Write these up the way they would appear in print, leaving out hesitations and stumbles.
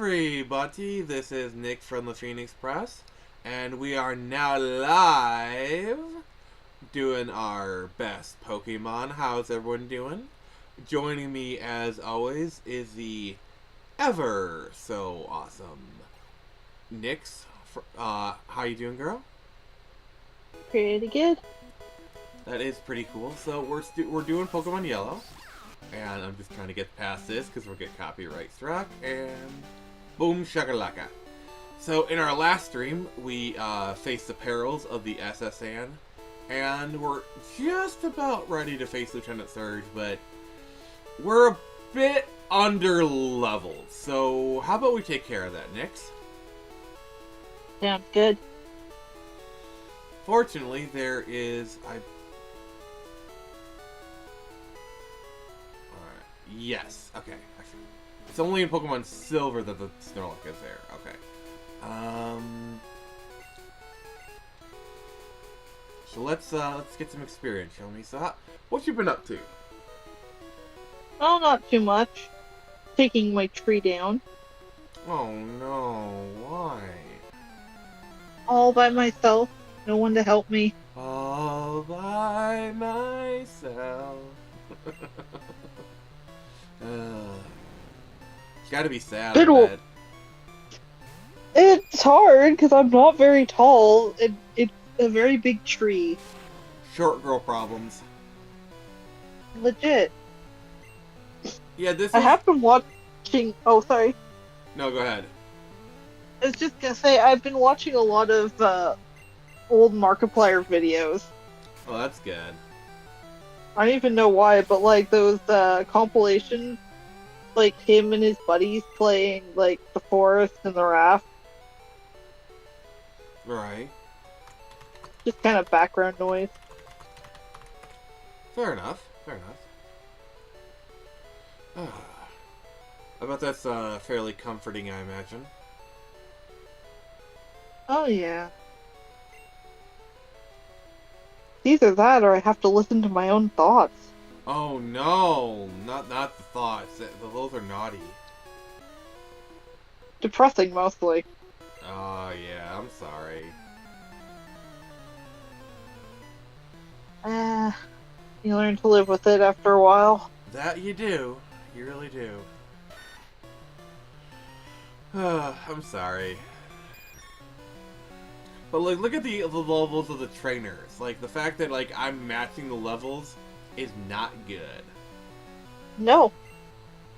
everybody, this is Nick from the Phoenix Press, and we are now live doing our best Pokemon. How's everyone doing? Joining me, as always, is the ever so awesome Nyx. How you doing, girl? Pretty good. That is pretty cool. So we're doing Pokemon Yellow. And I'm just trying to get past this because we'll get copyright struck. And boom shakalaka. So in our last stream, we faced the perils of the SSN. And we're just about ready to face Lieutenant Surge, but we're a bit under leveled. So how about we take care of that, Nyx? Sounds good. Fortunately, there is... Yes, okay. It's only in Pokemon Silver that the Snorlax is there. Okay. So let's get some experience, shall we? So what you been up to? Oh, not too much. Taking my tree down. Oh no, why? All by myself. No one to help me. All by myself. It's gotta be sad, I bet. It's hard because I'm not very tall. It's a very big tree. Short girl problems. Legit. Yeah, I have been watching... Oh, sorry. No, go ahead. I was just gonna say, I've been watching a lot of old Markiplier videos. Oh, that's good. I don't even know why, but like those compilations, like him and his buddies playing like the forest and the raft. Right. Just kind of background noise. Fair enough. Fair enough. I bet that's fairly comforting, I imagine. Oh yeah. Either that, or I have to listen to my own thoughts. Oh no, not the thoughts. Those are naughty. Depressing, mostly. Oh yeah, I'm sorry. You learn to live with it after a while. That you do. You really do. I'm sorry. But like, look at the levels of the trainers. Like, the fact that like I'm matching the levels is not good. No.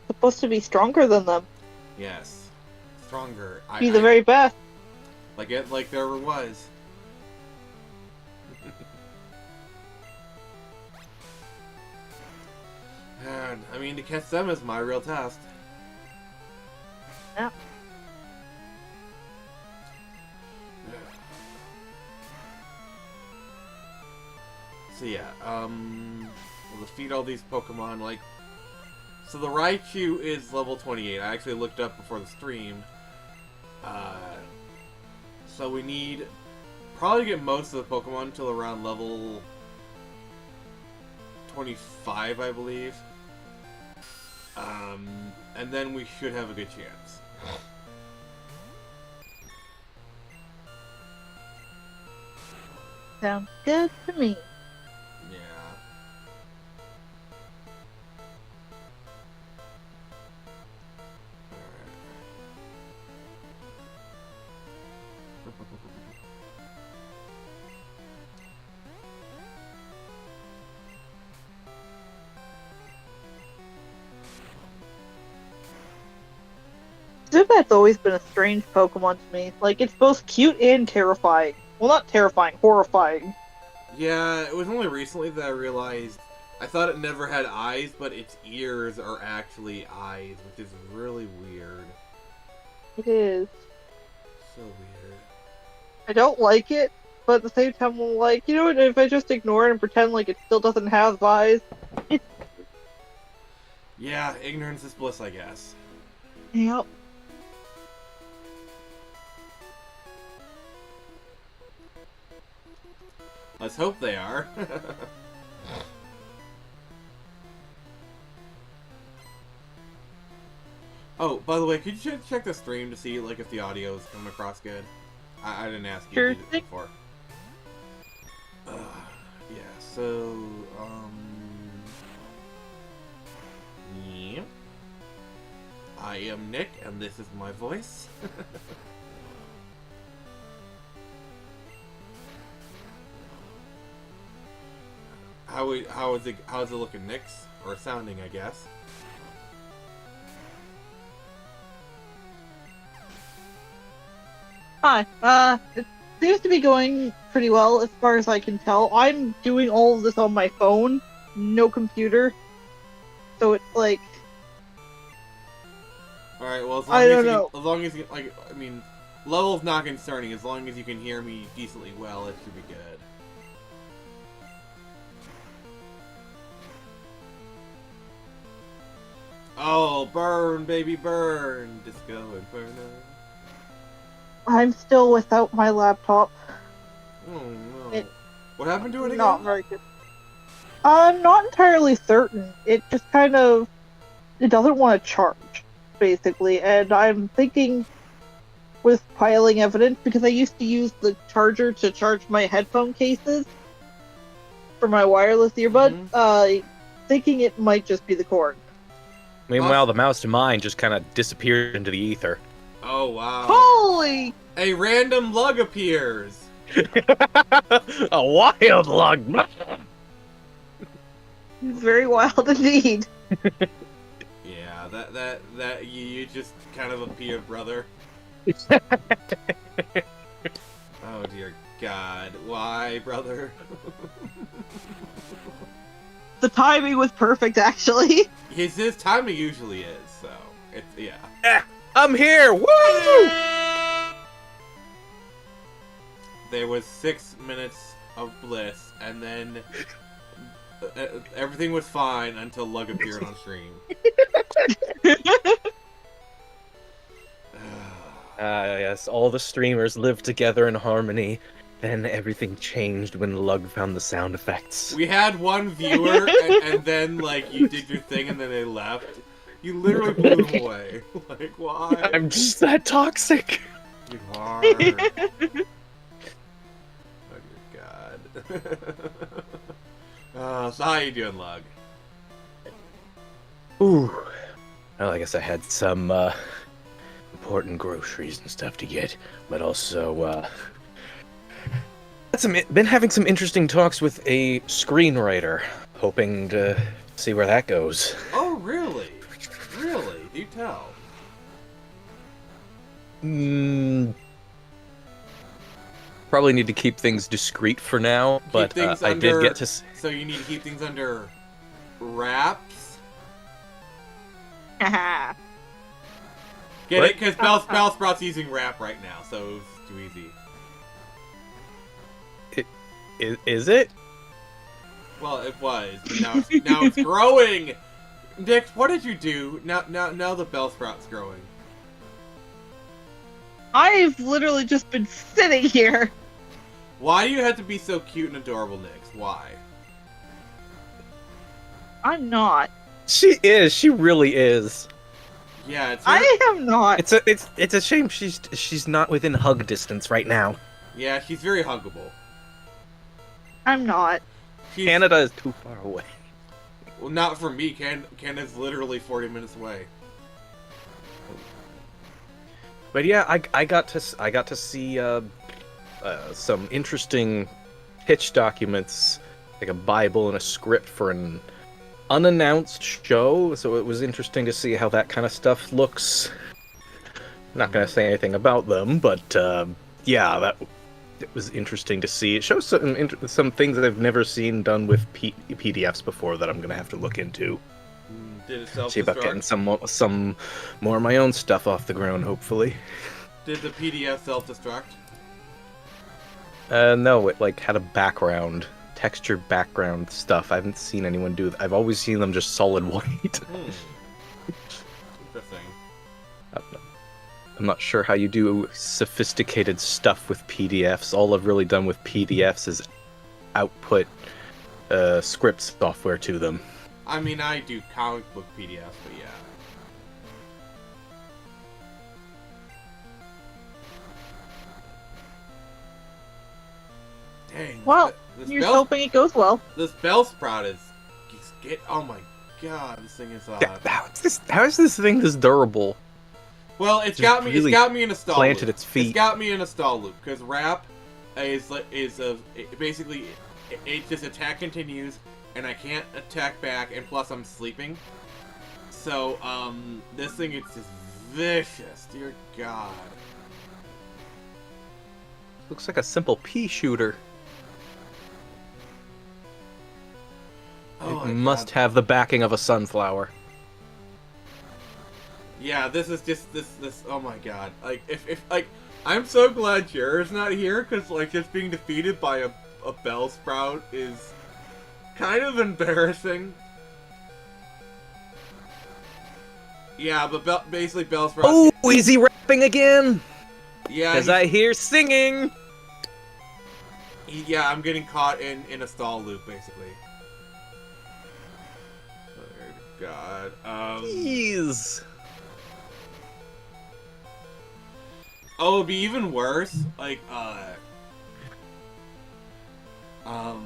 Supposed to be stronger than them. Yes. Stronger. Be the very best. Like there was. And, I mean, to catch them is my real test. Yeah. So yeah, we'll defeat all these Pokemon, like... So the Raichu is level 28. I actually looked up before the stream. So we need... Probably get most of the Pokemon until around level 25, I believe. And then we should have a good chance. Sounds good to me. Yeah. Zubat's always been a strange Pokemon to me. Like, it's both cute and terrifying. Well, not terrifying, horrifying. Yeah, it was only recently that I realized I thought it never had eyes, but its ears are actually eyes, which is really weird. It is. So weird. I don't like it, but at the same time, I'm like, you know what, if I just ignore it and pretend like it still doesn't have eyes, it's... Yeah, ignorance is bliss, I guess. Yep. Let's hope they are. Oh, by the way, could you check the stream to see like if the audio is coming across good? I didn't ask you Sure to do thing. it before. Yeah, so, yeah. I am Nick, and this is my voice. How's it looking, Nick's? Or sounding, I guess. Hi. It seems to be going pretty well as far as I can tell. I'm doing all of this on my phone, no computer. So it's like, Alright, well, I don't know. as long as you, like, I mean, level's not concerning. As long as you can hear me decently well, it should be good. Oh, burn, baby, burn. Disco Inferno. I'm still without my laptop. Oh, no. It- What happened to it again? Not very good. I'm not entirely certain. It just kind of, it doesn't want to charge, basically. And I'm thinking with piling evidence, because I used to use the charger to charge my headphone cases for my wireless earbuds, thinking it might just be the cord. Meanwhile, the mouse to mine just kind of disappeared into the ether. Oh, wow. Holy! A random lug appears. A wild lug. Very wild indeed. Yeah, that you just kind of appeared, brother. Oh dear God, why, brother? The timing was perfect, actually. His timing usually is, so it's yeah. I'm here! Woo! There was 6 minutes of bliss, and then everything was fine until Lug appeared on stream. Yes, all the streamers lived together in harmony. Then everything changed when Lug found the sound effects. We had one viewer, and then, like, you did your thing, and then they left. You literally blew them away. Like, why? I'm just that toxic. You are. Oh, dear God. So how you doing, Lug? Ooh. Well, I guess I had some, important groceries and stuff to get, but also, been having some interesting talks with a screenwriter, hoping to see where that goes. Oh, really? Really? Do tell. Probably need to keep things discreet for now, but I did get to... So you need to keep things under wraps? Haha. Get What? it? Because Bellsprout's using wrap right now, so it's too easy. Is it? Well, it was, but now it's growing! Nick, what did you do? Now the Bellsprout's growing. I've literally just been sitting here. Why do you have to be so cute and adorable, Nix? Why? I'm not. She is. She really is. Yeah, it's I am not. It's a shame she's not within hug distance right now. yeah, she's very huggable. I'm not. Canada is too far away. Well, not for me. Canada's literally 40 minutes away. But yeah, I got to see some interesting pitch documents, like a Bible and a script for an unannounced show. So it was interesting to see how that kind of stuff looks. Not gonna say anything about them, but yeah, it was interesting to see. It shows some things that I've never seen done with PDFs before that I'm gonna have to look into. Did it self-destruct? See about getting some more of my own stuff off the ground, hopefully. Did the PDF self-destruct? No, it like had a background, textured background stuff. I haven't seen anyone do that. I've always seen them just solid white. Interesting. I'm not sure how you do sophisticated stuff with PDFs. All I've really done with PDFs is output script software to them. I mean, I do comic book PDFs, but yeah. Dang. Well, this you're hoping it goes well. This Bellsprout is oh my god, this thing is How is this thing this durable? Well, it's Just got me. really It's got me in a stall planted loop. its feet. It's got me in a stall loop because Rap basically it just attack continues and I can't attack back, and plus I'm sleeping. So this thing is just vicious. Dear God. Looks like a simple pea shooter. Oh It my must God. have the backing of a sunflower. Yeah, this is just this. Oh my God! Like if like I'm so glad Jared's not here because like just being defeated by a Bellsprout is kind of embarrassing. Yeah, but basically Bellsprout. Oh, is he rapping again? Yeah, Because I hear singing. yeah, I'm getting caught in a stall loop basically. Oh God. Jeez. Oh, it'd be even worse. Like, can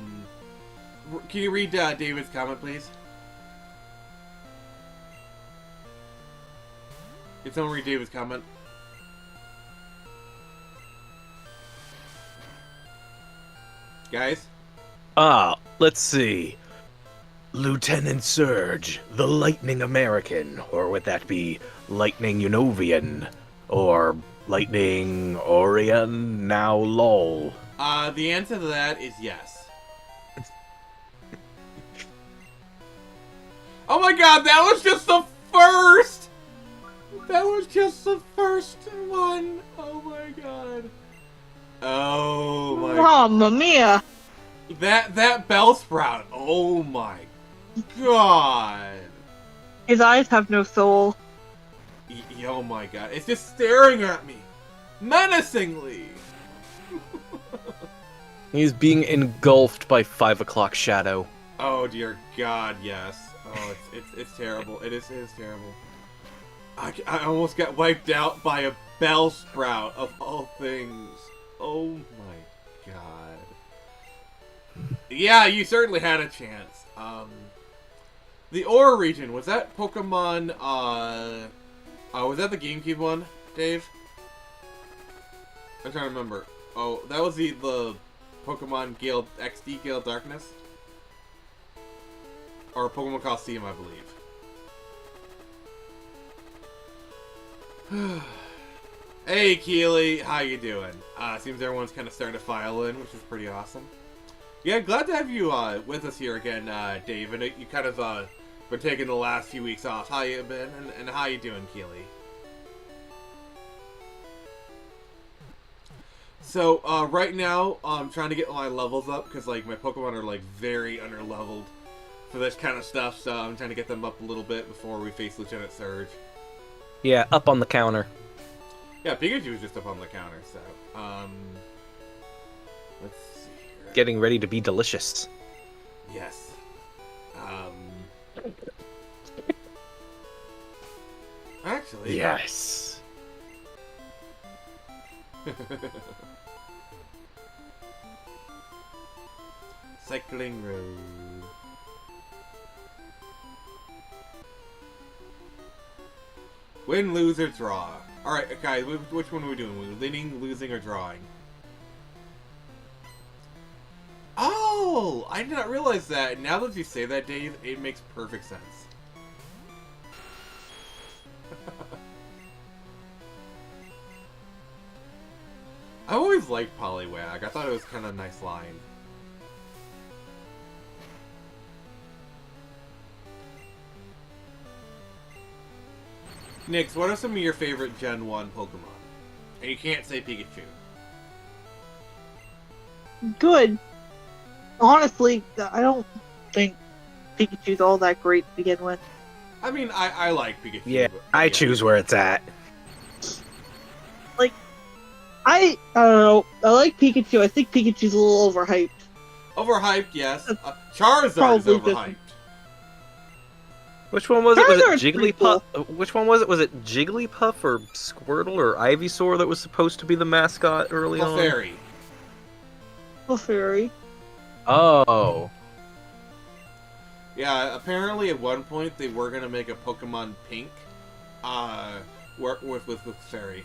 you read David's comment, please? Can someone read David's comment? Guys? Let's see. Lieutenant Surge, the Lightning American, or would that be Lightning Unovian, or Lightning Orion, now lol. The answer to that is yes. Oh my God, that was just the first! That was just the first one! Oh my God. Oh my... Mamma mia! That Bellsprout, oh my God. His eyes have no soul. Oh my God, it's just staring at me. Menacingly. He's being engulfed by 5 o'clock shadow. Oh dear God, yes. Oh, it's terrible. It is terrible. I almost got wiped out by a Bellsprout of all things. Oh my God. Yeah, you certainly had a chance. The Aura region, was that Pokemon, was that the GameCube one, Dave? I'm trying to remember. Oh, that was the Pokemon Gale XD Gale Darkness? Or Pokemon Coliseum, I believe. Hey, Keely, how you doing? Seems everyone's kind of starting to file in, which is pretty awesome. Yeah, glad to have you with us here again, Dave. And you kind of been taking the last few weeks off. How you been, and how you doing, Keely? So right now, I'm trying to get my levels up because like my Pokemon are like very underleveled for this kind of stuff. So I'm trying to get them up a little bit before we face Lieutenant Surge. Yeah, up on the counter. Yeah, Pikachu was just up on the counter. So let's see here. Getting ready to be delicious. Yes. Actually. Yes. Cycling road. Win, lose, or draw. Alright, guys, which one are we doing? Are we winning, losing, or drawing? Oh! I did not realize that. Now that you say that, Dave, it makes perfect sense. I always liked Poliwag. I thought it was kind of a nice line. Nix, what are some of your favorite Gen 1 Pokemon? And you can't say Pikachu. Good. Honestly, I don't think Pikachu's all that great to begin with. I mean, I like Pikachu. Yeah, but, I yeah. choose where it's at. I don't know. I like Pikachu. I think Pikachu's a little overhyped. Overhyped, yes. Charizard is Probably overhyped. Which one was it? Was Charizard's it pretty Jigglypuff? Which one was it? Was it Jigglypuff or Squirtle or Ivysaur that was supposed to be the mascot early on? Clefairy. Fairy. Oh. Yeah, apparently at one point they were gonna make a Pokemon Pink, with Fairy.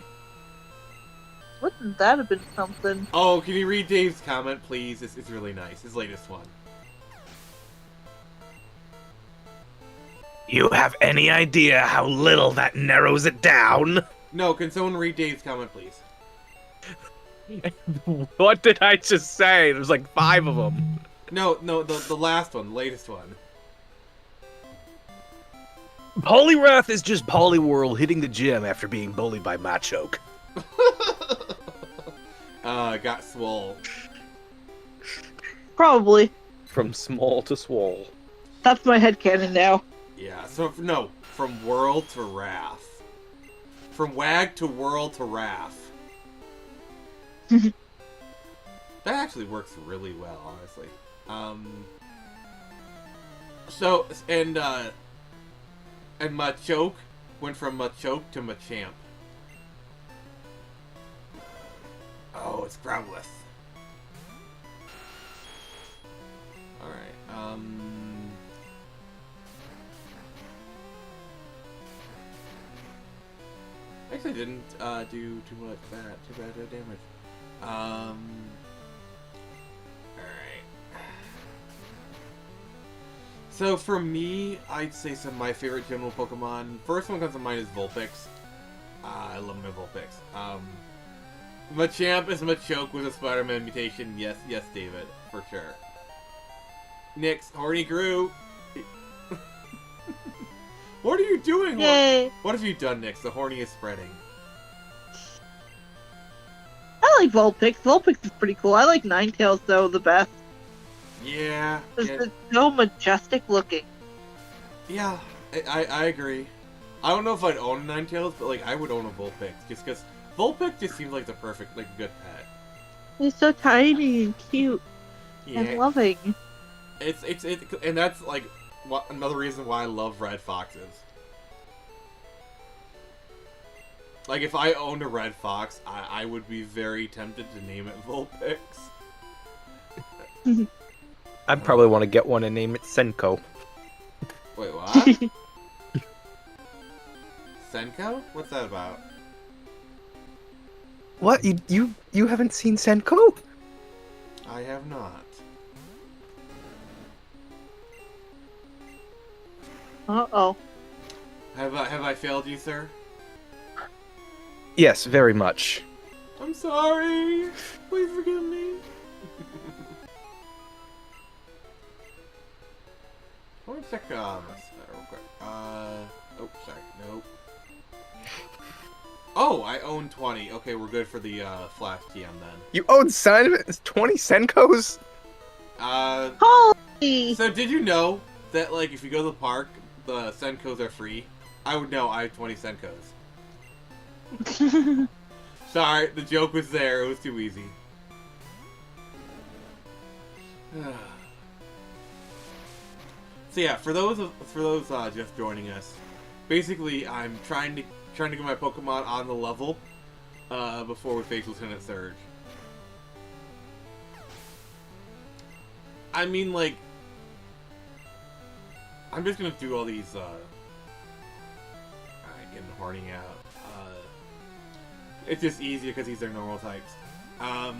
Wouldn't that have been something? Oh, can you read Dave's comment, please? It's really nice. His latest one. You have any idea how little that narrows it down? No, can someone read Dave's comment, please? What did I just say? There's like 5 of them. No, the last one, the latest one. Poliwrath is just Poliwhirl hitting the gym after being bullied by Machoke. Got swole. Probably. From small to swole. That's my headcanon now. Yeah, so, no, from Whirl to Wrath. From Wag to Whirl to Wrath. That actually works really well, honestly. So, and Machoke went from Machoke to Machamp. Oh, it's Growlithe. Alright, actually didn't, do too much bad damage. Alright. So for me, I'd say some of my favorite general Pokemon. First one comes to mind is Vulpix. I love my Vulpix. Machamp is Machoke with a Spider-Man mutation. Yes, David, for sure. Nyx, Horny Grew. What are you doing? Yay! What have you done, Nyx? The horny is spreading. I like Vulpix. Vulpix is pretty cool. I like Ninetales though the best. Yeah. It's so majestic looking. Yeah, I agree. I don't know if I'd own a Ninetales, but like I would own a Vulpix just because Vulpix just seems like the perfect, like, good pet. He's so tiny and cute Yeah. and loving. It's and that's like another reason why I love red foxes. Like if I owned a red fox, I would be very tempted to name it Vulpix. I'd probably want to get one and name it Senko. Wait, what? Senko? What's that about? What? You haven't seen Senko? I have not. Uh-oh. Have I failed you, sir? Yes, very much. I'm sorry. Please forgive me. Let me check this real quick. Oh, sorry. Nope. Oh, I own 20. Okay, we're good for the Flash TM then. You own 20 Senkos? Holy! So did you know that like if you go to the park, the Senkos are free? I would know. I have 20 Senkos. Sorry, the joke was there. It was too easy. So yeah, for those just joining us, basically I'm trying to get my Pokemon on the level before we face Lieutenant Surge. I mean, like, I'm just gonna do all these. Alright, getting horny out. It's just easier because these are normal types. I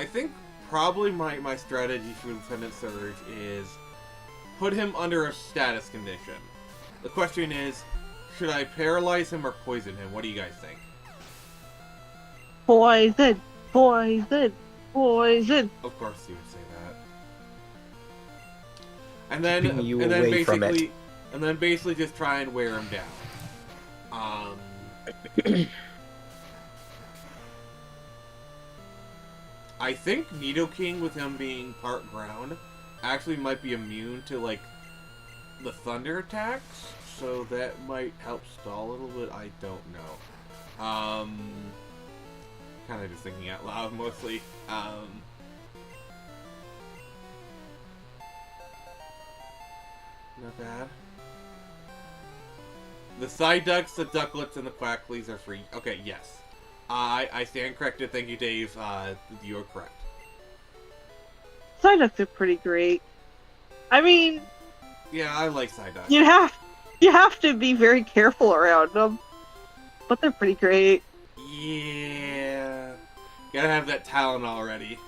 think probably my strategy for Lieutenant Surge is put him under a status condition. The question is, should I paralyze him or poison him? What do you guys think? Poison! Poison! Poison! Of course you would say that. And then Keeping you away from it. And then basically just try and wear him down. I think Nidoking, with him being part ground, actually might be immune to, like, the thunder attacks, so that might help stall a little bit. I don't know. Kind of just thinking out loud, mostly. Not bad. The Psyducks, the Ducklets, and the Quackleys are free. Okay, yes. I stand corrected. Thank you, Dave. You're correct. Psyducks are pretty great. I mean, Yeah, I like Psyduck. you have to be very careful around them, but they're pretty great. Yeah. Gotta have that talent already.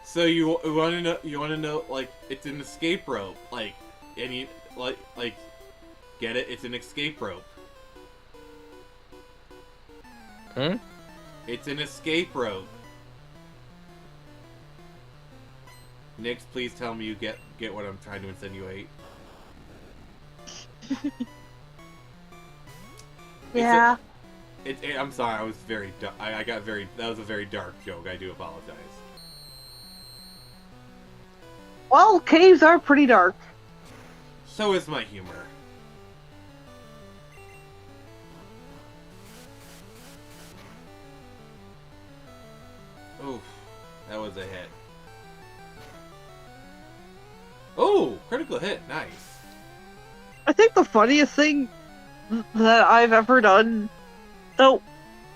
So you want to know? You want to know? Like, it's an escape rope. Like, and you like, get it? It's an escape rope. Hmm? It's an escape rope. Nix, please tell me you get what I'm trying to insinuate. Yeah. I'm sorry. I was very. I got very. That was a very dark joke. I do apologize. Well, caves are pretty dark. So is my humor. Oof, that was a hit. Oh, critical hit, nice. I think the funniest thing that I've ever done, so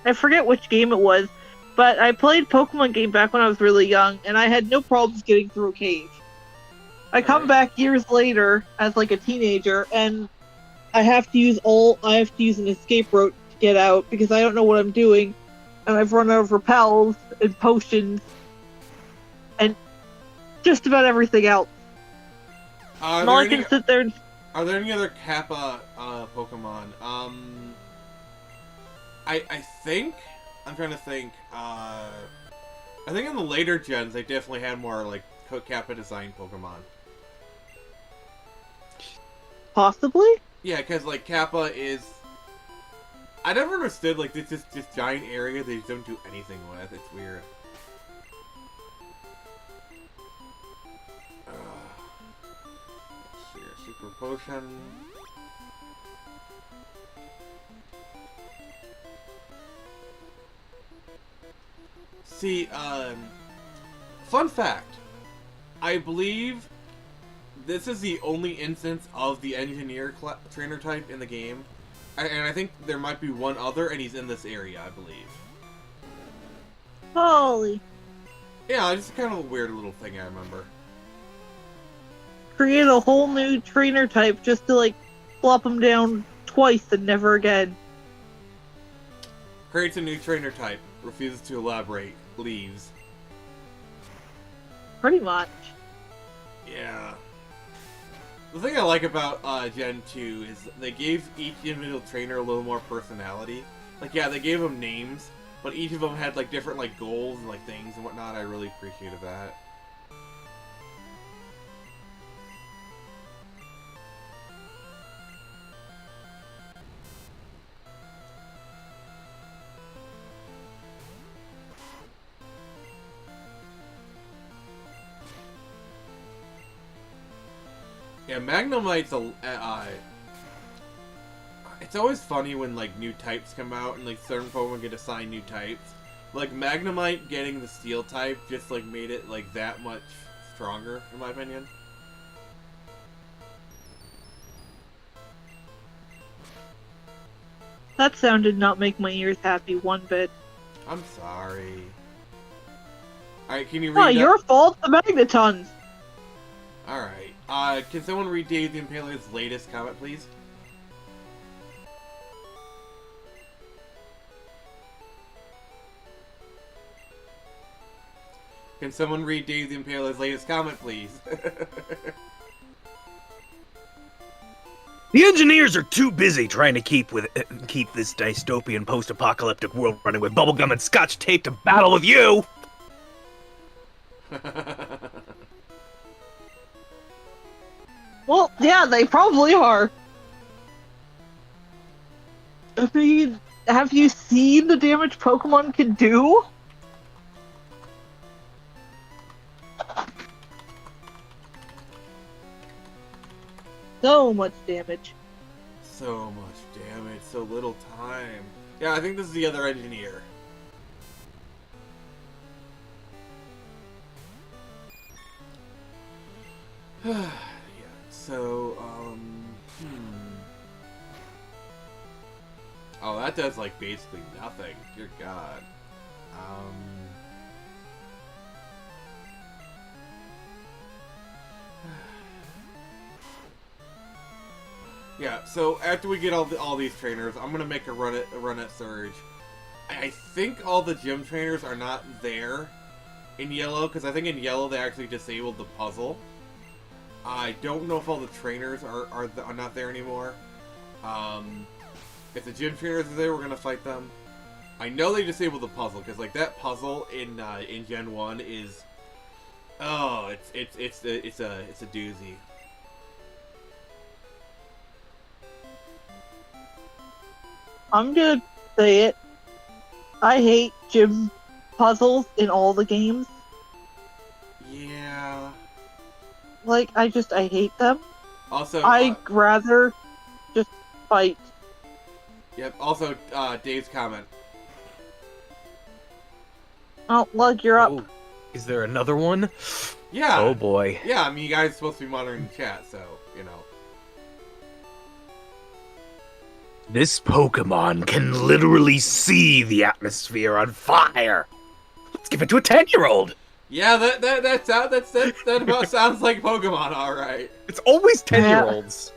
I forget which game it was, but I played Pokemon game back when I was really young, and I had no problems getting through a cave. I come back years later as like a teenager, and I have to use an escape route to get out because I don't know what I'm doing, and I've run out of repels and potions and just about everything else. And all I can sit there and... Are there any other Kappa Pokemon? I think I'm trying to think. I think in the later gens they definitely had more like Kappa design Pokemon. Possibly? Yeah, because like Kappa is. I never understood like this giant area they don't do anything with. It's weird. Let's see here, Super Potion. See, fun fact. I believe this is the only instance of the engineer trainer type in the game. And I think there might be one other, and he's in this area, I believe. Holy. Yeah, it's kind of a weird little thing I remember. Create a whole new trainer type just to, like, flop them down twice and never again. Creates a new trainer type, refuses to elaborate, leaves. Pretty much. Yeah. The thing I like about Gen 2 is they gave each individual trainer a little more personality. Like, yeah, they gave them names, but each of them had, like, different, like, goals and, like, things and whatnot. I really appreciated that. Yeah, Magnemite's it's always funny when, like, new types come out and, like, certain Pokemon get assigned new types. Like, Magnemite getting the Steel type just, like, made it, like, that much stronger, in my opinion. That sound did not make my ears happy one bit. I'm sorry. Alright, can you read Oh, your fault, the Magnetons! Alright. Can someone read Dave the Impaler's latest comment, please? Can someone read Dave the Impaler's latest comment, please? The engineers are too busy trying to keep this dystopian post-apocalyptic world running with bubblegum and scotch tape to battle with you! Well, yeah, they probably are. I mean, have you seen the damage Pokemon can do? So much damage. So much damage, so little time. Yeah, I think this is the other engineer. Yeah, so, Oh, that does, like, basically nothing. Dear God. Yeah, so after we get all these trainers, I'm gonna make a run at Surge. I think all the gym trainers are not there in yellow, because I think in yellow they actually disabled the puzzle. I don't know if all the trainers are not there anymore. If the gym trainers are there, we're gonna fight them. I know they disabled the puzzle, because like that puzzle in Gen 1 is, oh, it's a doozy. I'm gonna say it. I hate gym puzzles in all the games. Yeah. Like, I hate them. Also, I'd rather just fight. Yep. Also, Dave's comment. Oh, Lug, you're up. Oh, is there another one? Yeah. Oh boy. Yeah, I mean, you guys are supposed to be monitoring the chat, so, you know. This Pokemon can literally see the atmosphere on fire. Let's give it to a 10-year-old. Yeah, that about sounds like Pokemon, alright. It's always 10-year-olds.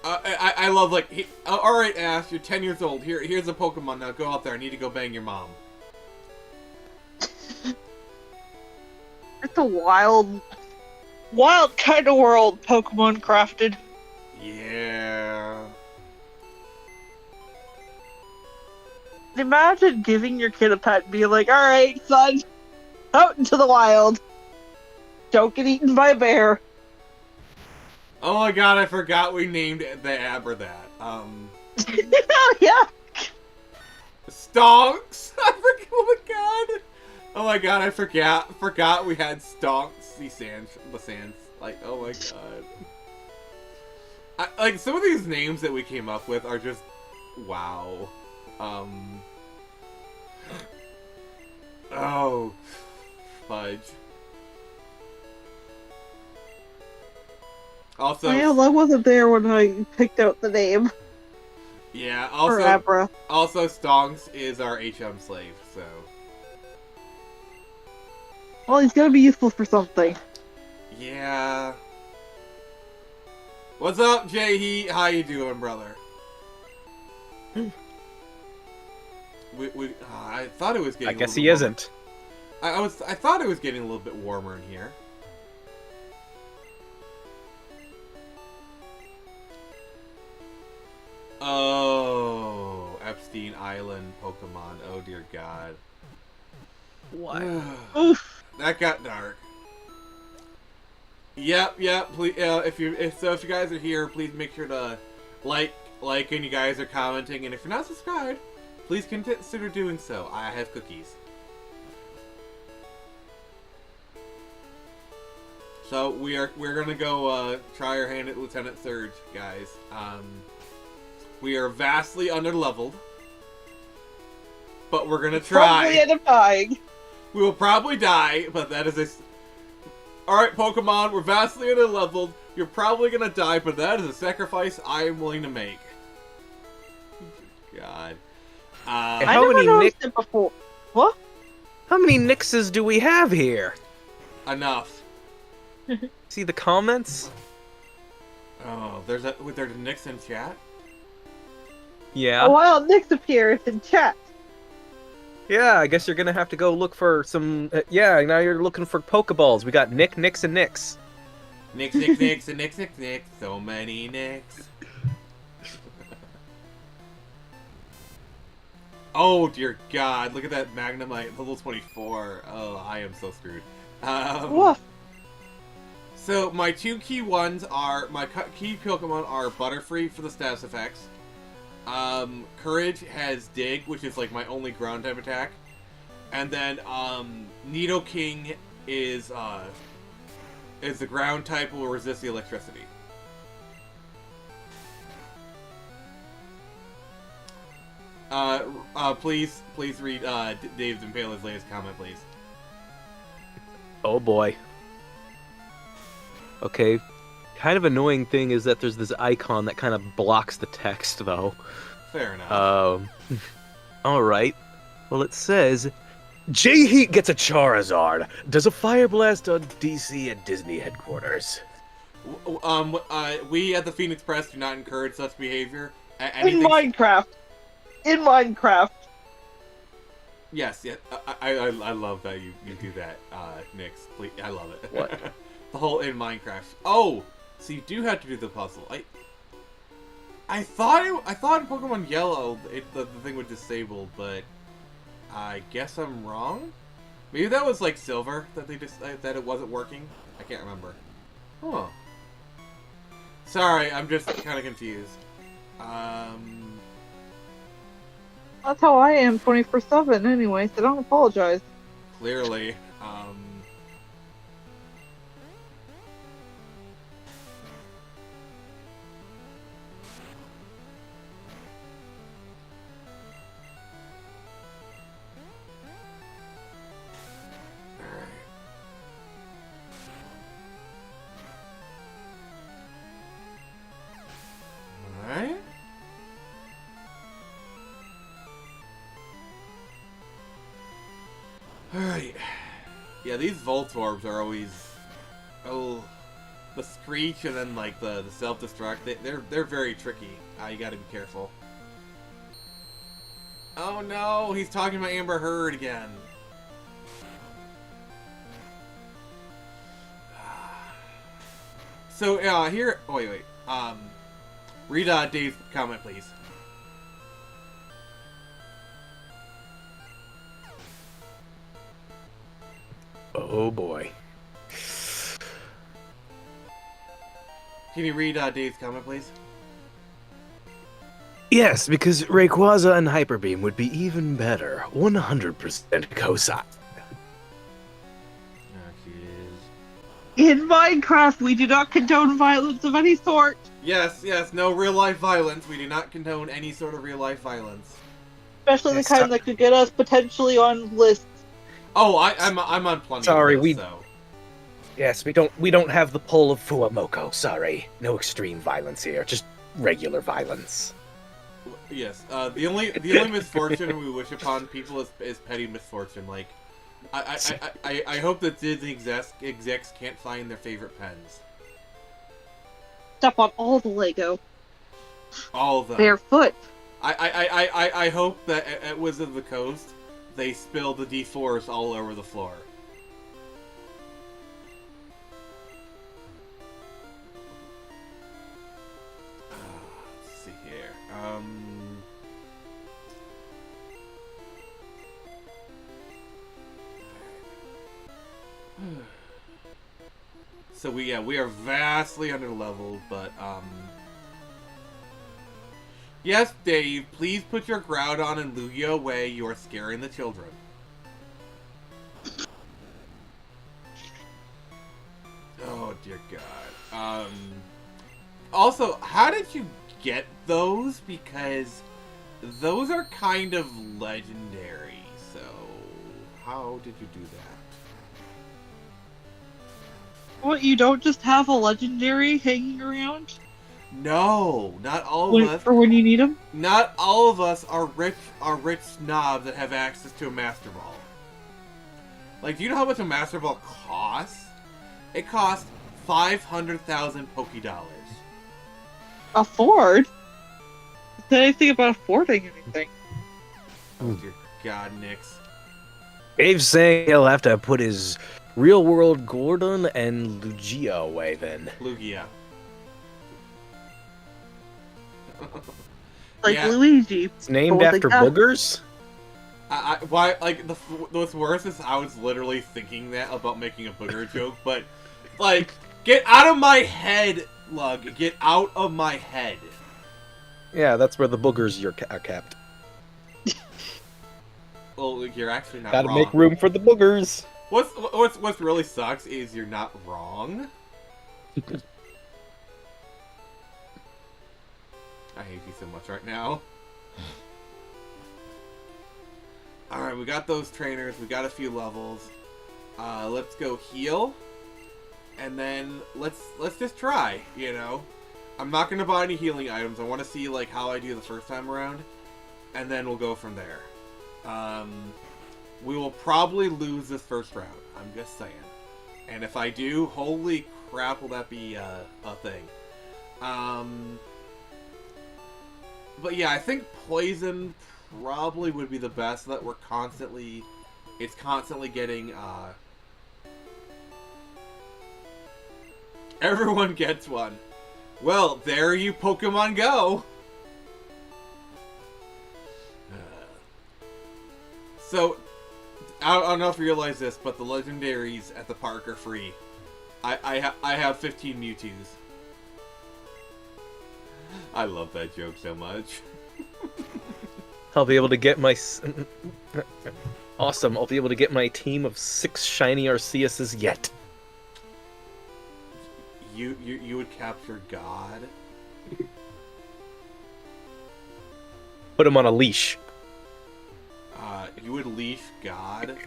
I love, like, alright, Ash, you're 10 years old. Here's a Pokemon now. Go out there. I need to go bang your mom. It's a wild kind of world Pokemon crafted. Yeah. Imagine giving your kid a pet and being like, alright, son, out into the wild. Don't get eaten by a bear. Oh my god, I forgot we named the Aber that. Yeah. Stonks! I forgot, oh my god! Oh my god, I forgot we had Stonks, the Sands. Like, oh my god. Like, some of these names that we came up with are just, wow. Oh, fudge. Also, Yeah, I wasn't there when I picked out the name yeah, for Abra. also Stonks is our HM slave, so. Well, he's gonna be useful for something. Yeah. What's up, Jay? How you doing, brother? I thought it was getting. I guess a he little warmer. isn't. I thought it was getting a little bit warmer in here. Oh, Epstein Island Pokemon. Oh dear God. What? Oof. That got dark. Yep. Please, if you guys are here, please make sure to like, and you guys are commenting, and if you're not subscribed, please consider doing so. I have cookies. So we're gonna go try our hand at Lieutenant Surge, guys. We are vastly underleveled, but we're gonna try. Probably end up dying. We will probably die, but that is a. Alright, Pokemon, we're vastly underleveled. You're probably gonna die, but that is a sacrifice I am willing to make. God. I How never many noticed it before. What? How many Nixes do we have here? Enough. See the comments? Oh, there's a Nix in chat? Yeah. A wild Nix appears in chat. Yeah, I guess you're gonna have to go look for some. Yeah, now you're looking for Pokeballs. We got Nick, Nix, and Nix. Nix, and Nix. So many Nix. Oh, dear God. Look at that Magnemite, level 24. Oh, I am so screwed. Woof. So, my two key ones are... My key Pokemon are Butterfree for the status effects. Courage has Dig, which is, like, my only ground type attack. And then, Nidoking is the ground type, will resist the electricity. Please read, Dave's Impale's latest comment, please. Oh boy. Okay. Kind of annoying thing is that there's this icon that kind of blocks the text, though. Fair enough. All right. Well, it says J-Heat gets a Charizard. Does a Fire Blast on DC at Disney headquarters? We at the Phoenix Press do not encourage such behavior. In Minecraft. In Minecraft. Yes, yeah. I love that you do that, Nix. Please, I love it. What? The whole in Minecraft. Oh, so you do have to do the puzzle. I thought in Pokemon Yellow the thing was disabled, but I guess I'm wrong. Maybe that was like Silver that they just that it wasn't working. I can't remember. Huh. Sorry, I'm just kind of confused. That's how I am 24/7 anyway, so don't apologize. Clearly. Alright. Alright. Yeah, these Voltorbs are always... Oh... The Screech and then, like, the Self-Destruct, they're very tricky. You gotta be careful. Oh no, he's talking about Amber Heard again. So, here... Oh, wait. Read Dave's comment, please. Oh boy. Can you read Dave's comment, please? Yes, because Rayquaza and Hyper Beam would be even better. 100% cosign. In Minecraft, we do not condone violence of any sort. Yes, no real-life violence. We do not condone any sort of real-life violence. Especially the kind that could get us potentially on lists. Oh, I'm on plenty. Sorry, of lists, so. Yes, we don't have the pull of Fuamoko. Sorry, no extreme violence here, just regular violence. Yes, the only misfortune we wish upon people is petty misfortune. Like, I hope that Disney execs can't find their favorite pens. Step on all the Lego. All of them. Barefoot. I hope that at Wizard of the Coast they spill the D4s all over the floor. Let's see here. So we are vastly underleveled, but yes, Dave, please put your Groudon and Lugia away. You are scaring the children. Oh dear God. Also, how did you get those? Because those are kind of legendary. So how did you do that? What, you don't just have a legendary hanging around? No, not all of us. For when you need them? Not all of us are rich snobs that have access to a Master Ball. Like, do you know how much a Master Ball costs? It costs 500,000 Pokédollars. Afford? Say anything about affording anything. Oh dear God, Nix. Dave's saying he'll have to put his real-world Gordon and Lugia away then. Lugia. Like Yeah. Luigi. It's named But after like, boogers? Why? Like what's worse is I was literally thinking that about making a booger joke, but like, get out of my head, Lug. Get out of my head. Yeah, that's where the boogers are kept. Well, you're actually not Gotta wrong. make room for the boogers. What's really sucks is you're not wrong. I hate you so much right now. Alright, we got those trainers, we got a few levels. Let's go heal. And then let's just try, you know. I'm not gonna buy any healing items. I want to see like how I do the first time around, and then we'll go from there. We will probably lose this first round. I'm just saying. And if I do, holy crap, will that be a thing? But yeah, I think poison probably would be the best. So that we're constantly, it's constantly getting. Everyone gets one. Well, there you Pokemon go! So, I don't know if you realize this, but the legendaries at the park are free. I have 15 Mewtwo's. I love that joke so much. I'll be able to get my... Awesome, I'll be able to get my team of 6 shiny Arceuses yet. You would capture God? Put him on a leash. You would leash God?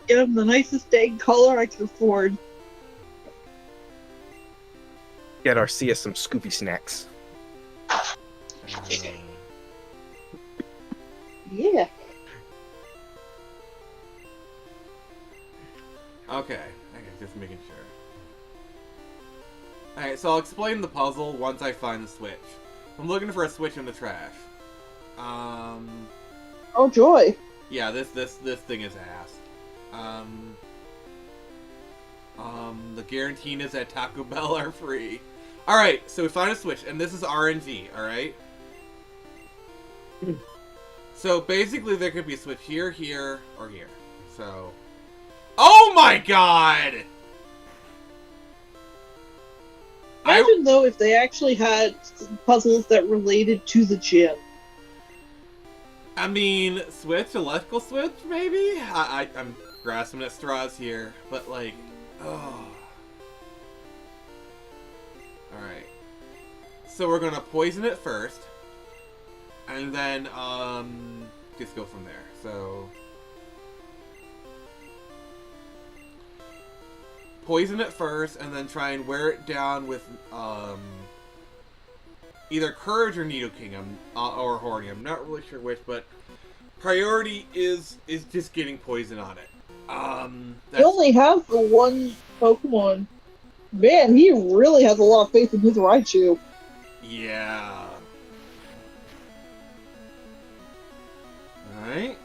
Get him the nicest dang color I can afford. Get Arceus some Scooby snacks. Yeah. Okay, just making sure. Alright, so I'll explain the puzzle once I find the switch. I'm looking for a switch in the trash. Oh joy. Yeah, this thing is ass. The Garantinas at Taco Bell are free. Alright, so we find a switch, and this is RNG, alright? So basically there could be a switch here, here, or here. So... Oh my god! Imagine though if they actually had puzzles that related to the gym. I mean, switch, electrical switch, maybe? I'm grasping at straws here, but like, oh. Alright. So we're gonna poison it first, and then, just go from there. So, poison it first, and then try and wear it down with, either Courage or Nidoking, or Horny. I'm not really sure which, but priority is just getting poison on it. He only has the one Pokemon. Man, he really has a lot of faith in his Raichu. Yeah. Alright.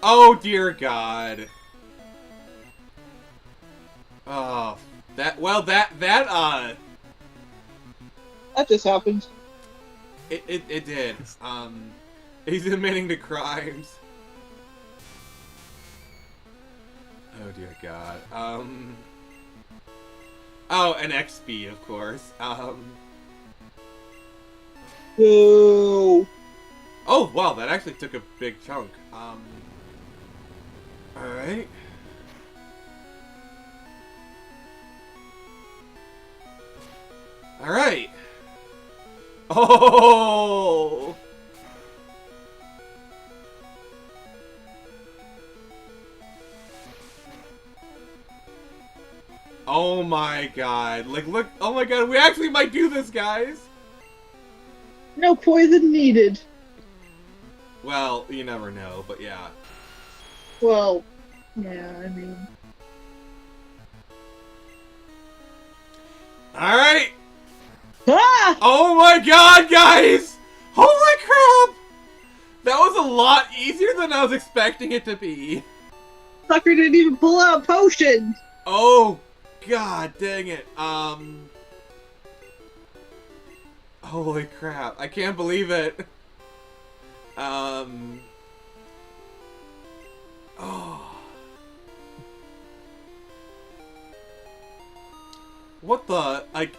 Oh dear God. Oh, that just happened. It did. He's admitting to crimes. Oh dear God. Oh, and XP, of course. Boo. Oh wow, that actually took a big chunk. Alright. Alright. Oh! Oh my god. Like, look. Oh my god, we actually might do this, guys! No poison needed. Well, you never know, but yeah. Well, yeah, I mean... Alright! Ah! Oh my god, guys! Holy crap! That was a lot easier than I was expecting it to be. Sucker didn't even pull out a potion! Oh, god dang it. Holy crap, I can't believe it. Oh. What the, like,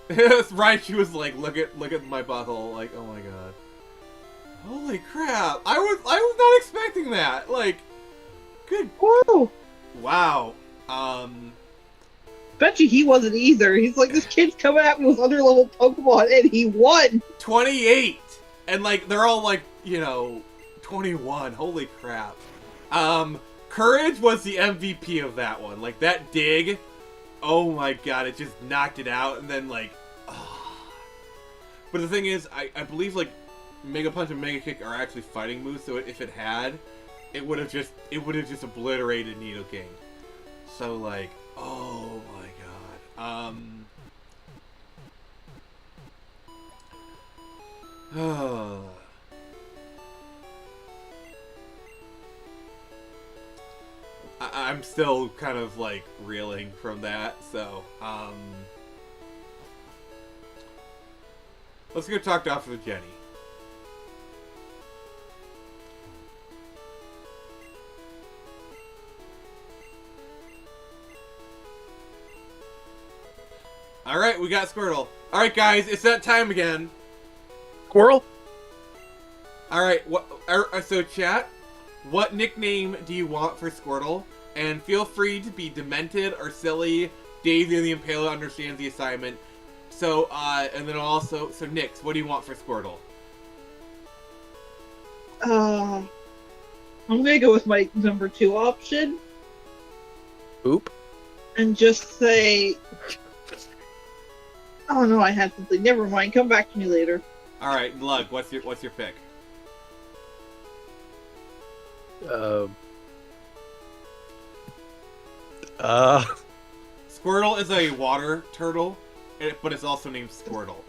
Raichu was like, look at my butthole, like, oh my god. Holy crap, I was not expecting that, like, good. Whoa! Wow. Bet you he wasn't either. He's like, this kid's coming at me with underlevel Pokemon, and he won! 28! And, like, they're all, like, you know, 21. Holy crap. Courage was the MVP of that one. Like, that dig oh my god, it just knocked it out, and then like, oh. But the thing is, I believe like Mega Punch and Mega Kick are actually fighting moves, so if it had, it would have just obliterated Nidoking. So like, oh my god. I'm still kind of like reeling from that, so let's go talk to Officer Jenny. Alright, we got Squirtle. Alright guys, it's that time again. Squirrel? Alright, so chat, what nickname do you want for Squirtle? And feel free to be demented or silly. Daisy the Impaler understands the assignment. So, and then also, so Nyx, what do you want for Squirtle? I'm gonna go with my number 2 option. Oop. And just say... Oh no, I had something. Never mind, come back to me later. Alright, Lug, what's your pick? Squirtle is a water turtle, but it's also named Squirtle.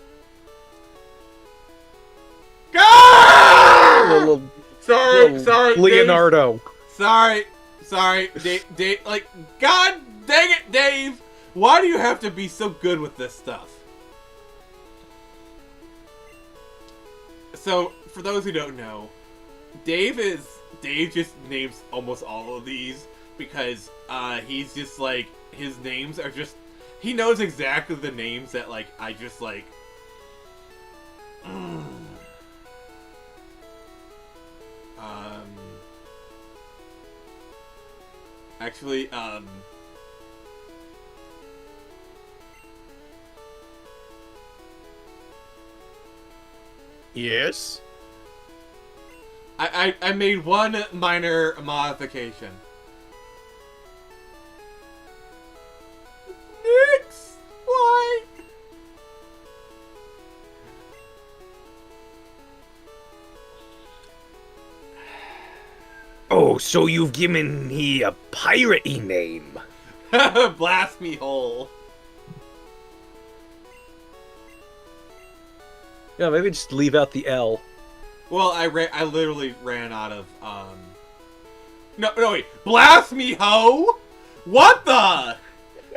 Ah! Sorry, Leonardo. Dave. Sorry, Dave, like, god dang it, Dave! Why do you have to be so good with this stuff? So, for those who don't know, Dave just names almost all of these because he's just like, his names are just, he knows exactly the names that like I just like actually Yes? I made one minor modification. Nyx! Why? Oh, so you've given me a piratey name. Blast me hole. Yeah, maybe just leave out the L. Well, I literally ran out of, No, wait. Blast me ho? What the?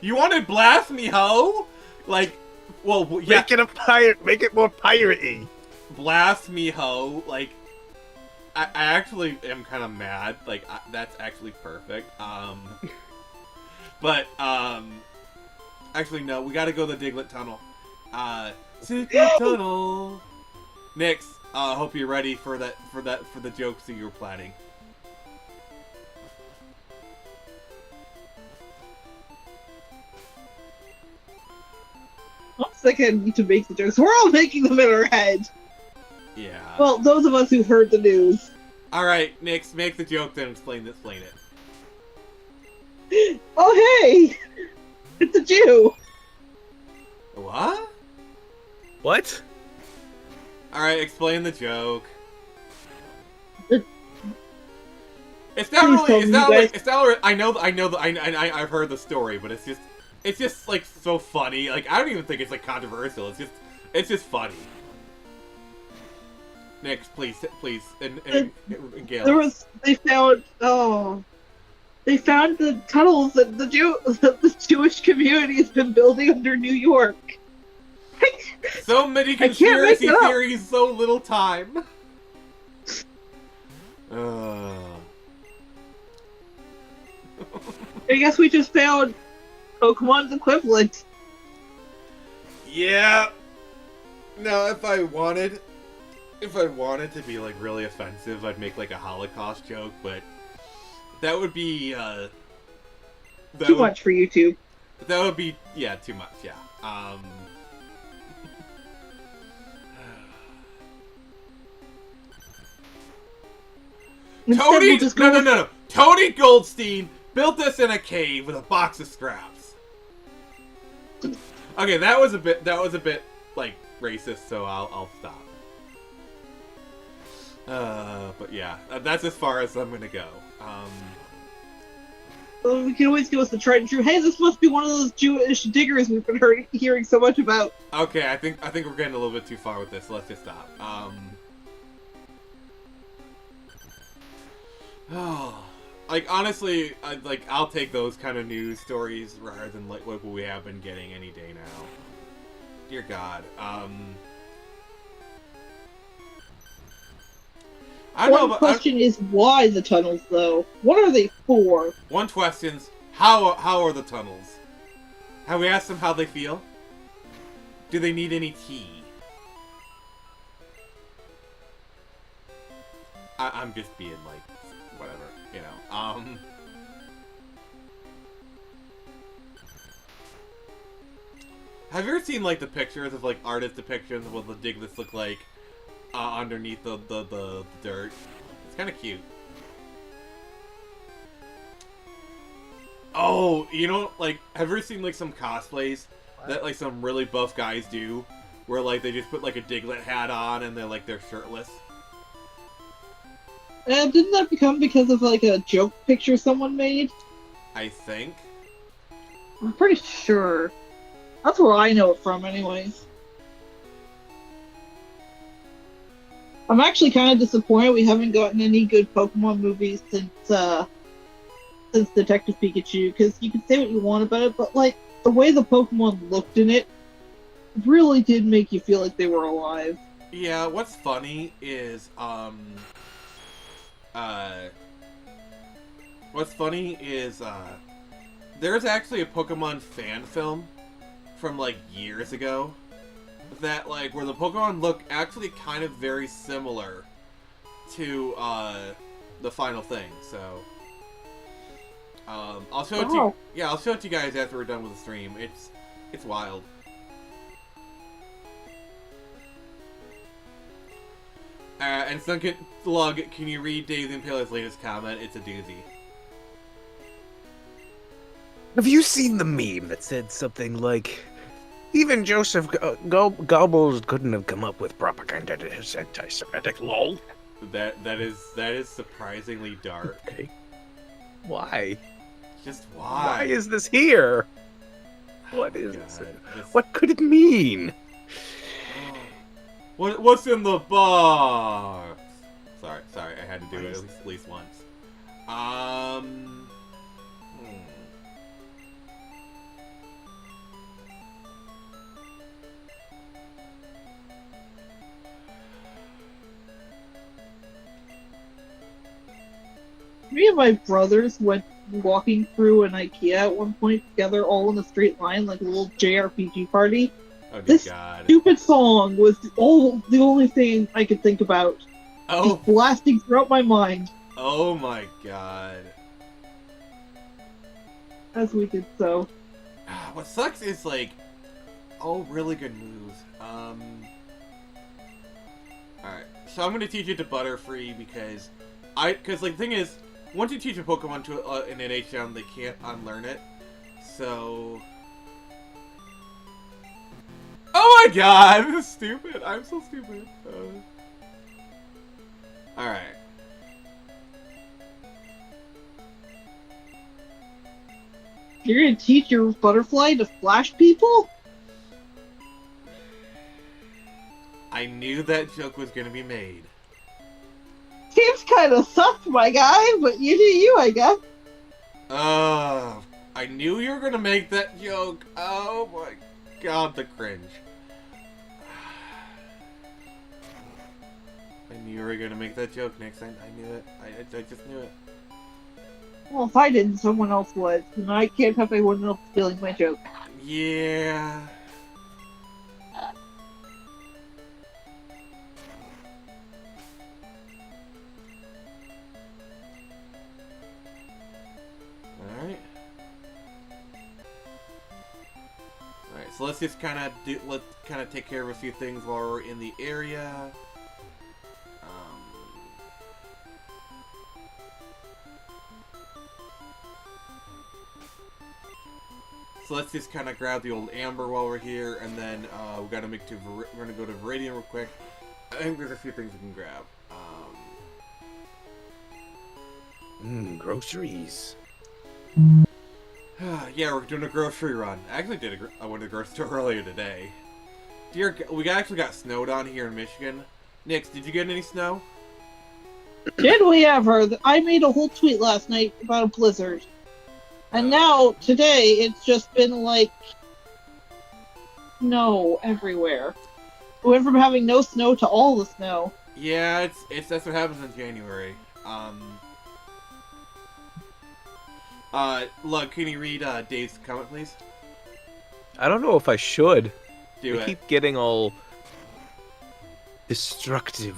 You wanted blast me ho? Like, well, yeah. Make it a pirate. Make it more piratey. Blast me ho? Like, I actually am kind of mad. Like, that's actually perfect. But, actually, no. We gotta go to the Diglett Tunnel. Secret Tunnel. Nyx, hope you're ready for the jokes that you were planning. One second, I need to make the jokes. We're all making them in our head. Yeah. Well, those of us who heard the news. Alright, Nyx, make the joke, then explain it. Oh, hey! It's a Jew! What? What? Alright, explain the joke. Please It's tell not me, really, I've heard the story, but it's just like so funny. Like, I don't even think it's like controversial. It's just funny. Nyx, please, and Gale. They found the tunnels that the Jewish community has been building under New York. So many I can't make conspiracy it up. theories, so little time. I guess we just found Pokemon's equivalent. Yeah. No, if I wanted to be like really offensive, I'd make like a Holocaust joke, but that would be Too much for YouTube. That would be too much. Yeah. Instead, Tony, we'll just go no. Tony Goldstein built this in a cave with a box of scraps. Okay, that was a bit like racist, so I'll stop. But yeah, that's as far as I'm gonna go. Well, we can always go with the tried and true. Hey, this must be one of those Jewish diggers we've been hearing so much about. Okay, I think we're getting a little bit too far with this. So let's just stop. Oh, like honestly, I'll take those kind of news stories rather than like what we have been getting any day now. Dear God. I don't know, One but question is why the tunnels, though? What are they for? one question's how are the tunnels? Have we asked them how they feel? Do they need any tea? I'm just being like whatever, you know. Have you ever seen like the pictures of like artist depictions of what the Diglets look like underneath the dirt? It's kind of cute. Oh, you know, like, have you ever seen like some cosplays that like some really buff guys do, where like they just put like a Diglett hat on and they're shirtless? Didn't that become because of like a joke picture someone made? I think. I'm pretty sure. That's where I know it from, anyways. I'm actually kind of disappointed we haven't gotten any good Pokemon movies since Detective Pikachu, because you can say what you want about it, but like the way the Pokemon looked in it really did make you feel like they were alive. Yeah, what's funny is there's actually a Pokemon fan film from like years ago that like where the Pokemon look actually kind of very similar to the final thing. So I'll show it to you. Yeah, I'll show it to you guys after we're done with the stream. It's wild. And Sunken Slug, can you read Dave Impaler's latest comment? It's a doozy. Have you seen the meme that said something like, even Joseph Goebbels couldn't have come up with propaganda that is anti-Semitic, lol? That is surprisingly dark. Okay. Why? Just Why why? is this here? What is God, it? this- What could it mean? What's in the box? Sorry, I had to do it at least once. Me and my brothers went walking through an IKEA at one point together, all in a straight line, like a little JRPG party. Oh dear This God. stupid song was the only thing I could think about. Oh, Just blasting throughout my mind oh my God. as we did so. What sucks is like all really good moves. Alright, so I'm gonna teach it to Butterfree because like the thing is, once you teach a Pokemon to an H-down, they can't unlearn it. So, oh my God, this is stupid. I'm so stupid. Alright. You're gonna teach your butterfly to flash people? I knew that joke was gonna be made. Seems kind of sus, my guy, but you do you, I guess. I knew you were gonna make that joke. Oh my God, the cringe. I knew you were gonna make that joke, Nix. I knew it. I just knew it. Well, if I didn't, someone else would. And I can't have anyone else stealing my joke. Yeah. Alright. Alright, so let's just let's take care of a few things while we're in the area. so let's just kind of grab the old amber while we're here, and then we gotta we're gonna go to Viridian real quick. I think there's a few things we can grab. Groceries. Yeah, we're doing a grocery run. I actually I went to the grocery store earlier today. We actually got snowed on here in Michigan. Nix, did you get any snow? Did we ever? I made a whole tweet last night about a blizzard. And now, today, it's just been like snow everywhere. We went from having no snow to all the snow. Yeah, that's what happens in January. Look, can you read Dave's comment, please? I don't know if I should. Do we it. keep getting all destructive.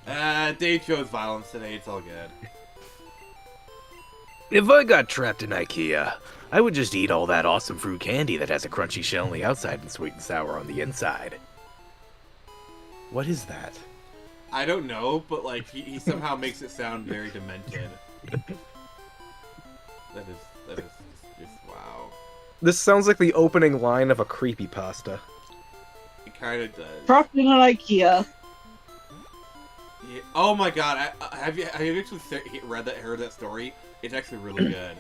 Dave chose violence today. It's all good. If I got trapped in IKEA, I would just eat all that awesome fruit candy that has a crunchy shell on the outside and sweet and sour on the inside. What is that? I don't know, but like he somehow makes it sound very demented. That is just wow. This sounds like the opening line of a creepypasta. It kind of does. Dropped in an IKEA. Yeah. Oh my god! Have you actually heard that story? It's actually really good.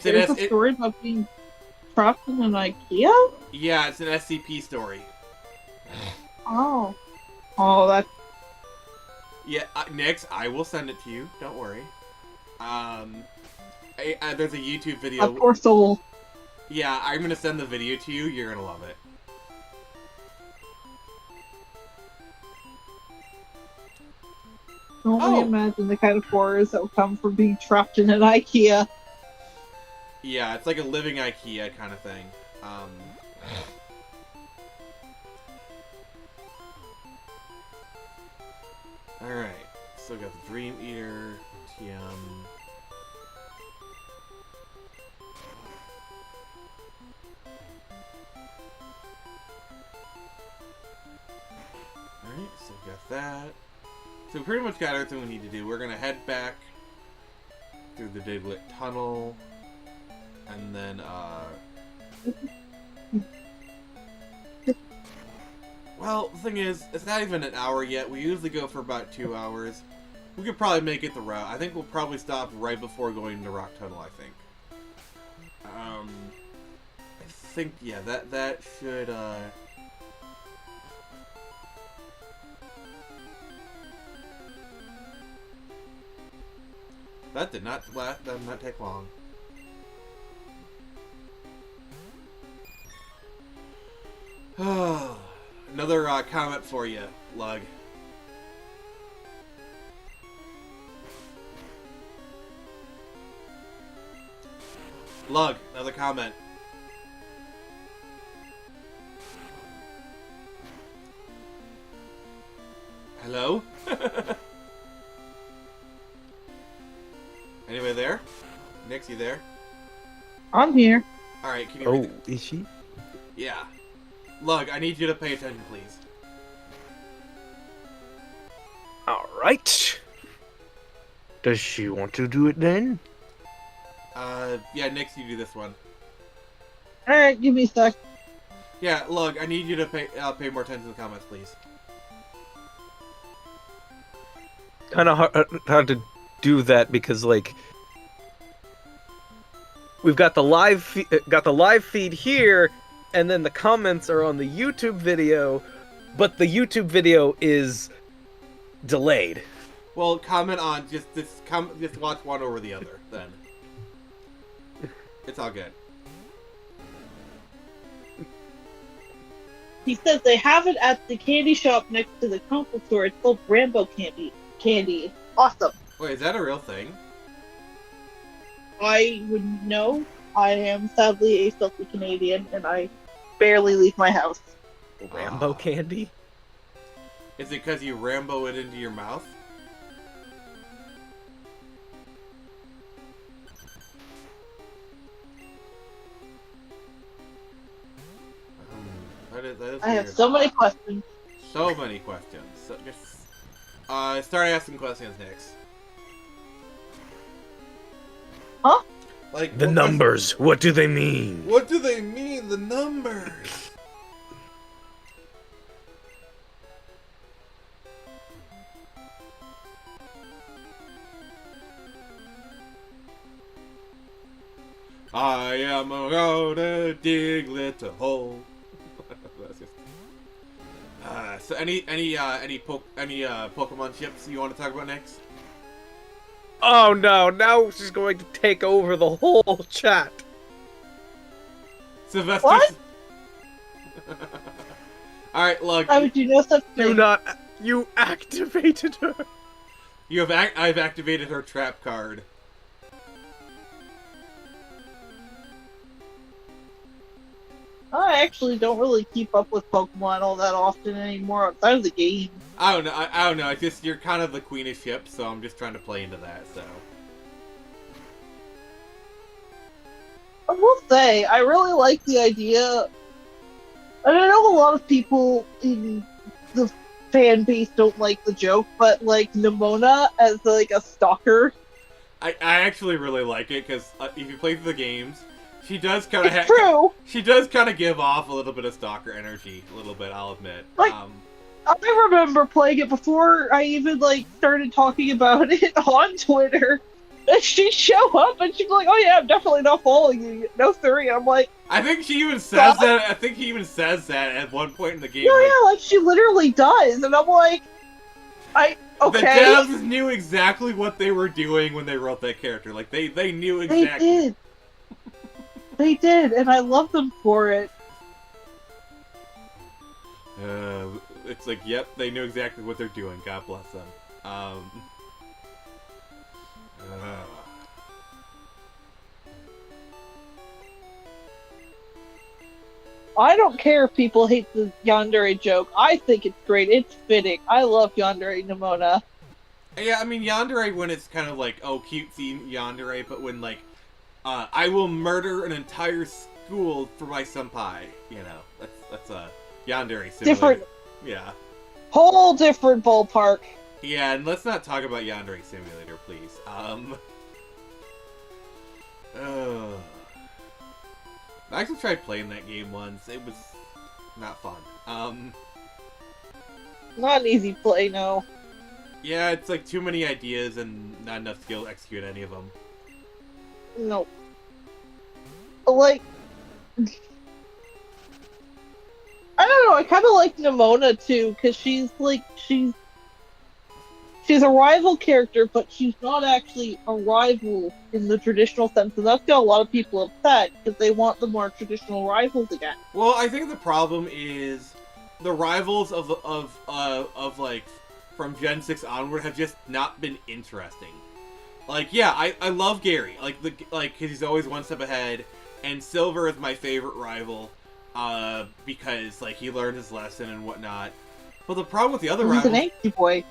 There's a story about being trapped in an IKEA? Yeah, it's an SCP story. Oh. Oh, that... Yeah, Nix, I will send it to you. Don't worry. There's a YouTube video. Of course, soul. Yeah, I'm gonna send the video to you. You're gonna love it. Can only imagine the kind of horrors that will come from being trapped in an IKEA. Yeah, it's like a living IKEA kind of thing. Alright, so we got the Dream Eater, TM. Alright, so we got that. So we pretty much got everything we need to do. We're gonna head back through the Diglet Tunnel, and then, well, the thing is, it's not even an hour yet. We usually go for about 2 hours. We could probably make it the route. I think we'll probably stop right before going to Rock Tunnel, I think. I think, yeah, that should, that did not take long. Another comment for you, Lug. Lug, another comment. Hello? Anybody there? Nix, you there? I'm here. Alright, can you read is she? Yeah. Lug, I need you to pay attention, please. Alright. Does she want to do it then? Yeah, Nix, you do this one. Alright, give me a sec. Yeah, Lug, I need you to pay more attention to the comments, please. Kind of hard to do that because, like, we've got the live feed here, and then the comments are on the YouTube video, but the YouTube video is delayed. Well, comment on just watch one over the other then. It's all good. He says they have it at the candy shop next to the console store. It's called Rambo candy. Awesome. Wait, is that a real thing? I wouldn't know. I am sadly a filthy Canadian, and I barely leave my house. Rambo candy? Is it because you Rambo it into your mouth? That is I have weird. so many questions. So many questions. So just, start asking questions next. Like The numbers, what do they mean? What do they mean? The numbers. I am gonna dig little hole. That's just... so any Pokemon chips you want to talk about next? Oh no, now she's going to take over the whole chat. Sylvester. What? All right, look. How would you know such Do thing? not. You activated her. I've activated her trap card. I actually don't really keep up with Pokemon all that often anymore outside of the game. I don't know. I don't know. I just you're kind of the queen of ships, so I'm just trying to play into that. So. I will say, I really like the idea, and I know a lot of people in the fan base don't like the joke, but like Nimona as like a stalker. I actually really like it because if you play through the games, she does kind of It's true. She does kind of give off a little bit of stalker energy, a little bit. I'll admit. Like- I remember playing it before I even like started talking about it on Twitter. And she'd show up and she'd be like, "Oh yeah, I'm definitely not following you. No, sorry." I'm like, I think she even says that. I think he even says that at one point in the game. "No, like, yeah, like she literally does." And I'm like, okay. The devs knew exactly what they were doing when they wrote that character. Like they knew exactly. They did. They did, and I love them for it. It's like, yep, they knew exactly what they're doing. God bless them. I don't care if people hate the Yandere joke. I think it's great. It's fitting. I love Yandere Nimona. Yeah, I mean Yandere when it's kind of like, oh, cutesy Yandere, but when like, I will murder an entire school for my senpai. You know, that's a Yandere simulator. Different. Yeah. Whole different ballpark. Yeah, and let's not talk about Yandere Simulator, please. I actually tried playing that game once. It was not fun. Not an easy play, no. Yeah, it's like too many ideas and not enough skill to execute any of them. No. Like, I don't know, I kind of like Nimona too, because she's a rival character, but she's not actually a rival in the traditional sense, and that's got a lot of people upset, because they want the more traditional rivals again. Well, I think the problem is the rivals of like from Gen 6 onward have just not been interesting. Like, yeah, I love Gary, because he's always one step ahead, and Silver is my favorite rival, because like he learned his lesson and whatnot. But the problem with the other He's rivals, an angsty boy.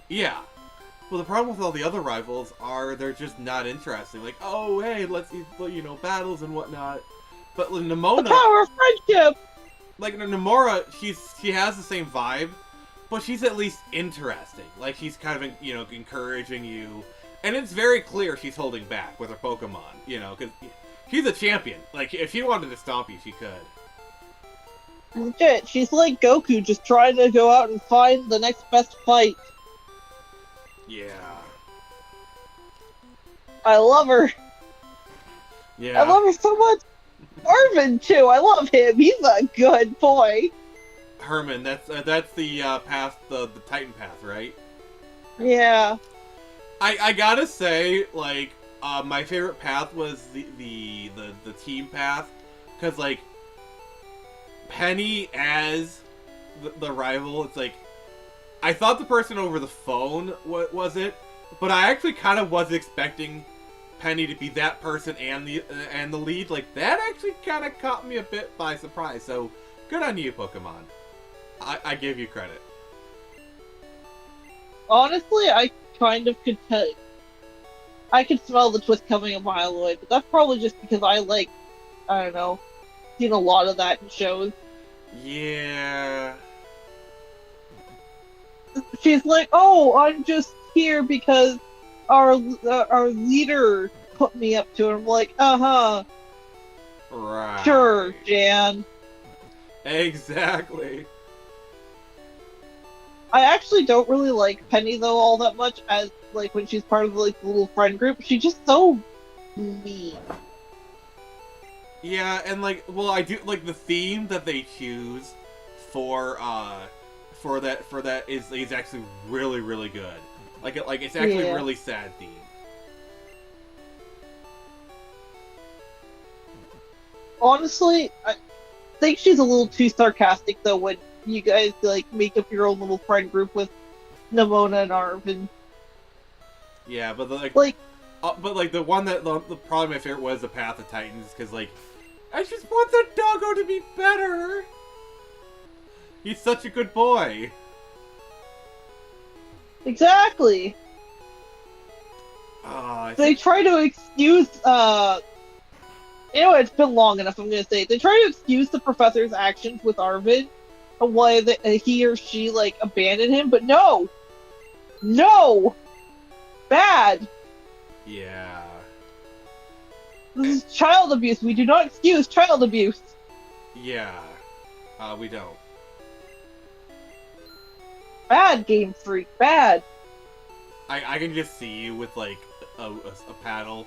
yeah. Well, the problem with all the other rivals are they're just not interesting. Like, oh, hey, let's battles and whatnot. But with The Nimona, power of friendship! like Nomura, she has the same vibe, but she's at least interesting. Like she's kind of encouraging you, and it's very clear she's holding back with her Pokemon. Because she's a champion. Like if she wanted to stomp you, she could. Legit, she's like Goku, just trying to go out and find the next best fight. Yeah. I love her. Yeah. I love her so much. Arvin too. I love him. He's a good boy. Herman, that's the path, the Titan path, right? Yeah. I gotta say, like, my favorite path was the team path, because like Penny as the rival, it's like I thought the person over the phone was it, but I actually kind of was expecting Penny to be that person and the lead. Like that actually kind of caught me a bit by surprise. So good on you, Pokemon. I give you credit. Honestly, I kind of could tell. I could smell the twist coming a mile away, but that's probably just because I don't know, seen a lot of that in shows. Yeah. She's like, "Oh, I'm just here because our leader put me up to it. I'm like, Right. sure, Jan. Exactly. I actually don't really like Penny though all that much as like when she's part of like the little friend group. She's just so mean. Yeah, and like, well, I do like the theme that they choose for that is actually really really good. Like it's actually Yeah. really sad theme. Honestly, I think she's a little too sarcastic though when you guys like make up your own little friend group with Nimona and Arvin. Yeah, but Like, but like the one that probably my favorite was the Path of Titans because like I just want the doggo to be better. He's such a good boy. exactly. They try to excuse, it's been long enough, I'm gonna say. They try to excuse the professor's actions with Arvid, and why he or she, like, abandoned him, but no! No! Bad! Yeah. This is child abuse. We do not excuse child abuse. Yeah. We don't. Bad, Game Freak. Bad. I can just see you with like a paddle.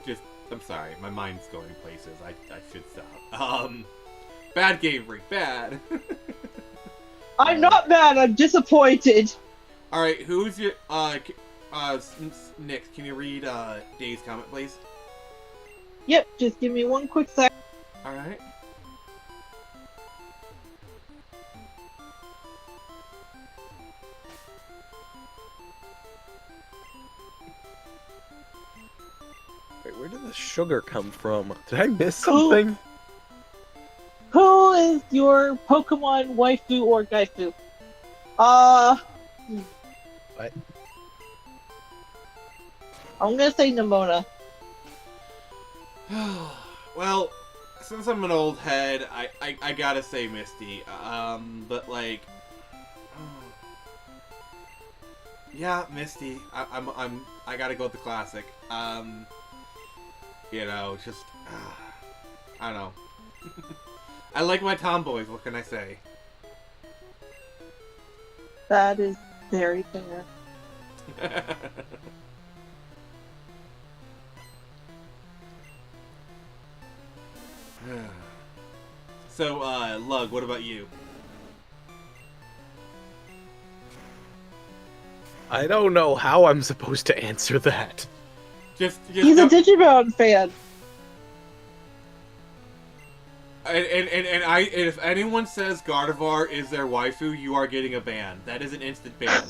Just I'm sorry, my mind's going places. I should stop. Bad Game Freak. Bad. I'm not mad. I'm disappointed. All right, who's your Nick? Can you read Dave's comment, please? Yep. Just give me one quick sec. All right. Wait, where did the sugar come from? Did I miss something? Who is your Pokemon waifu or gaifu? What? I'm gonna say Nimona. Well, since I'm an old head, I gotta say Misty. But like, yeah, Misty. I gotta go with the classic. You know, just I don't know. I like my tomboys. What can I say? That is very fair. So, Lug, what about you? I don't know how I'm supposed to answer that. Just He's a Digimon fan. And if anyone says Gardevoir is their waifu, you are getting a ban. That is an instant ban.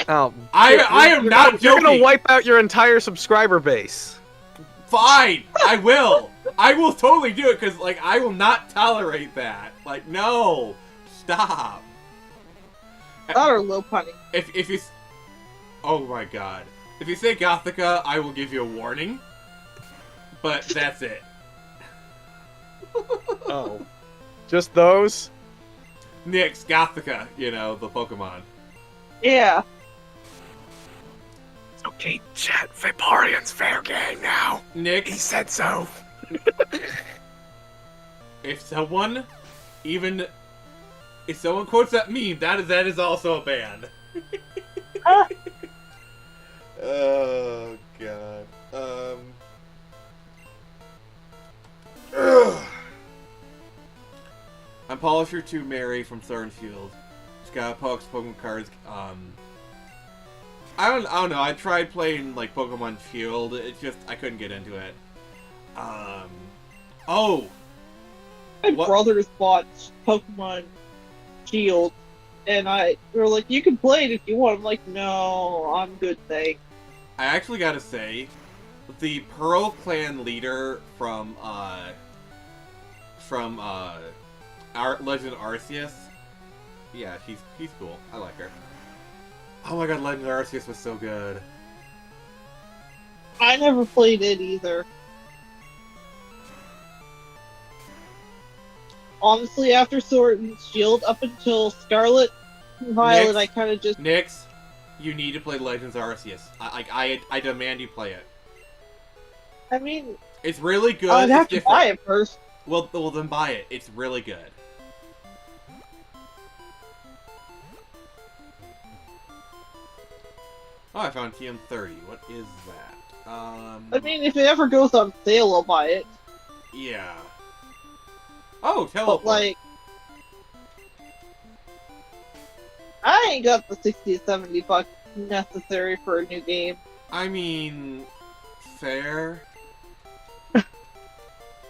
Oh, I am not You're joking. gonna wipe out your entire subscriber base. Fine, I will. I will totally do it because, like, I will not tolerate that. Like, no, stop. That or low punny. If you, oh my god, if you say Gothica, I will give you a warning. But that's it. Oh, just those? Nyx, Gothica, you know, the Pokemon. Yeah. Okay, chat. Vaporeon's fair game now. Nyx, He said so. if someone quotes that meme, that is also a ban. Oh god. I'm Polisher 2 Mary from Thornfield. Just got Pokemon cards. I don't know. I tried playing like Pokemon Shield. It's just I couldn't get into it. Oh, My What? brothers bought Pokemon Shield, and we were like, you can play it if you want. I'm like, no, I'm good, thanks. I actually gotta say, the Pearl Clan leader from our Legend Arceus. Yeah, she's cool. I like her. Oh my god, Legend Arceus was so good. I never played it either. Honestly, after Sword and Shield, up until Scarlet and Violet, Nyx? I kind of just... Nyx, You need to play Legends Arceus. I demand you play it. I mean, It's really good. I'd have it's to different. buy it first. Well, then buy it. It's really good. Oh, I found TM30. What is that? I mean, if it ever goes on sale, I'll buy it. Yeah. Oh, teleport. But, like, I ain't got the 60 to 70 bucks necessary for a new game. I mean, fair.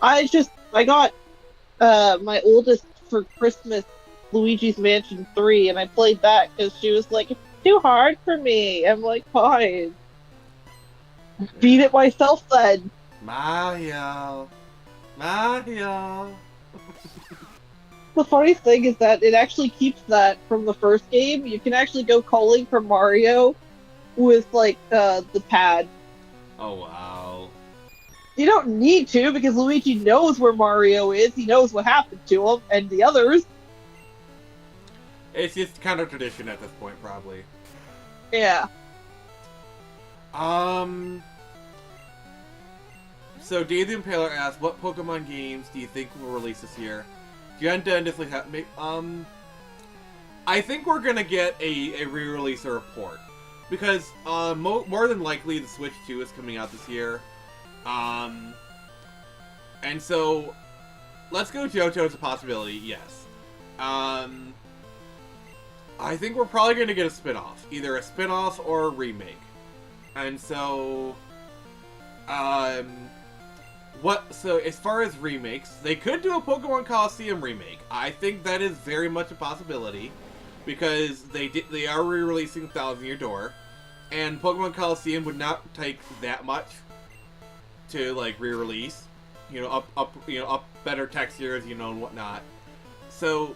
I got my oldest for Christmas Luigi's Mansion 3, and I played that because she was like, it's too hard for me. I'm like, fine. Beat it myself then. Mario. Mario. The funny thing is that it actually keeps that from the first game. You can actually go calling for Mario with, like, the pad. Oh, wow. You don't need to, because Luigi knows where Mario is, he knows what happened to him, and the others. It's just kind of tradition at this point, probably. Yeah. So Dave the Impaler asks, what Pokemon games do you think will release this year? Genta and definitely have... I think we're gonna get a re-release or a port. Because, more than likely, the Switch 2 is coming out this year. And so, Let's Go Johto is a possibility, yes. I think we're probably going to get a spin-off. Either a spin-off or a remake. And so... So, as far as remakes, they could do a Pokemon Coliseum remake. I think that is very much a possibility. Because they are re-releasing Thousand Year Door. And Pokemon Coliseum would not take that much to, like, re-release. You know, up better textures, you know, and whatnot. So,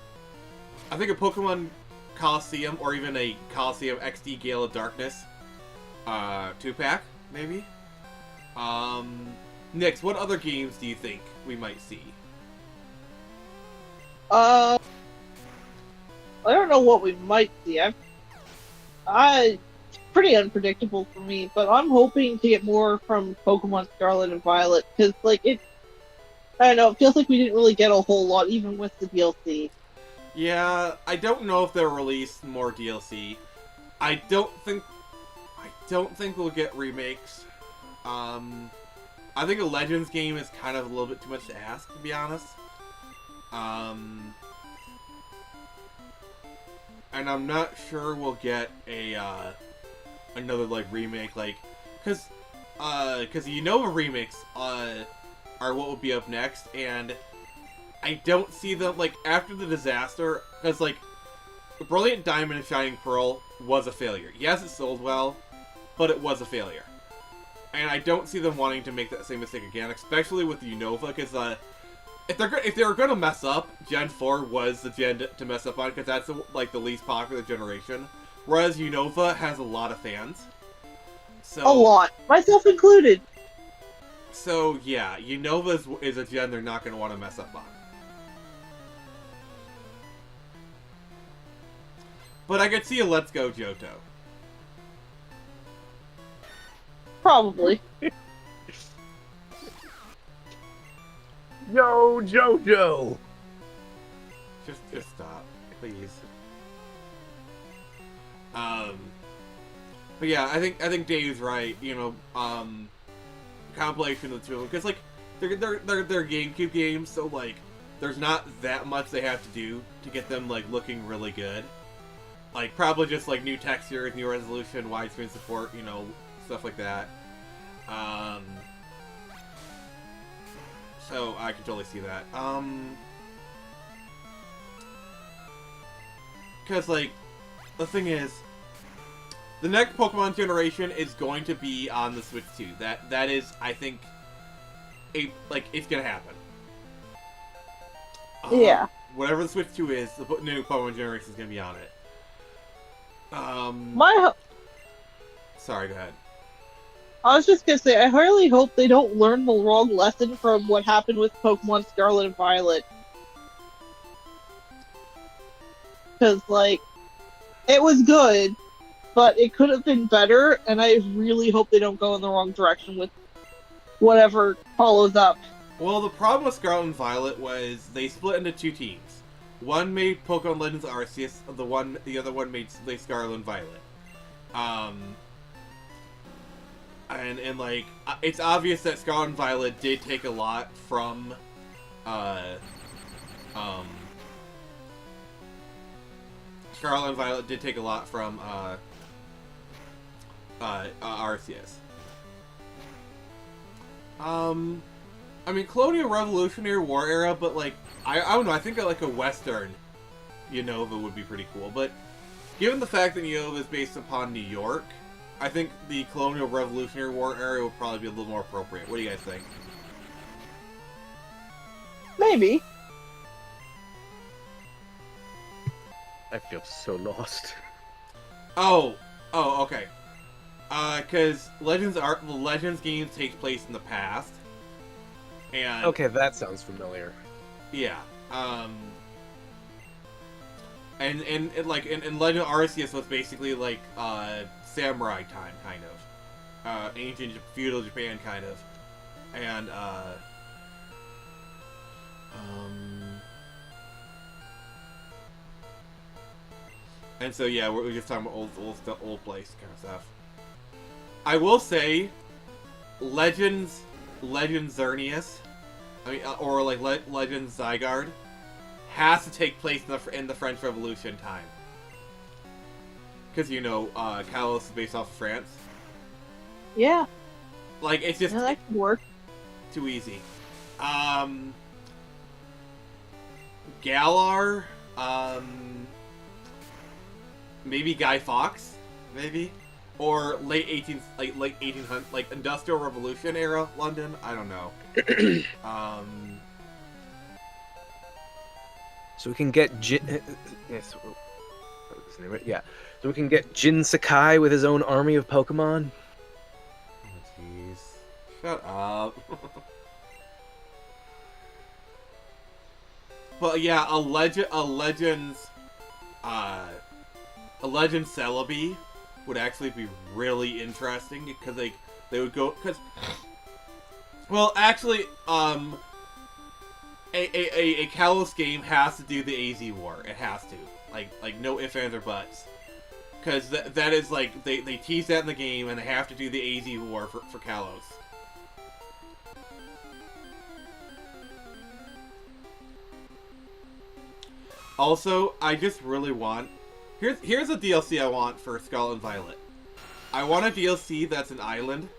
I think a Pokemon Coliseum, or even a Coliseum XD Gale of Darkness 2-pack, maybe? Nix, what other games do you think we might see? I don't know what we might see. It's pretty unpredictable for me, but I'm hoping to get more from Pokemon Scarlet and Violet, because, like, I don't know, it feels like we didn't really get a whole lot, even with the DLC. Yeah, I don't know if they'll release more DLC. I don't think we'll get remakes. I think a Legends game is kind of a little bit too much to ask, to be honest. And I'm not sure we'll get another, like, remake, like, because Unova remakes are what will be up next, and I don't see them, like, after the disaster, because, like, Brilliant Diamond and Shining Pearl was a failure. Yes, it sold well, but it was a failure. And I don't see them wanting to make that same mistake again, especially with Unova, because, if they were going to mess up, Gen 4 was the gen to mess up on, because that's, like, the least popular generation. Whereas Unova has a lot of fans. So, A lot. Myself included. So, yeah, Unova is a gen they're not going to want to mess up on. But I could see a Let's Go Johto. Probably. Yo, Jojo! Just stop, please. But yeah, I think Dave's right. You know, compilation of the two of them, because, like, they're GameCube games, so, like, there's not that much they have to do to get them, like, looking really good. Like, probably just, like, new textures, new resolution, widescreen support, you know, stuff like that. So I can totally see that. Because, like, the thing is, the next Pokemon generation is going to be on the Switch 2. That is, I think, it's gonna happen. Yeah. Whatever the Switch 2 is, the new Pokemon generation is gonna be on it. Sorry, go ahead. I was just gonna say, I really hope they don't learn the wrong lesson from what happened with Pokemon Scarlet and Violet. Because, like, it was good, but it could have been better, and I really hope they don't go in the wrong direction with whatever follows up. Well, the problem with Scarlet and Violet was they split into two teams. One made Pokemon Legends Arceus, the other one made Scarlet and Violet. And like, it's obvious that Scarlet and Violet did take a lot from, Scarlet and Violet did take a lot from, Arceus. I mean, Colonial Revolutionary War era, but like, I don't know, I think like a Western Unova would be pretty cool, but given the fact that Unova is based upon New York, I think the Colonial Revolutionary War era would probably be a little more appropriate. What do you guys think? Maybe. I feel so lost. Oh, okay. Because the Legends games takes place in the past, and Okay, that sounds familiar. yeah, and Legend of Arceus was basically like samurai time, kind of, ancient feudal Japan, kind of, and and so yeah, we're just talking about old place kind of stuff. I will say, Legends Xerneas, I mean, or like Legends Zygarde, has to take place in the French Revolution time. Because, Kalos is based off of France. Yeah. Like, it's just Yeah, that could work. too easy. Galar, maybe Guy Fawkes, maybe? Or late 1800, like Industrial Revolution era London. I don't know. So we can get Jin. Yes. What was his name? Yeah. So we can get Jin Sakai with his own army of Pokemon. Oh, jeez. Shut up. But yeah, a Legends Celebi would actually be really interesting because they would go well, actually, a Kalos game has to do the AZ War. It has to, like no ifs, ands, or buts, because that is like they tease that in the game and they have to do the AZ War for Kalos. Also, I just really want here's a DLC I want for Scarlet and Violet. I want a DLC that's an island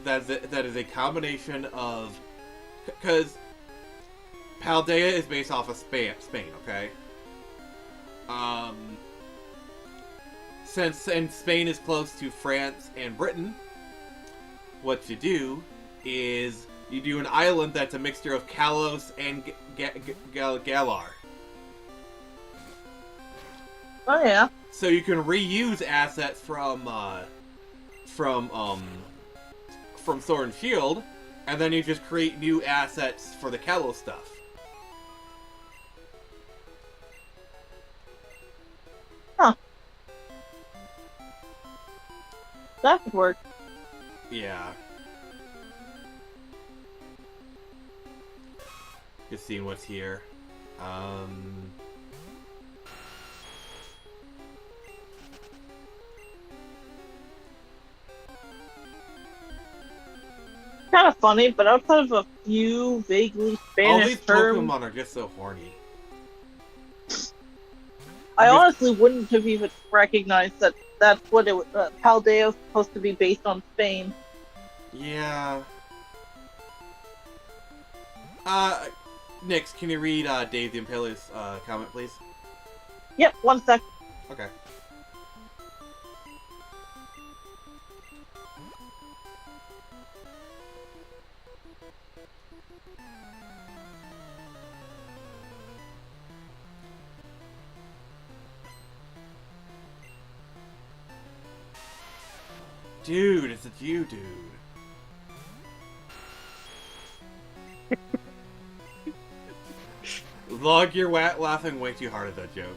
that is a combination of, because Paldea is based off of Spain, okay? Since Spain is close to France and Britain, what you do is you do an island that's a mixture of Kalos and Galar. Oh yeah. So you can reuse assets from Sword and Shield, and then you just create new assets for the Kalos stuff. Huh. That could work. Yeah. Just seeing what's here. Kind of funny, but outside of a few vaguely All Spanish these terms, Pokemon are just so horny. I honestly wouldn't have even recognized that that's what it Paldea is supposed to be based on Spain. Yeah. Nix, can you read Dave the Impale's comment, please? Yep, one sec. Okay. Dude, it's a you, dude. Log, you're laughing way too hard at that joke.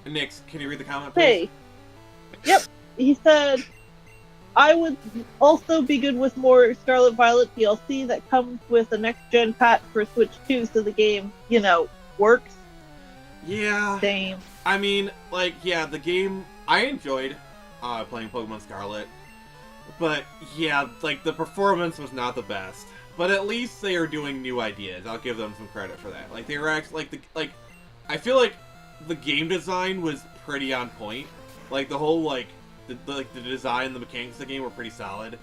Nix, can you read the comment, please? Hey. Yep. He said, I would also be good with more Scarlet Violet DLC that comes with a next-gen patch for Switch 2 so the game, works. Yeah. Same. I mean, like, yeah, the game, I enjoyed playing Pokemon Scarlet. But, yeah, like, the performance was not the best. But at least they are doing new ideas. I'll give them some credit for that. Like, they were actually, I feel like the game design was pretty on point. Like, the whole, the design, the mechanics of the game were pretty solid.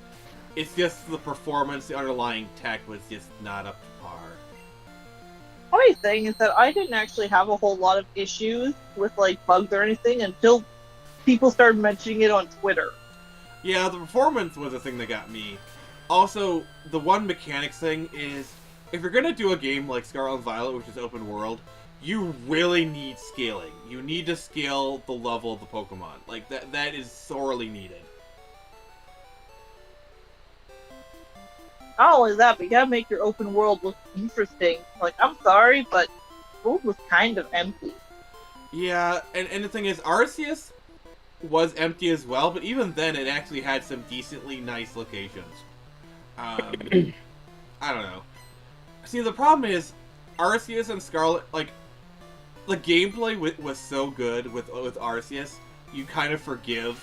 It's just the performance, the underlying tech was just not up to par. Funny thing is that I didn't actually have a whole lot of issues with, bugs or anything until people started mentioning it on Twitter. Yeah, the performance was the thing that got me. Also, the one mechanics thing is, if you're gonna do a game like Scarlet and Violet, which is open world, you really need scaling. You need to scale the level of the Pokemon. Like, that is sorely needed. Not only that, but you gotta make your open world look interesting. Like, I'm sorry, but the world was kind of empty. Yeah, and the thing is, Arceus was empty as well, but even then it actually had some decently nice locations. I don't know. See, the problem is, Arceus and Scarlet, the gameplay was so good with Arceus, you kind of forgive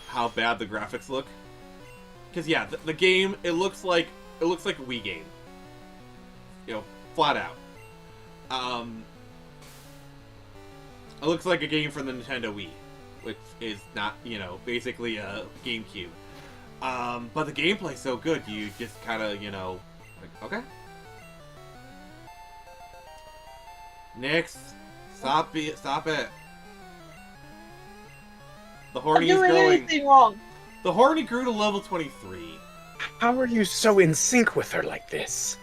how bad the graphics look. Because yeah, the game, it looks like a Wii game. Flat out. It looks like a game from the Nintendo Wii, which is not, basically a GameCube. But the gameplay's so good, you just kind of, okay. Next, stop it. The horny I'm is doing going. anything wrong. The horny grew to level 23. How are you so in sync with her like this?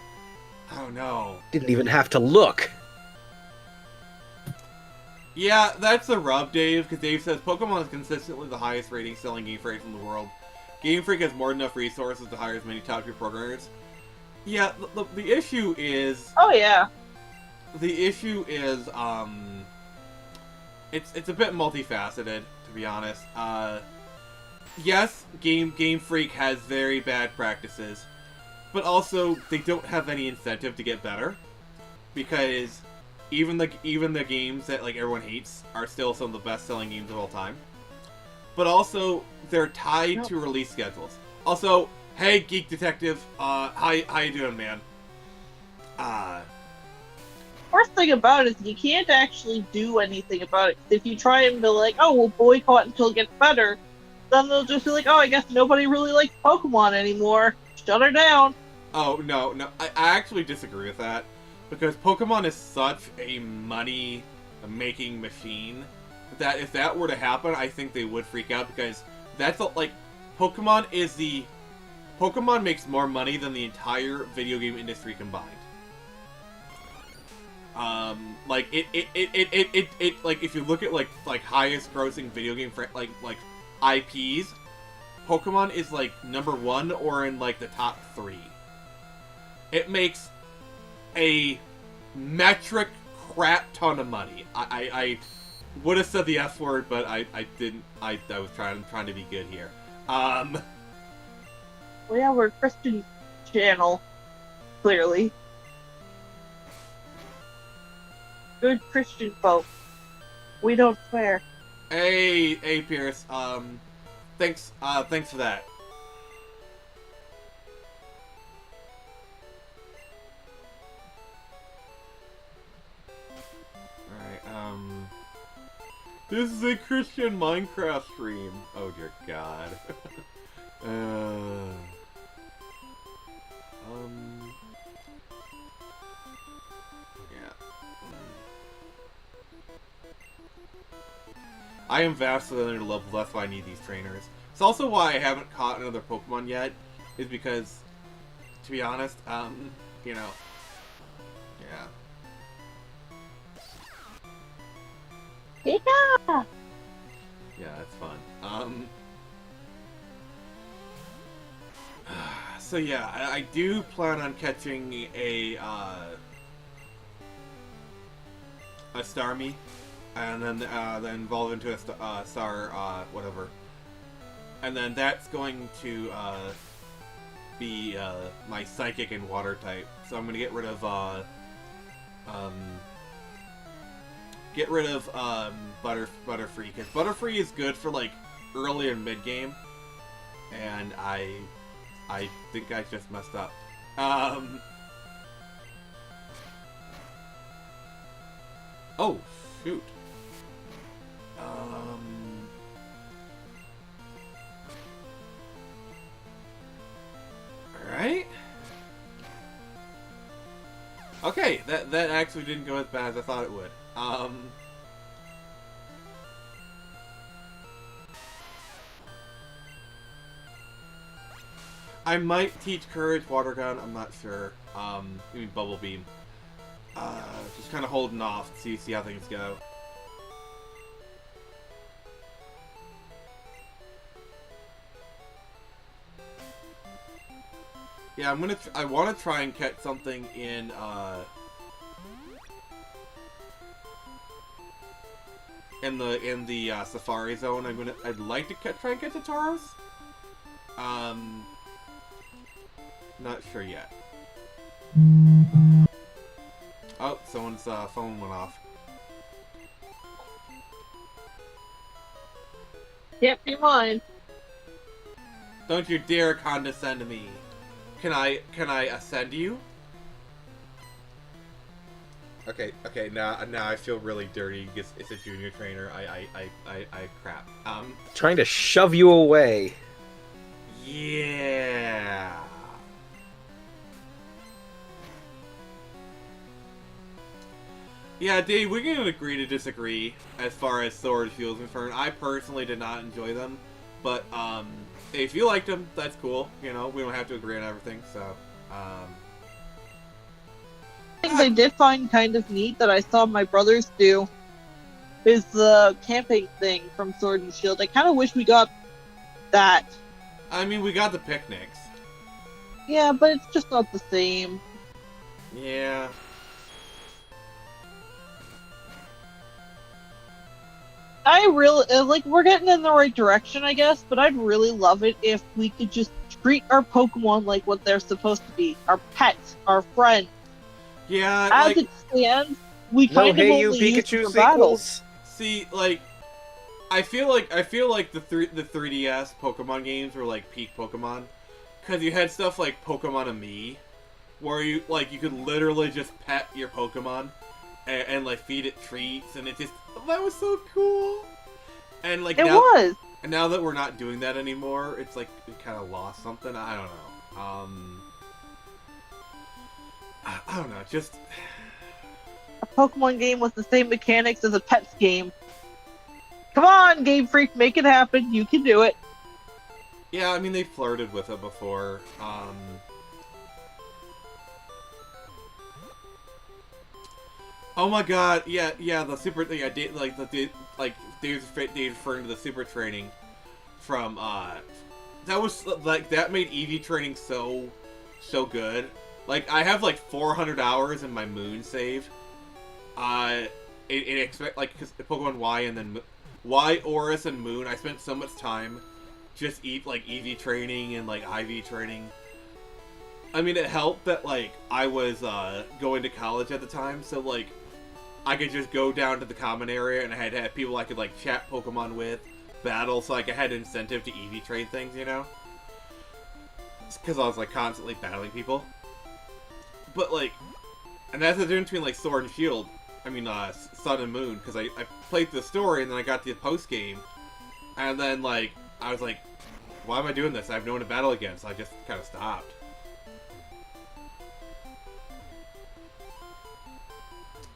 Oh no. Didn't even have to look. Yeah, that's the rub, Dave, because Dave says Pokemon is consistently the highest rating selling Game Freak in the world. Game Freak has more than enough resources to hire as many top tier programmers. Yeah, the issue is... Oh, yeah. The issue is, it's a bit multifaceted, to be honest. Yes, Game Freak has very bad practices, but also they don't have any incentive to get better, because even the games that everyone hates are still some of the best selling games of all time. But also they're tied to release schedules. Also, hey Geek Detective, how you doing, man? First thing about it is you can't actually do anything about it. If you try and be like, oh, we'll boycott until it gets better, then they'll just be like, oh, I guess nobody really likes Pokemon anymore. Shut her down. Oh, no. I actually disagree with that. Because Pokemon is such a money-making machine that if that were to happen, I think they would freak out, because that's, Pokemon makes more money than the entire video game industry combined. If you look at, highest grossing video game, IPs, Pokemon is, number 1 or in, the top 3. It makes a metric crap ton of money. I would have said the F word, but I didn't. I was trying to be good here. Well, yeah, we're a Christian channel, clearly. Good Christian folk. We don't swear. Hey, Pierce. Thanks for that. Alright, this is a Christian Minecraft stream. Oh dear God. Yeah. I am vastly under level, that's why I need these trainers. It's also why I haven't caught another Pokemon yet, is because, to be honest, yeah. Yeah. Yeah, that's fun. So yeah, I do plan on catching a Starmie. and then evolve into a star, whatever. And then that's going to be my psychic and water type. So I'm gonna get rid of Butterfree, because Butterfree is good for like early and mid game, and I think I just messed up. Oh shoot. Alright. Okay, that actually didn't go as bad as I thought it would. I might teach Courage Water Gun, I'm not sure. Maybe Bubble Beam. Just kind of holding off to see how things go. Yeah, I want to try and catch something in the Safari Zone. I'd like to try and catch a Tauros. Not sure yet. Oh, someone's phone went off. Can't be mine. Don't you dare condescend to me. Can I ascend you? Okay, now I feel really dirty because it's a junior trainer. I crap. Trying to shove you away. Yeah. Yeah, Dave, we can agree to disagree as far as Sword and Shield is concerned. I personally did not enjoy them, but if you liked them, that's cool. You know, we don't have to agree on everything. So, Things I did find kind of neat that I saw my brothers do is the camping thing from Sword and Shield. I kind of wish we got that. I mean, we got the picnics. Yeah, but it's just not the same. Yeah. I really like. We're getting in the right direction, I guess. But I'd really love it if we could just treat our Pokemon like what they're supposed to be—our pets, our friends. Yeah. As like, it stands, we No, kind of hey, you only use Pikachu it for battles. sequels. see, like, I feel like the 3DS Pokemon games were like peak Pokemon, because you had stuff like Pokemon Me, where you could literally just pet your Pokemon and like feed it treats, and it just that was so cool. And like It was. and now that we're not doing that anymore, it's like it kind of lost something. I don't know. I don't know. Just A Pokemon game with the same mechanics as a pets game. Come on, Game Freak, make it happen. You can do it. yeah. I mean, they flirted with it before. Oh my god, yeah, the super, yeah, Dave's referring to the super training from, that was, like, that made EV training so good. Like, I have, like, 400 hours in my Moon save. Like, because Pokemon Y and then Y, Oris, and Moon, I spent so much time just EV training and, like, IV training. I mean, it helped that, like, I was, going to college at the time, so, like, I could just go down to the common area and I had to have people I could like chat Pokemon with, battle, so like I had incentive to EV train things, you know? Because I was like constantly battling people. But like, and that's the difference between like Sword and Shield. I mean, Sun and Moon, because I played the story and then I got the post game, and then like I was like, why am I doing this? I have no one to battle against. So I just kind of stopped.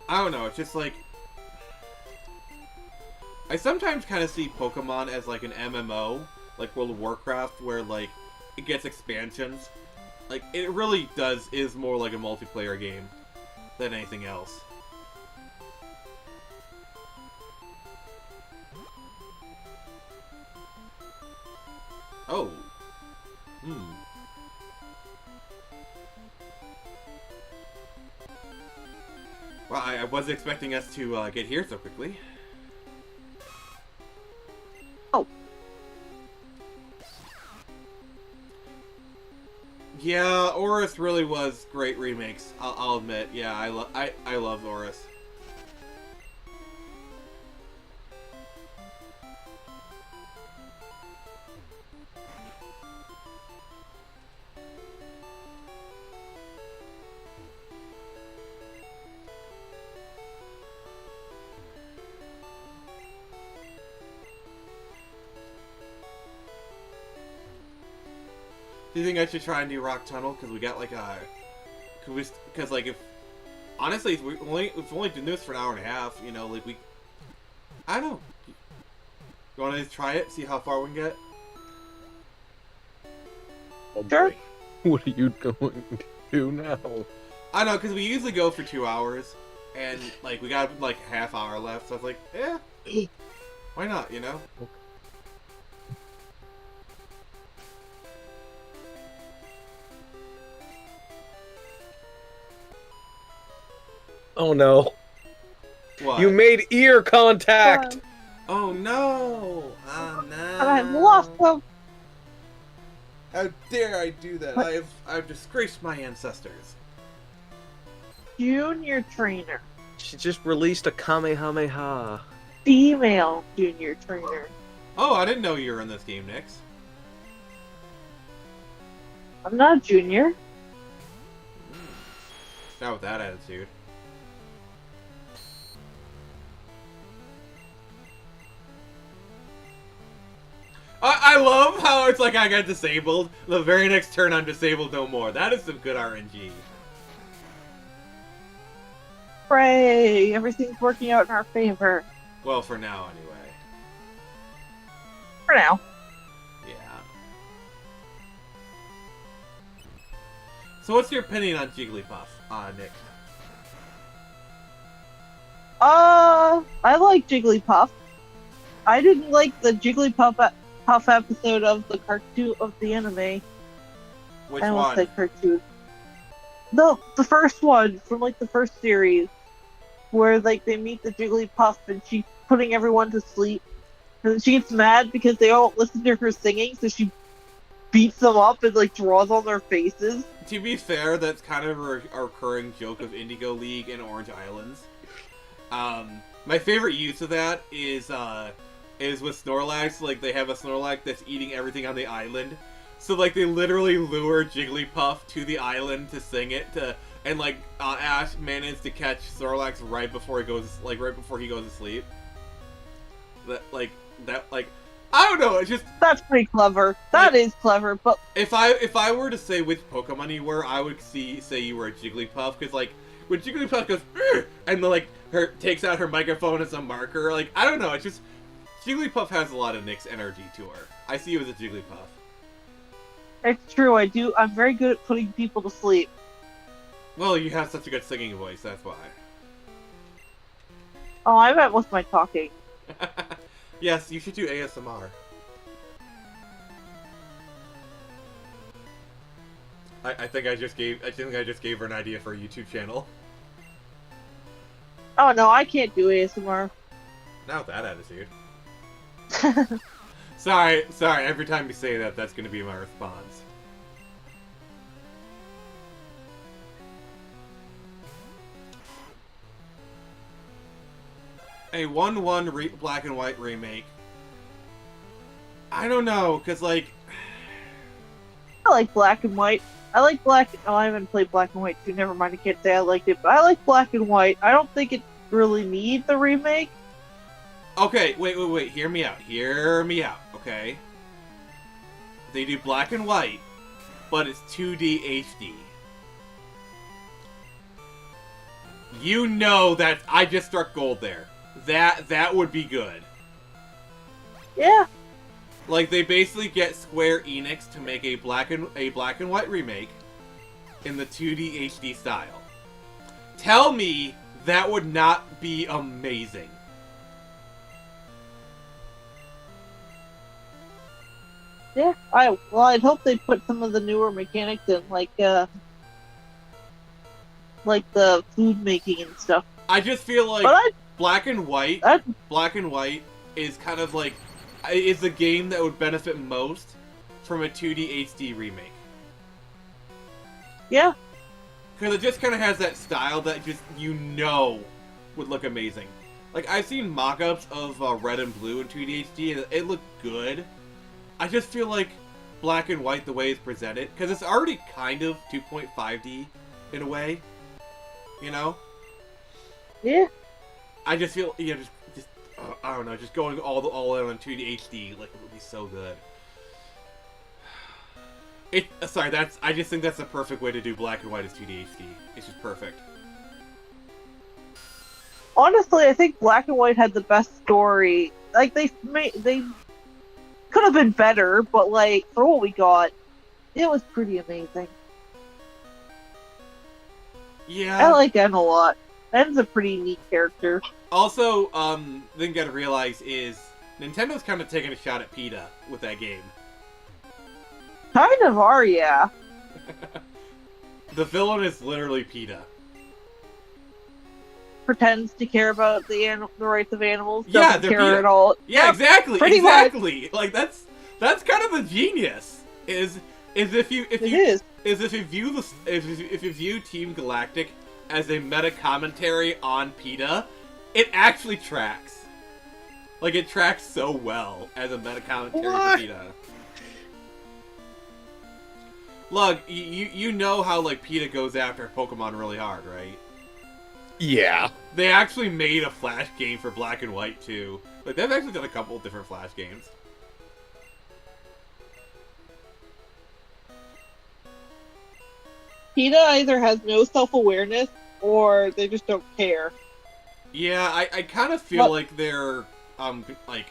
I don't know, it's just like, I sometimes kind of see Pokemon as like an MMO, like World of Warcraft, where like, it gets expansions. Like, it really is more like a multiplayer game than anything else. Oh. Well, I wasn't expecting us to get here so quickly. Yeah, Oris really was great remakes. I'll admit. Yeah, I love Oris. Do you think I should try and do Rock Tunnel? Because we got like a... Because like if... Honestly, we've only been doing this for an hour and a half, you know, like we... I don't know. You want to try it? See how far we can get? Oh, Sure. boy. What are you going to do now? I know, because we usually go for 2 hours. And like we got like a half hour left, so I was like, eh. Why not, you know? Oh no. What? You made ear contact! Oh no! Oh no! And I've lost them. How dare I do that? I've disgraced my ancestors. Junior trainer. She just released a Kamehameha. Female junior trainer. Oh, I didn't know you were in this game, Nix. I'm not a junior. Not with that attitude. I love how it's like I got disabled. The very next turn I'm disabled no more. That is some good RNG. Hooray! Everything's working out in our favor. Well, for now anyway. For now. Yeah. So what's your opinion on Jigglypuff, Nick? I like Jigglypuff. I didn't like the Jigglypuff episode of the cartoon of the anime. Which I almost one? said cartoon. The first one from like the first series, where like they meet the Jigglypuff and she's putting everyone to sleep, and then she gets mad because they don't listen to her singing, so she beats them up and like draws on their faces. To be fair, that's kind of a recurring joke of Indigo League and Orange Islands. My favorite use of that is with Snorlax. Like, they have a Snorlax that's eating everything on the island. So, like, they literally lure Jigglypuff to the island to sing it, and, like, Ash manages to catch Snorlax right before he goes to sleep. I don't know, it's just... That's pretty clever. That is clever, but... If I were to say which Pokemon you were, I would say you were a Jigglypuff, because, like, when Jigglypuff goes, "Urgh!" and like takes out her microphone as a marker, like, I don't know, it's just Jigglypuff has a lot of Nick's energy to her. I see you as a Jigglypuff. It's true, I do. I'm very good at putting people to sleep. Well, you have such a good singing voice, that's why. Oh, I meant with my talking. Yes, you should do ASMR. I think I just gave her an idea for a YouTube channel. Oh no, I can't do ASMR. Not with that attitude. Sorry, every time you say that, that's gonna be my response. A 1-1 black and white remake. I don't know, cause like... I like black and white. I like black. Oh, I haven't played black and white too. Never mind. I can't say I liked it, but I like black and white. I don't think it really needs a remake. Okay, wait. Hear me out, okay? They do black and white, but it's 2D HD. You know that I just struck gold there. That would be good. Yeah. Like, they basically get Square Enix to make a black and white remake in the 2D HD style. Tell me that would not be amazing. Yeah. I'd hope they put some of the newer mechanics in, like the food making and stuff. I just feel like But black and white is kind of like is the game that would benefit most from a 2D HD remake. Yeah. Because it just kind of has that style that just, would look amazing. Like, I've seen mock-ups of red and blue in 2D HD, and it looked good. I just feel like black and white, the way it's presented, because it's already kind of 2.5D in a way, you know? Yeah. I just feel, just I don't know, just going all in on 2D HD, like, it would be so good. I just think that's the perfect way to do black and white as 2D HD. It's just perfect. Honestly, I think black and white had the best story. Like, they could have been better, but, like, for what we got, it was pretty amazing. Yeah. I like En a lot. En's a pretty neat character. Also, thing you gotta realize is Nintendo's kind of taking a shot at PETA with that game. Kind of are, yeah. The villain is literally PETA. Pretends to care about the rights of animals. Yeah, Doesn't they're care PETA. at all. Yeah, exactly. pretty Exactly. Like that's kind of the genius. Is if you view Team Galactic as a meta commentary on PETA, it actually tracks. Like it tracks so well as a meta commentary for PETA. Look, you know how like PETA goes after Pokemon really hard, right? Yeah. They actually made a Flash game for Black and White too. Like they've actually done a couple of different Flash games. PETA either has no self-awareness or they just don't care. Yeah, I kind of feel like they're like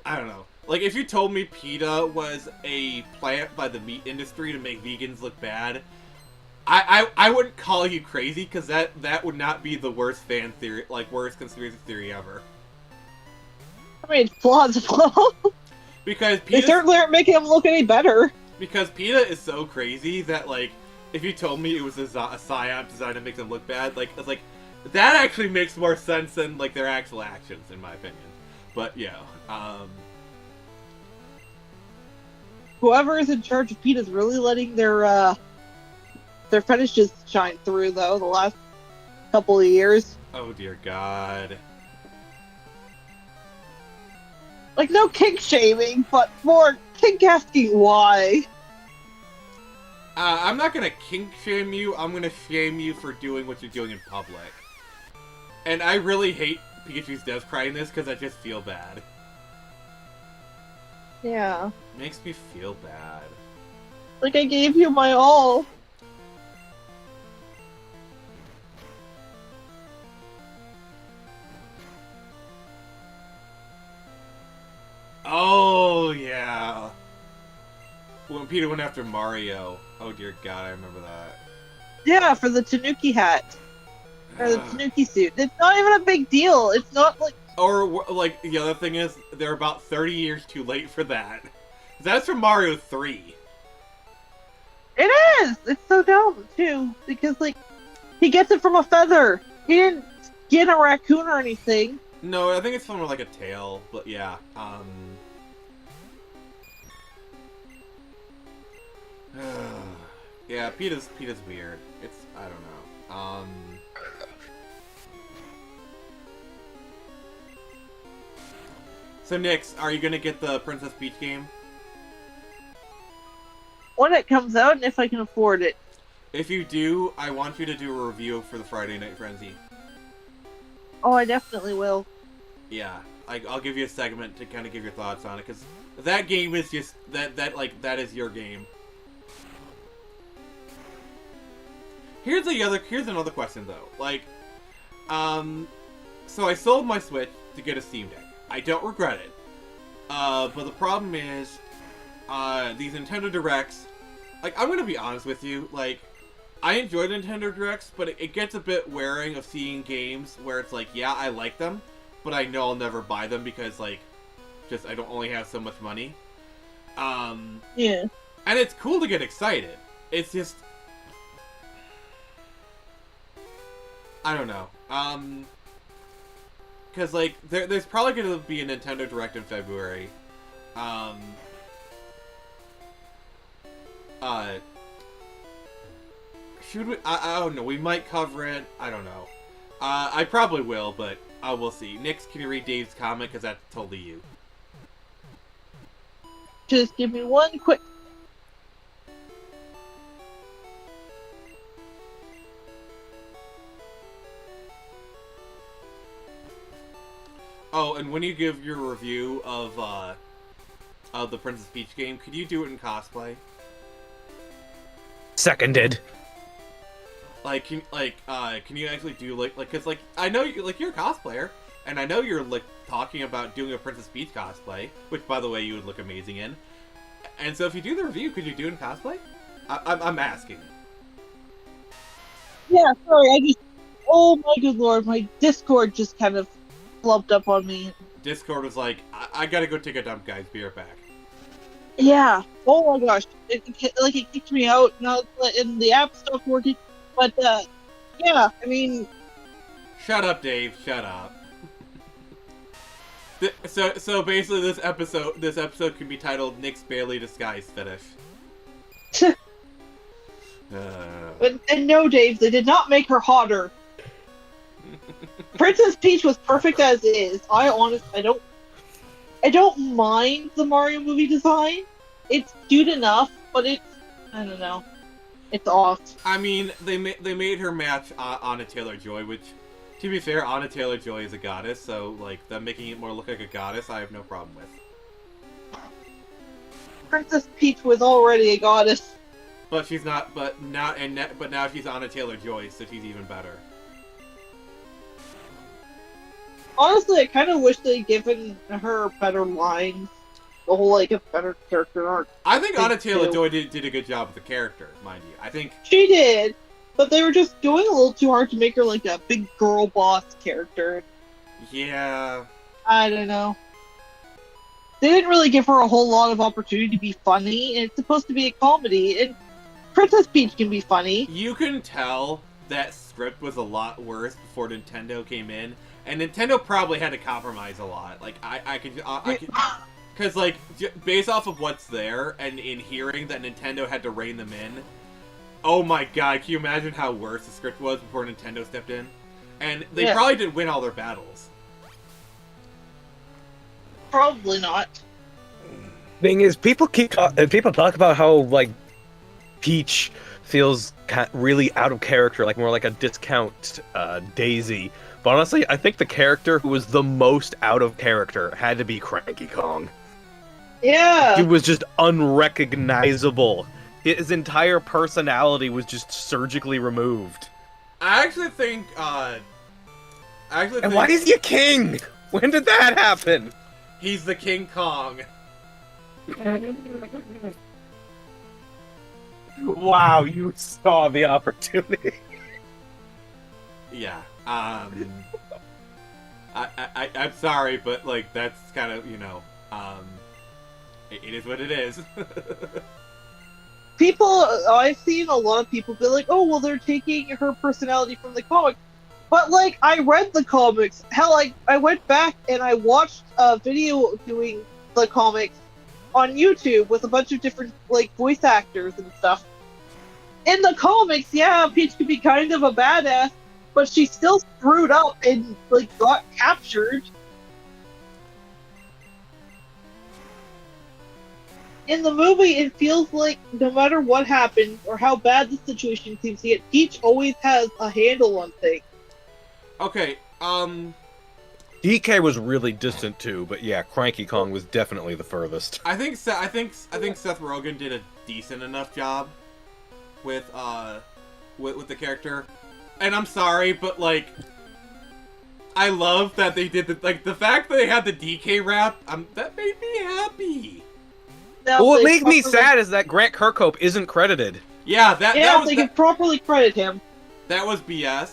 I don't know. Like if you told me PETA was a plant by the meat industry to make vegans look bad, I wouldn't call you crazy because that would not be the worst fan theory, like worst conspiracy theory ever. I mean, it's plausible. Because they certainly aren't making them look any better. Because PETA is so crazy that like if you told me it was a psyop designed to make them look bad, like it's like that actually makes more sense than like their actual actions, in my opinion. But yeah, whoever is in charge of PETA is really letting their fetishes shine through, though, the last couple of years. oh dear God. Like, no kink shaming, but more kink asking why. I'm not gonna kink shame you, I'm gonna shame you for doing what you're doing in public. And I really hate Pikachu's death cry in this because I just feel bad. Yeah. Makes me feel bad. Like, I gave you my all. Oh, yeah. When Peter went after Mario. Oh, dear God, I remember that. Yeah, for the Tanuki hat. Or the Tanuki suit. It's not even a big deal. It's not like... Or, like, the other thing is, they're about 30 years too late for that. That's from Mario 3. It is! It's so dumb, too. Because, like, he gets it from a feather. He didn't get a raccoon or anything. No, I think it's from, like, a tail. But, yeah, yeah, PETA's weird. It's, I don't know. So, Nix, are you gonna get the Princess Peach game? When it comes out and if I can afford it. If you do, I want you to do a review for the Friday Night Frenzy. Oh, I definitely will. Yeah, I'll give you a segment to kind of give your thoughts on it, because that game is just, that is your game. Here's another question, though. Like, so I sold my Switch to get a Steam Deck. I don't regret it. But the problem is, these Nintendo Directs, like, I'm gonna be honest with you, like, I enjoy Nintendo Directs, but it gets a bit wearing of seeing games where it's like, yeah, I like them, but I know I'll never buy them because, like, just, I don't only have so much money. Yeah. And it's cool to get excited. It's just, I don't know. Because, like, there's probably going to be a Nintendo Direct in February. should we? I don't know. We might cover it. I don't know. I probably will, but we'll see. Nix, can you read Dave's comment? Because that's totally you. Just give me one quick. Oh, and when you give your review of the Princess Peach game, could you do it in cosplay? Seconded. Like, can you actually do cause I know you're a cosplayer, and I know you're talking about doing a Princess Peach cosplay, which by the way you would look amazing in. And so if you do the review, could you do it in cosplay? I'm asking. Yeah, sorry, oh my good lord, my Discord just kind of flubbed up on me. Discord was like, I gotta go take a dump, guys. Be right back. Yeah. Oh my gosh. It kicked me out. Now and the app stopped working. But yeah. I mean. Shut up, Dave. Shut up. So basically, this episode can be titled "Nick's Barely Disguised Fetish." And no, Dave, they did not make her hotter. Princess Peach was perfect as is. I don't mind the Mario movie design. It's cute enough, but I don't know. It's off. I mean, they made her match Anna Taylor-Joy, which, to be fair, Anna Taylor-Joy is a goddess, so like them making it more look like a goddess, I have no problem with. Princess Peach was already a goddess. But she's not. But now she's Anna Taylor-Joy, so she's even better. Honestly, I kind of wish they'd given her better lines. The whole, a better character arc. I think Anna Taylor-Joy did a good job with the character, mind you. I think she did, but they were just doing a little too hard to make her a big girl boss character. Yeah. I don't know. They didn't really give her a whole lot of opportunity to be funny, and it's supposed to be a comedy, and Princess Peach can be funny. You can tell that script was a lot worse before Nintendo came in, and Nintendo probably had to compromise a lot. I could, because based off of what's there, and in hearing that Nintendo had to rein them in, oh my god, can you imagine how worse the script was before Nintendo stepped in? And they probably didn't win all their battles. Probably not. Thing is, people talk about how Peach feels really out of character, more like a discount Daisy. But honestly, I think the character who was the most out of character had to be Cranky Kong. Yeah. He was just unrecognizable. His entire personality was just surgically removed. I actually think. And why is he a king? When did that happen? He's the King Kong. Wow, you saw the opportunity. Yeah. I'm sorry, but that's kind of it is what it is. I've seen a lot of people be like, oh well, they're taking her personality from the comics. But I read the comics. Hell, I went back and I watched a video doing the comics on YouTube with a bunch of different voice actors and stuff. In the comics, yeah, Peach could be kind of a badass, but she still screwed up and got captured. In the movie, it feels like no matter what happens or how bad the situation seems to get, Peach always has a handle on things. Okay, DK was really distant too, but yeah, Cranky Kong was definitely the furthest. I think Seth Rogen did a decent enough job with the character. And I'm sorry, but I love that they did the fact that they had the DK rap. That made me happy. Now, What makes me sad is that Grant Kirkhope isn't credited. Yeah, they can properly credit him. That was BS.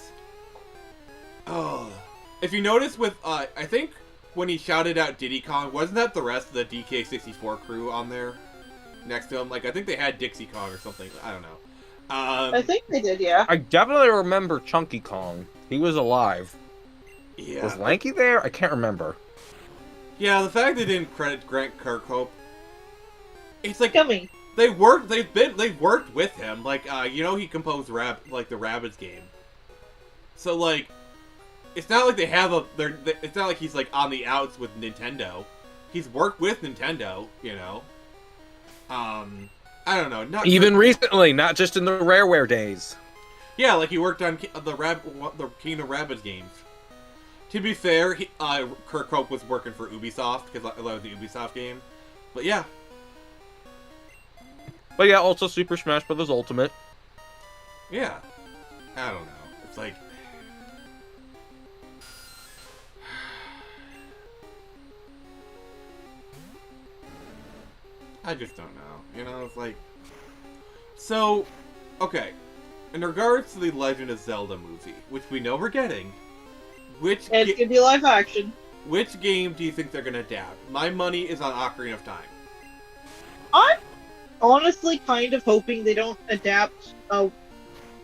Oh, if you notice with I think when he shouted out Diddy Kong, wasn't that the rest of the DK64 crew on there next to him? I think they had Dixie Kong or something. I don't know. I think they did, yeah. I definitely remember Chunky Kong. He was alive. Yeah. Was Lanky there? I can't remember. Yeah, the fact they didn't credit Grant Kirkhope, it's Yummy. They've worked with him. Like, you know, he composed the Rabbids game. So, like, it's not like they have it's not like he's, like, on the outs with Nintendo. He's worked with Nintendo, you know. I don't know. Not Even recently, not just in the Rareware days. Yeah, like he worked on the Kingdom Rabbids games. To be fair, Kirk Hope was working for Ubisoft, because I love the Ubisoft game. But yeah. But yeah, also Super Smash Bros. Ultimate. Yeah. I don't know. It's like... I just don't know. You know, it's like... So, okay. In regards to the Legend of Zelda movie, which we know we're getting, It's gonna be live action. which game do you think they're gonna adapt? My money is on Ocarina of Time. I'm honestly kind of hoping they don't adapt a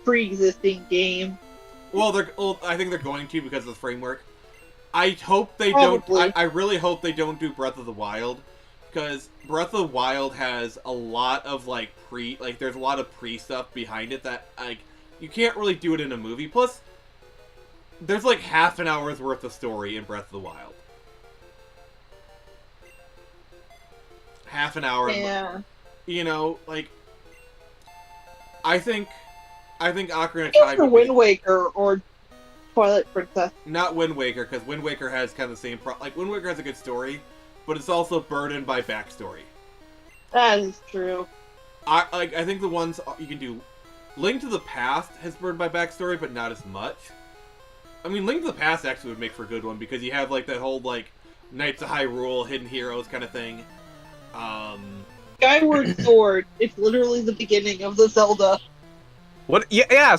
pre-existing game. Well, I think they're going to because of the framework. I hope they Probably. don't. I really hope they don't do Breath of the Wild, because Breath of the Wild has a lot of there's a lot of pre stuff behind it that you can't really do it in a movie. Plus, there's like half an hour's worth of story in Breath of the Wild. Half an hour. Yeah. You know, like I think Ocarina of It's Time. for Wind Waker or Twilight Princess. Not Wind Waker, because Wind Waker has kind of the same Wind Waker has a good story, but it's also burdened by backstory. That is true. I think the ones you can do, Link to the Past has burdened by backstory, but not as much. I mean, Link to the Past actually would make for a good one, because you have like that whole Knights of Hyrule, Hidden Heroes kind of thing. Skyward Sword. It's literally the beginning of the Zelda. What? Yeah.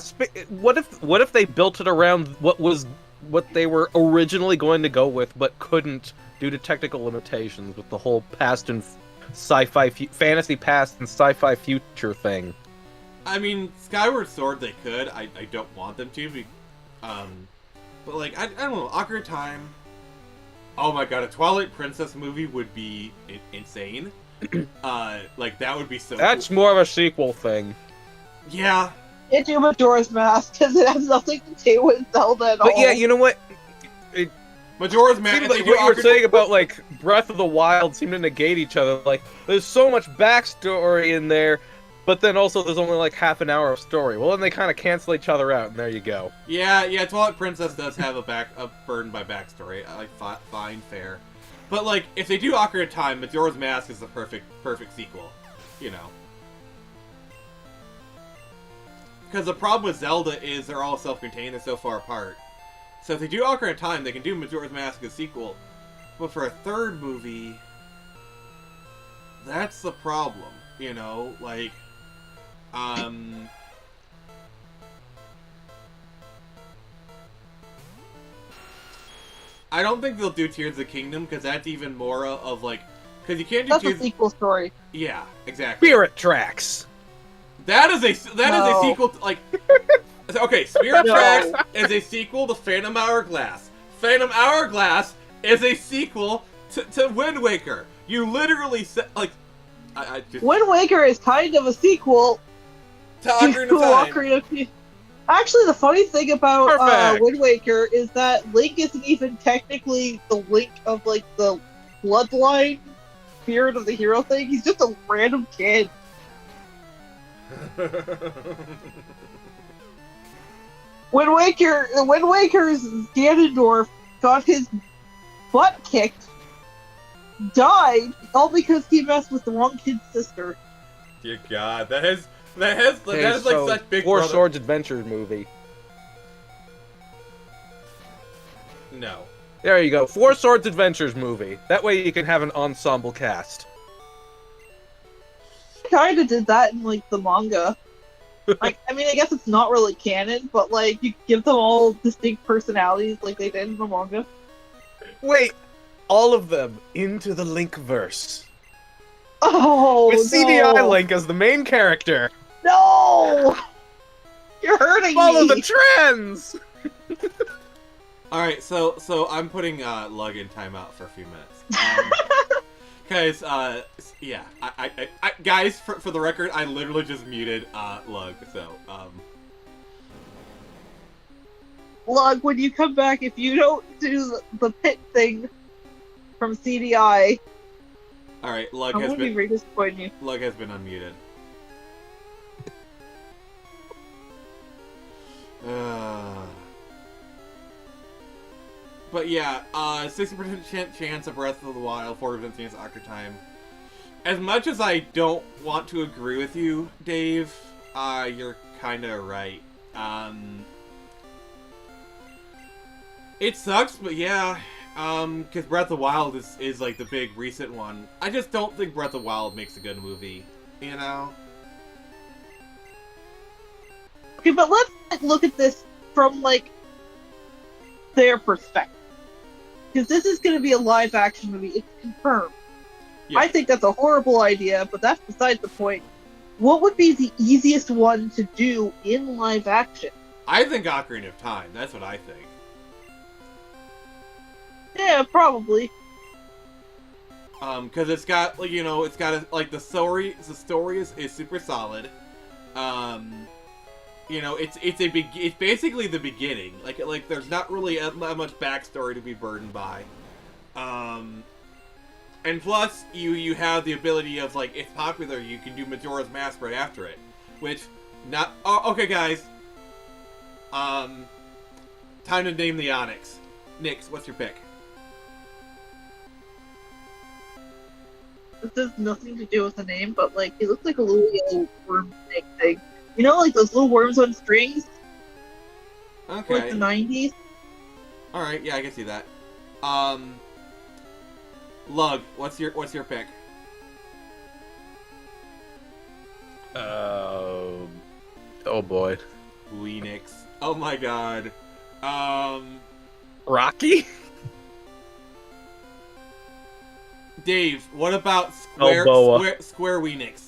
What if they built it around what they were originally going to go with, but couldn't due to technical limitations with the whole past and sci-fi fantasy past and sci-fi future thing? I mean, Skyward Sword they could. I don't want them to. But I don't know. Ocarina of Time. Oh my god, a Twilight Princess movie would be insane. That would be so. That's cool. more of a sequel thing. Yeah. It's Majora's Mask because it has nothing to do with Zelda at all. But yeah, you know what? Majora's Mask. Seems like what you were saying about Breath of the Wild seem to negate each other. There's so much backstory in there, but then also there's only half an hour of story. Well, then they kind of cancel each other out, and there you go. Yeah. Twilight Princess does have a burden by backstory. Fine, fair. But if they do Ocarina of Time, Majora's Mask is the perfect sequel. You know. Because the problem with Zelda is they're all self-contained, they're so far apart. So if they do Ocarina of Time, they can do Majora's Mask as a sequel. But for a third movie, that's the problem, you know? I don't think they'll do Tears of the Kingdom, because that's even more of because you can't do that's Tears... a sequel story. Yeah, exactly. Spirit Tracks! That is a sequel to, okay, Spirit Tracks is a sequel to Phantom Hourglass. Phantom Hourglass is a sequel to Wind Waker. You literally said Wind Waker is kind of a sequel to Ocarina of Time. Ocarina of Time. Actually, the funny thing about Perfect. Wind Waker is that Link isn't even technically the Link of the bloodline spirit of the hero thing. He's just a random kid. Wind Waker's Ganondorf got his butt kicked, died, all because he messed with the wrong kid's sister. Dear God, that is such big Four brother. Swords Adventures movie. No. There you go. Four Swords Adventures movie. That way you can have an ensemble cast. Kinda did that in the manga. I mean, I guess it's not really canon, but you give them all distinct personalities like they did in the manga. Wait, all of them into the Linkverse. Oh, With CDI Link as the main character. No! You're hurting Follow me! the trends! Alright, so I'm putting Lug in timeout for a few minutes. Because, yeah, guys, for the record, I literally just muted, Lug, so, Lug, when you come back, if you don't do the pit thing from CDI, alright, I'm gonna be very disappointed in you. Lug has been unmuted. But yeah, 60% chance of Breath of the Wild, 40% chance of Ocarina of Time. As much as I don't want to agree with you, Dave, you're kinda right. It sucks, but yeah, because Breath of the Wild is like the big recent one. I just don't think Breath of the Wild makes a good movie, you know? Okay, but let's look at this from, like, their perspective. Because this is going to be a live-action movie. It's confirmed. Yeah. I think that's a horrible idea, but that's beside the point. What would be the easiest one to do in live-action? I think Ocarina of Time. That's what I think. Yeah, probably. Because it's got, like, you know, it's got, like, the story is super solid. You know, it's basically the beginning. Like there's not really that much backstory to be burdened by. And plus, you have the ability of, like, it's popular, you can do Majora's Mask right after it. Which, not... Oh, okay, guys. Time to name the Onyx. Nix, what's your pick? This has nothing to do with the name, but, like, he looks like a little yellow worm snake thing. You know, like those little worms on strings? Okay. Like the 90s? Alright, yeah, I can see that. Lug, what's your pick? Oh boy. Nix. Oh my god. Rocky? Dave, what about Balboa. Square Weenix?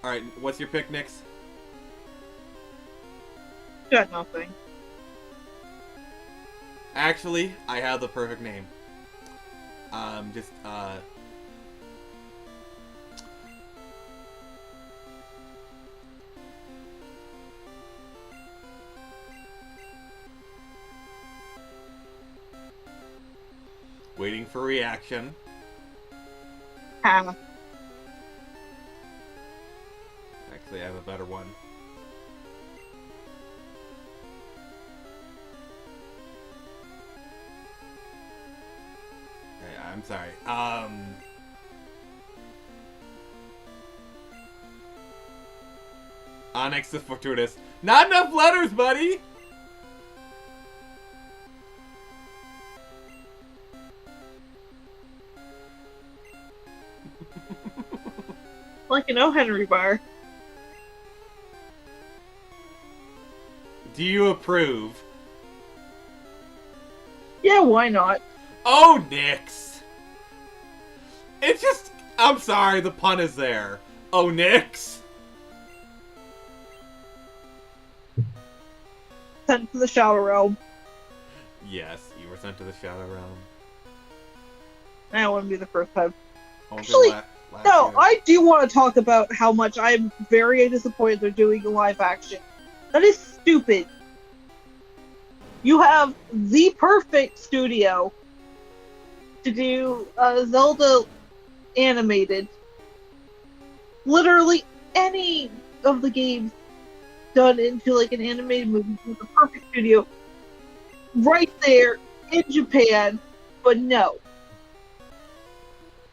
Alright, what's your pick, Nix? Got nothing. Actually, I have the perfect name. Waiting for reaction. Ha. Actually, I have a better one. Okay, I'm sorry. Onyx the Fortuitous. Not enough letters, buddy! Like an O. Henry bar. Do you approve? Yeah, why not? Oh, Nix! It's just... I'm sorry, the pun is there. Oh, Nix! Sent to the Shadow Realm. Yes, you were sent to the Shadow Realm. That wouldn't be the first time. Only Actually, last No, year. I do want to talk about how much I'm very disappointed they're doing a live action. That is stupid. You have the perfect studio to do Zelda animated. Literally any of the games done into like an animated movie with the perfect studio right there in Japan, but no.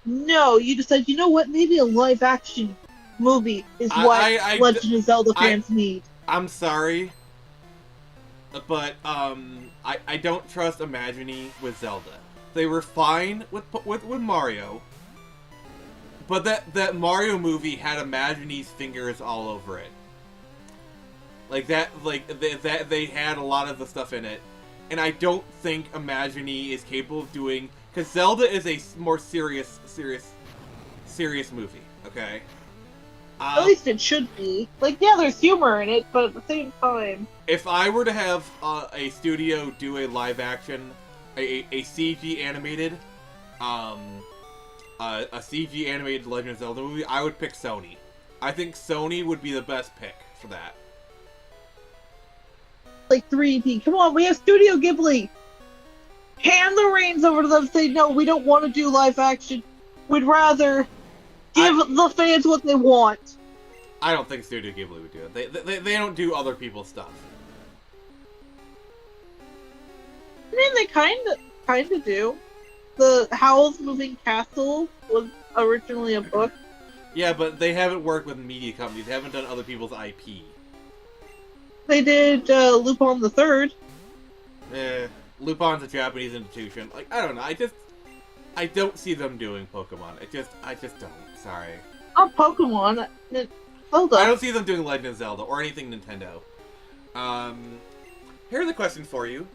No, you decide, you know what, maybe a live action movie is what Legend of Zelda fans need. I'm sorry, but I don't trust Imagineer with Zelda. They were fine with Mario, but that Mario movie had Imagineer's fingers all over it. Like that, they had a lot of the stuff in it, and I don't think Imagineer is capable of doing, because Zelda is a more serious movie. Okay, At least it should be. Like, yeah, there's humor in it, but at the same time... If I were to have a studio do a live action, a CG animated, a CG animated Legend of Zelda movie, I would pick Sony. I think Sony would be the best pick for that. Like 3D. Come on, we have Studio Ghibli! Hand the reins over to them, say, no, we don't want to do live action. We'd rather give the fans what they want. I don't think Studio Ghibli would do it. They don't do other people's stuff. I mean, they kind of do. The Howl's Moving Castle was originally a book. Yeah, but they haven't worked with media companies. They haven't done other people's IP. They did Lupin the Third. Lupin's a Japanese institution. Like, I don't know. I don't see them doing Pokemon. I just don't. Sorry. Not Pokemon. Zelda. I don't see them doing Legend of Zelda or anything Nintendo. Here's a question for you.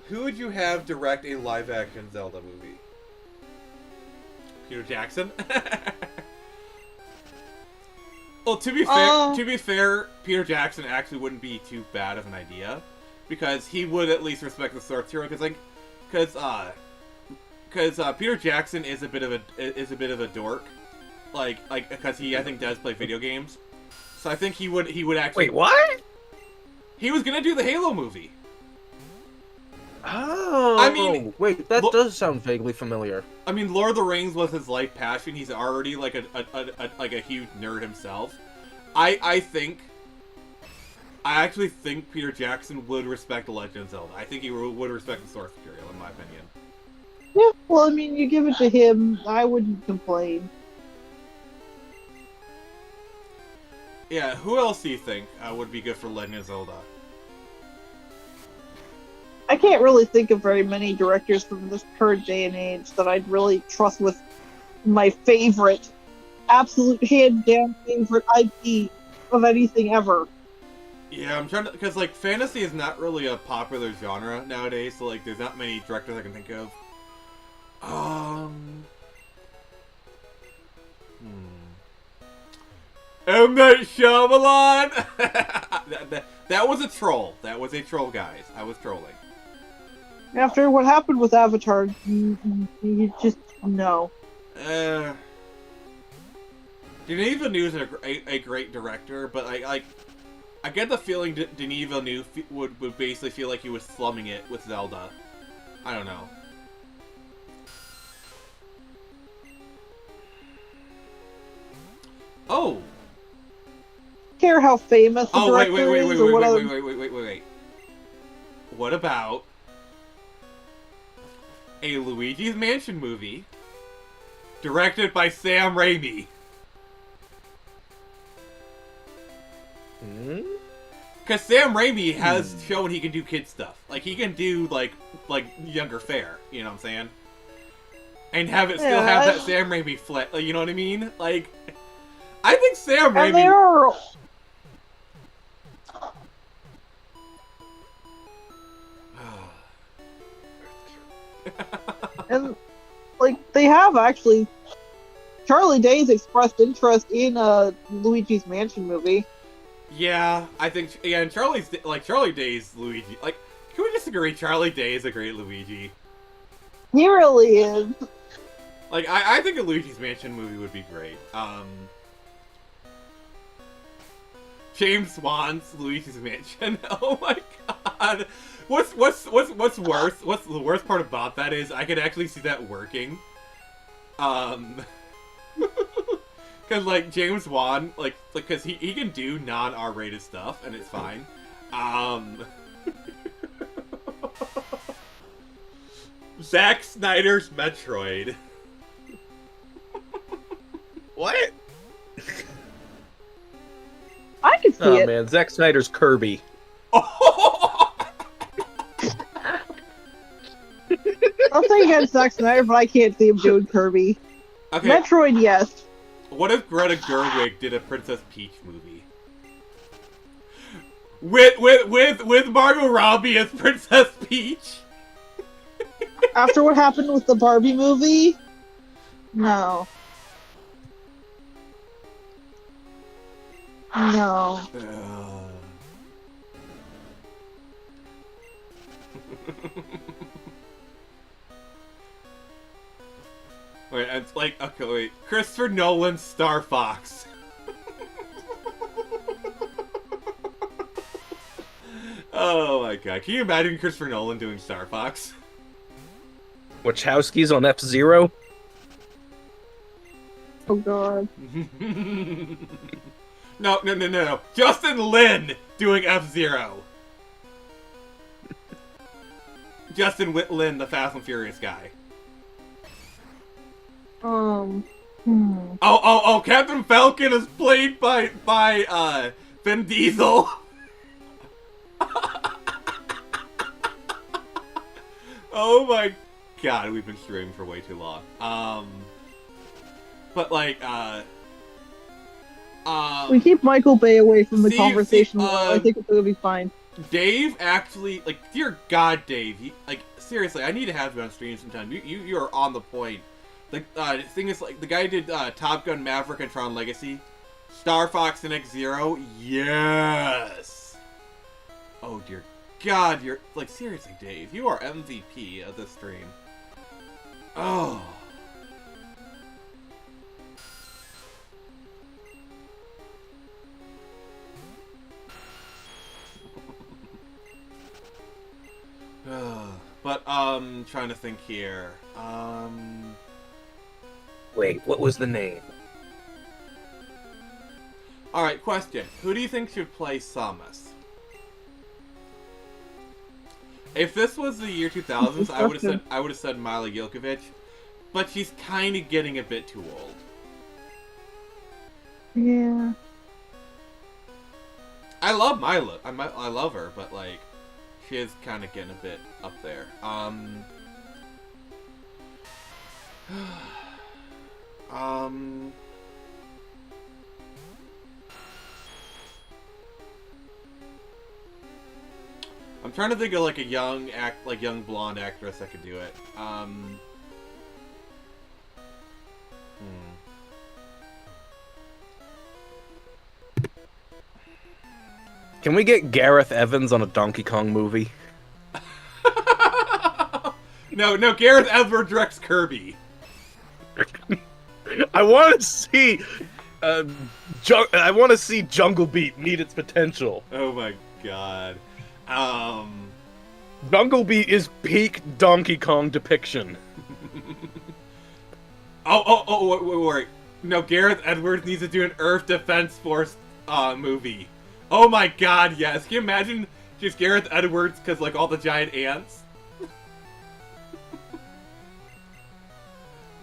Who would you have direct a live-action Zelda movie? Peter Jackson? Well, to be fair, Peter Jackson actually wouldn't be too bad of an idea, because he would at least respect the source material. Because Peter Jackson is a bit of a dork, because he I think does play video games, so I think he would actually. Wait, what? He was gonna do the Halo movie. Oh, I mean, wait, that does sound vaguely familiar. I mean, Lord of the Rings was his life passion. He's already like a huge nerd himself. I actually think Peter Jackson would respect The Legend of Zelda. I think he would respect the source material, in my opinion. Yeah, well, I mean, you give it to him, I wouldn't complain. Yeah, who else do you think would be good for Legend of Zelda? I can't really think of very many directors from this current day and age that I'd really trust with my favorite, absolute hand-down favorite IP of anything ever. Yeah, I'm trying to, because like fantasy is not really a popular genre nowadays, so like there's not many directors I can think of. M. Night Shyamalan! that was a troll. That was a troll, guys. I was trolling. After what happened with Avatar, you just no. Denis Villeneuve is a great director, but I get the feeling Denis Villeneuve would basically feel like he was slumming it with Zelda. I don't know. Oh. Care how famous the director is or what other... wait. What about a Luigi's Mansion movie directed by Sam Raimi? Because Sam Raimi has shown he can do kid stuff. Like, he can do, like younger fare, you know what I'm saying? And have it still have that Sam Raimi flat, you know what I mean? Like, I think Sam Raimi... And they are... And, like, they have actually... Charlie Day's expressed interest in a Luigi's Mansion movie. Yeah, I think... Yeah, and Charlie Day's Luigi... Like, can we just agree Charlie Day is a great Luigi? He really is. Like, I think a Luigi's Mansion movie would be great. James Wan's Luigi's Mansion. Oh my god. What's worse? What's the worst part about that is I could actually see that working. Cause like James Wan, cause he can do non-R-rated stuff and it's fine. Zack Snyder's Metroid. What? I can see it. Oh man, Zack Snyder's Kirby. I'll say against Zack Snyder, but I can't see him doing Kirby. Okay. Metroid, yes. What if Greta Gerwig did a Princess Peach movie? With Margot Robbie as Princess Peach? After what happened with the Barbie movie? No. No. Wait, it's like, okay, wait. Christopher Nolan's Star Fox. Oh my god. Can you imagine Christopher Nolan doing Star Fox? Wachowski's on F-Zero? Oh god. No. Justin Lin doing F-Zero. Justin Lin, the Fast and Furious guy. Oh, Captain Falcon is played by Vin Diesel. Oh my god, we've been streaming for way too long. But like, we keep Michael Bay away from the see, conversation. I think it'll be fine. Dave actually, like, dear God, Dave, seriously, I need to have you on stream sometime. You are on the point. Like, the thing is, like, the guy who did Top Gun Maverick and Tron Legacy, Star Fox and X-Zero, yes! Oh, dear God, you're, like, seriously, Dave, you are MVP of this stream. Oh. But, trying to think here. Wait, what was the name? Alright, question. Who do you think should play Samus? If this was the year 2000s, I would have said Mila Jovovich, but she's kind of getting a bit too old. Yeah. I love Mila. I love her, but like, she is kind of getting a bit up there. I'm trying to think of like a young blonde actress that could do it. Can we get Gareth Evans on a Donkey Kong movie? No, Gareth Edwards directs Kirby. I want to see, I want to see Jungle Beat meet its potential. Oh my god. Jungle Beat is peak Donkey Kong depiction. Wait. No, Gareth Edwards needs to do an Earth Defense Force movie. Oh my god, yes. Can you imagine just Gareth Edwards because like all the giant ants?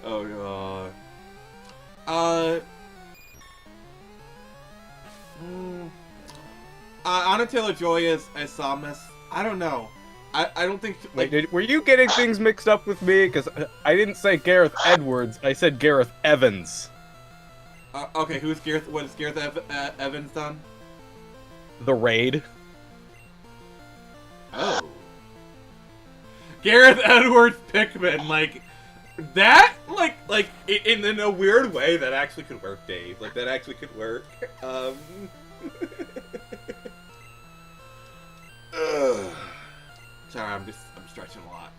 Oh god. Anna Taylor-Joy as Samus. I don't know. I don't think like. Wait, were you getting things mixed up with me? Because I didn't say Gareth Edwards. I said Gareth Evans. Okay, who's Gareth? What has Gareth Evans done? The Raid. Oh. Gareth Edwards Pikmin, like that, like in a weird way that actually could work, Dave. Like that actually could work. Sorry, I'm stretching a lot.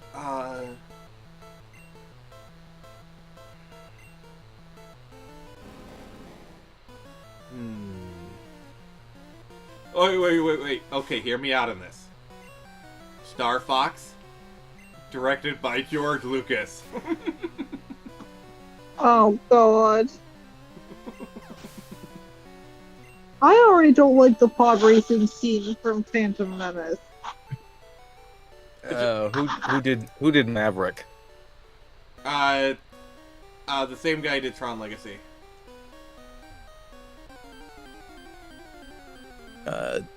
Wait. Okay, hear me out on this. Star Fox, directed by George Lucas. Oh god. I already don't like the pod racing scene from Phantom Menace. Who did Maverick? The same guy did Tron Legacy.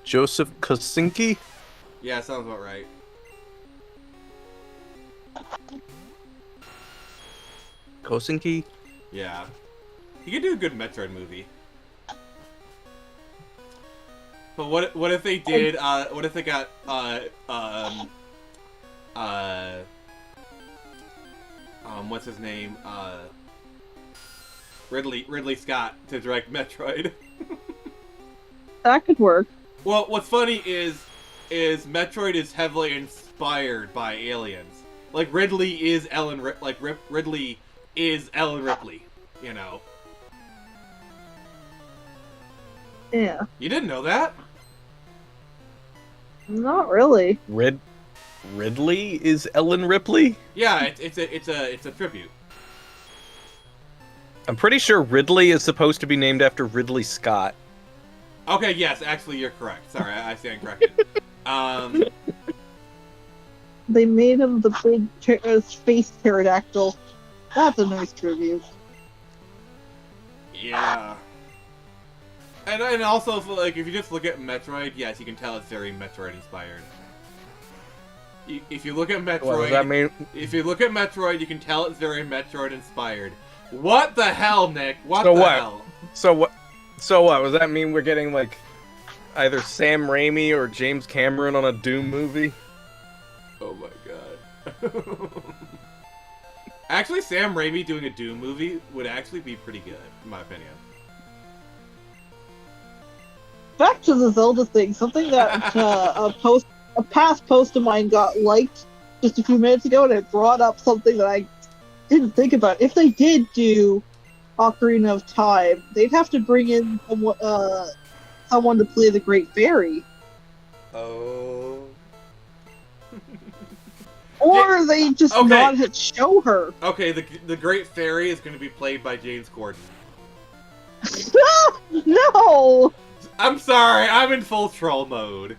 Joseph Kosinski? Yeah, sounds about right. Kosinski? Yeah. He could do a good Metroid movie. But what if they did, what if they got, what's his name? Ridley Scott to direct Metroid. That could work. Well, what's funny is Metroid is heavily inspired by aliens. Like Ridley is Ridley is Ellen Ripley. You know. Yeah. You didn't know that? Not really. Ridley is Ellen Ripley? Yeah, it's a tribute. I'm pretty sure Ridley is supposed to be named after Ridley Scott. Okay, yes, actually you're correct. Sorry, I stand corrected. They made him the big space pterodactyl. That's a nice tribute. Yeah. And also, if you just look at Metroid, yes, you can tell it's very Metroid inspired. If you look at Metroid, What does that mean? If you look at Metroid, you can tell it's very Metroid inspired. What the hell, Nick? What So the what? hell? So what? Does that mean we're getting like either Sam Raimi or James Cameron on a Doom movie? Oh my god. Actually, Sam Raimi doing a Doom movie would actually be pretty good, in my opinion. Back to the Zelda thing, something that a past post of mine got liked just a few minutes ago, and it brought up something that I didn't think about. If they did do Ocarina of Time, they'd have to bring in someone to play the Great Fairy. Oh. Or they just not show her. Okay, the Great Fairy is going to be played by James Corden. No! I'm sorry, I'm in full troll mode.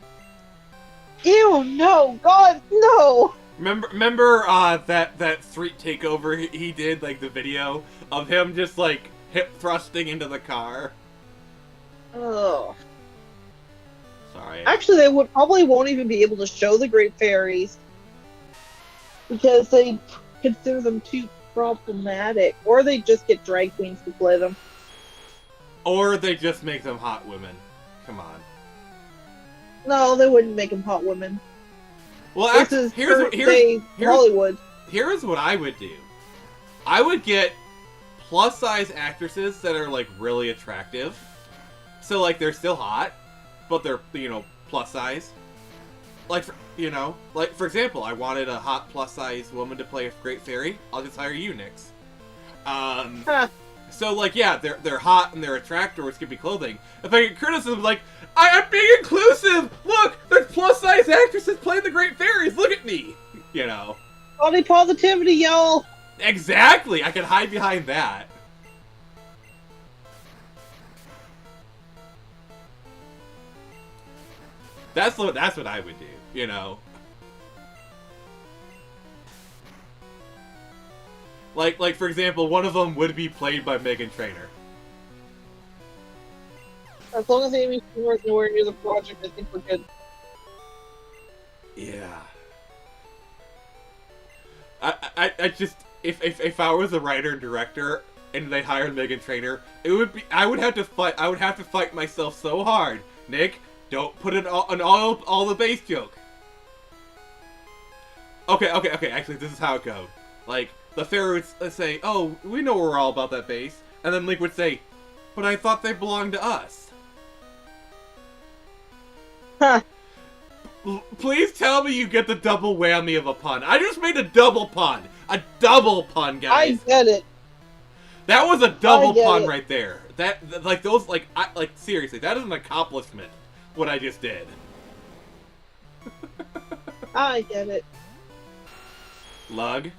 Ew, no! God, no! Remember that street takeover he did, like the video of him just like hip thrusting into the car? Ugh. Sorry. Actually, they probably won't even be able to show the Great Fairies because they consider them too problematic, or they just get drag queens to play them. Or they just make them hot women. Come on. No, they wouldn't make them hot women. Well, This actually, is here's Hollywood. Here's what I would do. I would get plus-size actresses that are like really attractive. So like they're still hot, but they're, you know, plus size. Like, for example, I wanted a hot plus-size woman to play a Great Fairy. I'll just hire you, Nyx. So, like, yeah, they're hot and they're attractive with skimpy clothing. If I get criticism, like, I'm being inclusive! Look, there's plus-size actresses playing the Great Fairies! Look at me! You know. Body positivity, y'all! Exactly! I can hide behind that. That's what I would do, you know. Like for example, one of them would be played by Meghan Trainor. As long as Amy Schumer's nowhere near the project, I think we're good. Yeah. I just if I was a writer and director and they hired Meghan Trainor, I would have to fight myself so hard. Nick, don't put an all the base joke. Okay, actually this is how it goes. Like, the fairy would say, "Oh, we know we're all about that base," and then Link would say, "But I thought they belonged to us." Huh. Please tell me you get the double whammy of a pun. I just made a double pun. A double pun, guys. I get it. That was a double pun it. right there. Seriously, that is an accomplishment. What I just did. I get it. Lug.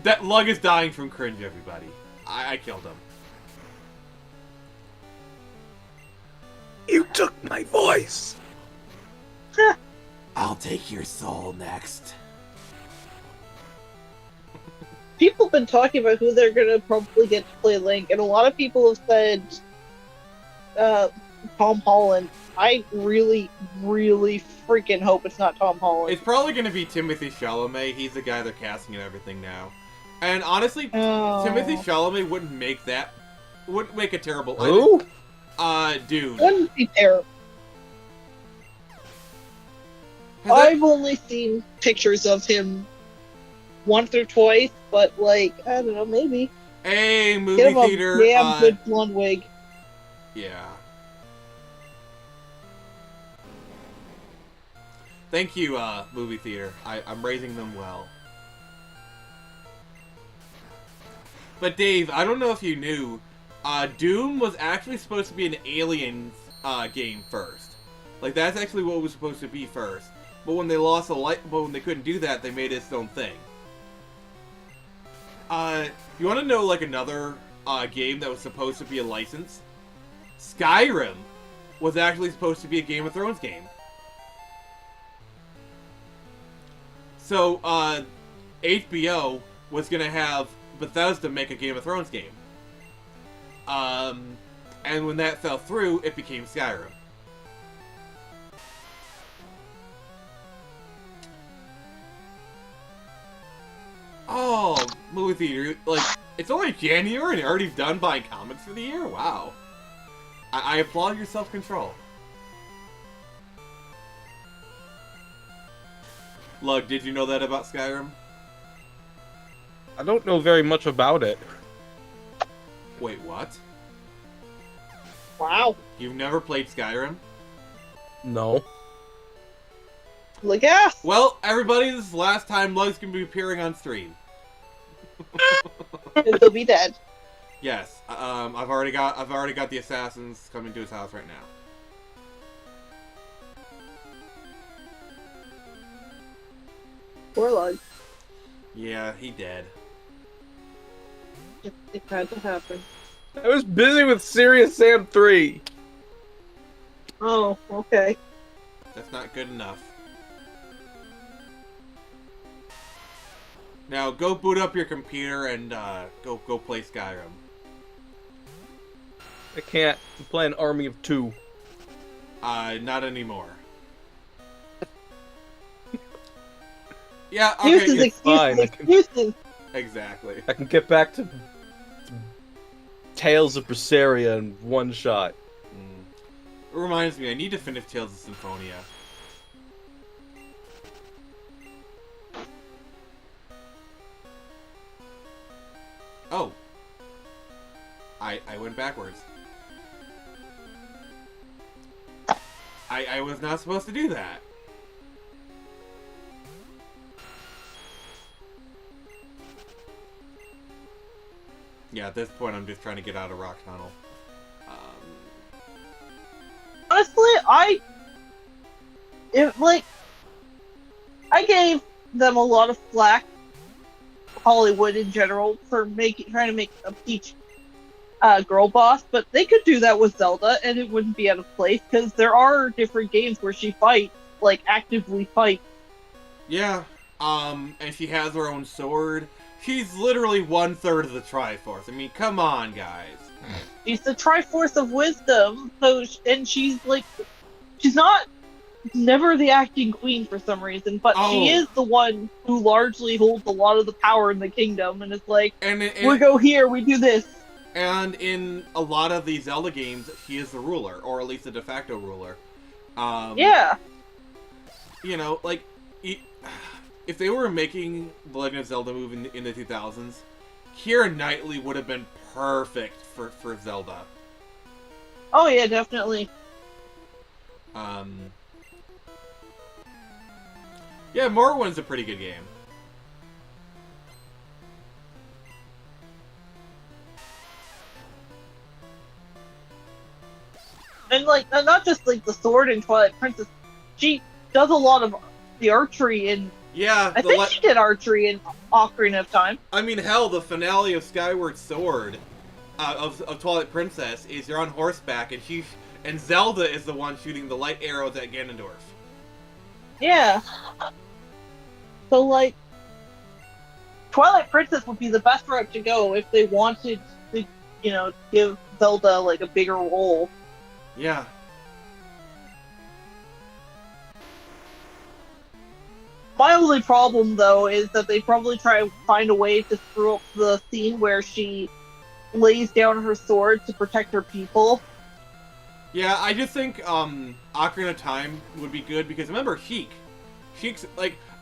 That Lug is dying from cringe, everybody. I killed him. You took my voice. I'll take your soul next. People have been talking about who they're gonna probably get to play Link, and a lot of people have said Tom Holland. I really, really freaking hope it's not Tom Holland. It's probably going to be Timothée Chalamet. He's the guy they're casting and everything now. And honestly, Timothée Chalamet wouldn't make a terrible... Who? Dude. Wouldn't be terrible. I've only seen pictures of him once or twice, but, like, I don't know, maybe. Hey, Get movie him a theater. damn good blonde wig. Yeah. Thank you, movie theater. I'm raising them well. But Dave, I don't know if you knew, Doom was actually supposed to be an Aliens game first. Like, that's actually what it was supposed to be first. But when they lost but when they couldn't do that, they made it its own thing. You want to know, like, another game that was supposed to be a license? Skyrim was actually supposed to be a Game of Thrones game. So, HBO was gonna have Bethesda make a Game of Thrones game. And when that fell through, it became Skyrim. Oh, movie theater, like, it's only January and you're already done buying comics for the year? Wow. I applaud your self-control. Lug, did you know that about Skyrim? I don't know very much about it. Wait, what? Wow. You've never played Skyrim? No. Look out! Well, everybody, this is the last time Lug's gonna be appearing on stream. He'll be dead. Yes, I've already got the assassins coming to his house right now. Poor Lug. Yeah, he dead. It had to happen. I was busy with Serious Sam 3. Oh, okay. That's not good enough. Now go boot up your computer and go play Skyrim. I can't. I'm playing Army of Two. Not anymore. Yeah, okay. Excuses, fine. excuses. Exactly. I can get back to Tales of Berseria in one shot. It reminds me, I need to finish Tales of Symphonia. Oh. I went backwards. I was not supposed to do that. Yeah, at this point I'm just trying to get out of Rock Tunnel. Honestly, I gave them a lot of flack, Hollywood in general, for trying to make a Peach girl boss, but they could do that with Zelda and it wouldn't be out of place, because there are different games where she fights, like actively fights. Yeah, and she has her own sword. She's literally 1/3 of the Triforce. I mean, come on, guys. She's the Triforce of Wisdom, so and she's not never the acting queen for some reason, but she is the one who largely holds a lot of the power in the kingdom, and it's like, we go here, we do this. And in a lot of these Zelda games, she is the ruler, or at least the de facto ruler. Yeah. You know, like, if they were making The Legend of Zelda movie in the 2000s, Keira Knightley would have been perfect for Zelda. Oh yeah, definitely. Yeah, Morrowind's a pretty good game. And not just like the sword in Twilight Princess, she does a lot of the archery in. Yeah, I think she did archery in Ocarina of Time. I mean, hell, the finale of Skyward Sword of Twilight Princess is you're on horseback and Zelda is the one shooting the light arrows at Ganondorf. Yeah. So Twilight Princess would be the best route to go if they wanted to, give Zelda like a bigger role. Yeah. My only problem, though, is that they probably try to find a way to screw up the scene where she lays down her sword to protect her people. Yeah, I just think Ocarina of Time would be good because remember Sheik's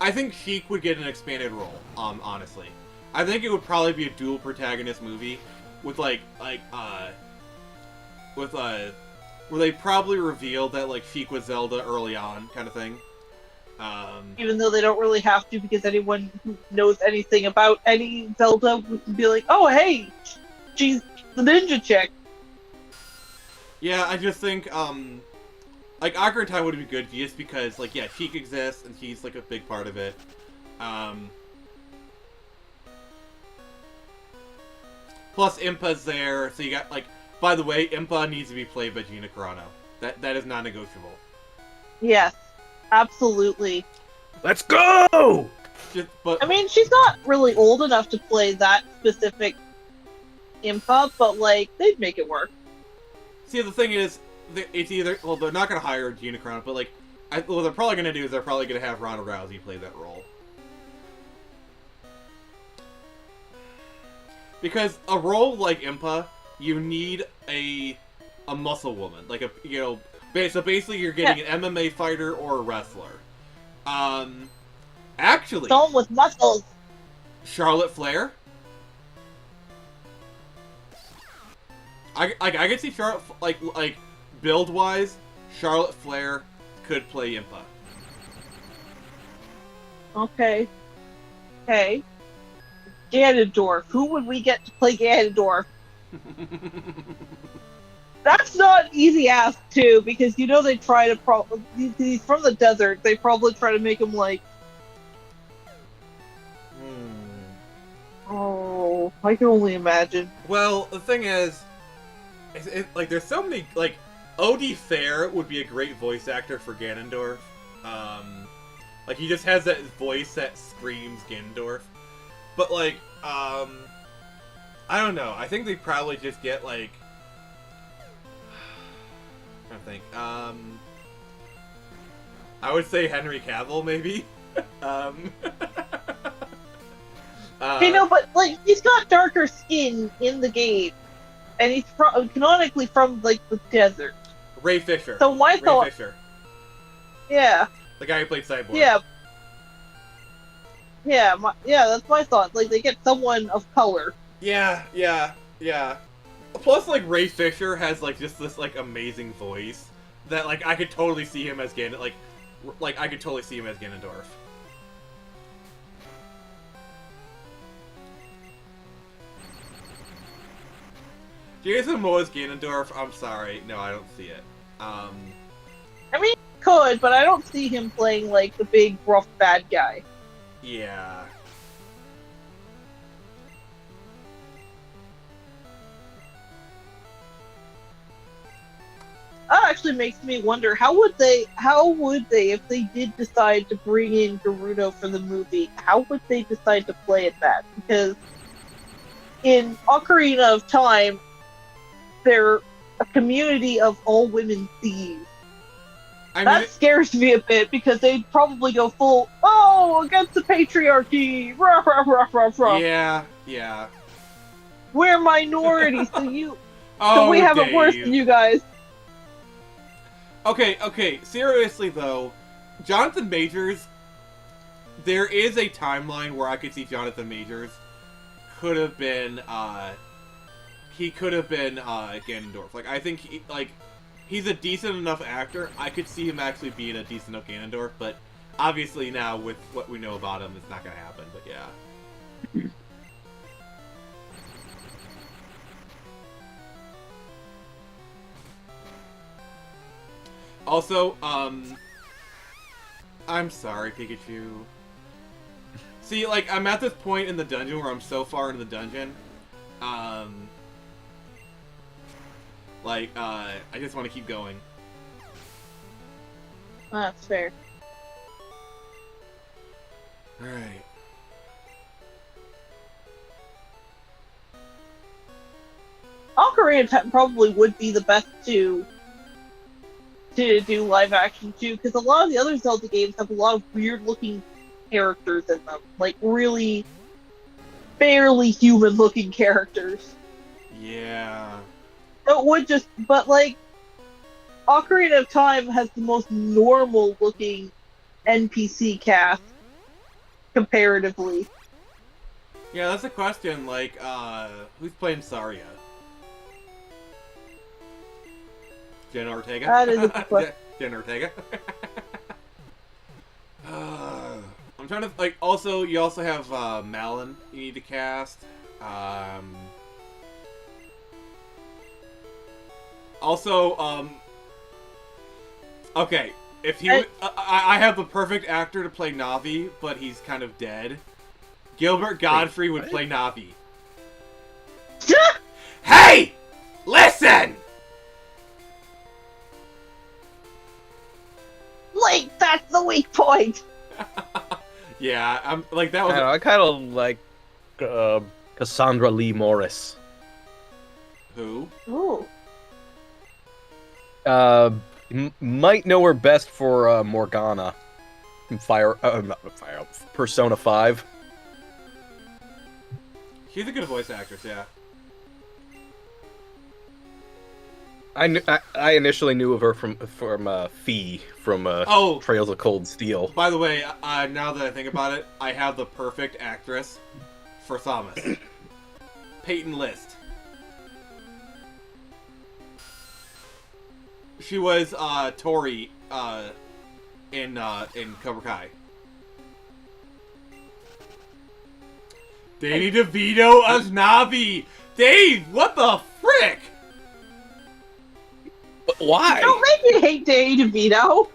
I think Sheik would get an expanded role. Honestly, I think it would probably be a dual protagonist movie with where they probably revealed that like Sheik was Zelda early on, kind of thing. Even though they don't really have to, because anyone who knows anything about any Zelda would be like, oh hey, she's the ninja chick. Yeah, I just think like Ocarina of Time would be good just because like yeah, Sheik exists and she's like a big part of it. Plus Impa's there, so you got like. By the way, Impa needs to be played by Gina Carano. That is non-negotiable. Yes, absolutely. Let's go! But I mean, she's not really old enough to play that specific Impa, but like they'd make it work. see, the thing is, it's either they're not gonna hire Gina Carano, but like what they're probably gonna do is they're probably gonna have Ronda Rousey play that role. Because a role like Impa, you need a muscle woman, like so basically you're getting an MMA fighter or a wrestler. Actually, Someone with muscles. Charlotte Flair. I could see Charlotte like build wise, Charlotte Flair could play Impa. Okay. Okay. Ganondorf. Who would we get to play Ganondorf? That's not an easy ask, too, because you know they try to he's from the desert. They probably try to make him like. Oh, I can only imagine. Well, the thing is, like there's so many like Odie Fair would be a great voice actor for Ganondorf. Like he just has that voice that screams Ganondorf. But like, I don't know. I think they probably just get like. I'm trying to think. I would say Henry Cavill maybe. But like he's got darker skin in the game, and he's canonically from like the desert. Ray Fisher. So my thought, Fisher. yeah, The guy who played Cyborg. yeah, that's my thought. Like they get someone of color. Yeah. Plus, like Ray Fisher has like just this like amazing voice that like I could totally see him as Ganondorf. Like I could totally see him as Ganondorf. Jason Momoa's Ganondorf. I'm sorry, no, I don't see it. I mean, he could, but I don't see him playing like the big rough bad guy. Yeah. That actually makes me wonder how would they if they did decide to bring in Gerudo for the movie, how would they decide to play it that? Because in Ocarina of Time, they're a community of all women thieves. That scares me a bit because they'd probably go full against the patriarchy. Rah, rah, rah, rah, rah. Yeah. We're minorities, so we have it worse than you guys. Okay, seriously though, Jonathan Majors, there is a timeline where I could see Jonathan Majors could have been, Ganondorf. Like, I think he's a decent enough actor, I could see him actually being a decent enough Ganondorf, but obviously now, with what we know about him, it's not gonna happen, but yeah. Also, I'm sorry, Pikachu. See, like, I'm at this point in the dungeon where I'm so far into the dungeon, I just want to keep going. That's fair. Alright. Ocarina of Time probably would be the best to do live action too, because a lot of the other Zelda games have a lot of weird looking characters in them, like really barely human looking characters. Yeah. But like Ocarina of Time has the most normal looking NPC cast comparatively. Yeah, that's a question. Like, who's playing Saria? Jen Ortega? That is a good question. Jen Ortega? I'm trying to, like, also, you also have, Malin you need to cast. Okay, if he, I have the perfect actor to play Navi, but he's kind of dead. Gilbert Godfrey would play Navi. Hey! Listen! Like, that's the weak point! Yeah, I'm like that was. I kind of like Cassandra Lee Morris. Who? Ooh. Might know her best for Morgana from Persona 5. She's a good voice actress, yeah. I initially knew of her from Fee from Oh. Trails of Cold Steel. By the way, now that I think about it, I have the perfect actress for Thomas. Peyton List. She was Tori in Cobra Kai. Danny DeVito as Navi. Dave, what the frick? But why? Don't make me hate Danny DeVito!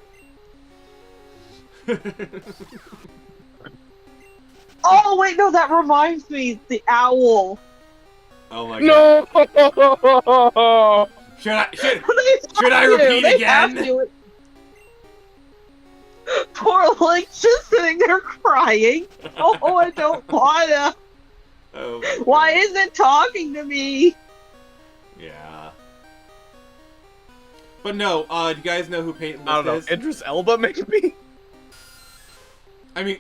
Oh, wait, no, that reminds me. The owl. Oh my god. No! Should I repeat again? Poor Link's just sitting there crying. Oh, I don't wanna. Oh, Why is it talking to me? yeah. But no, do you guys know who Peyton I don't know. List is? Idris Elba, maybe? I mean...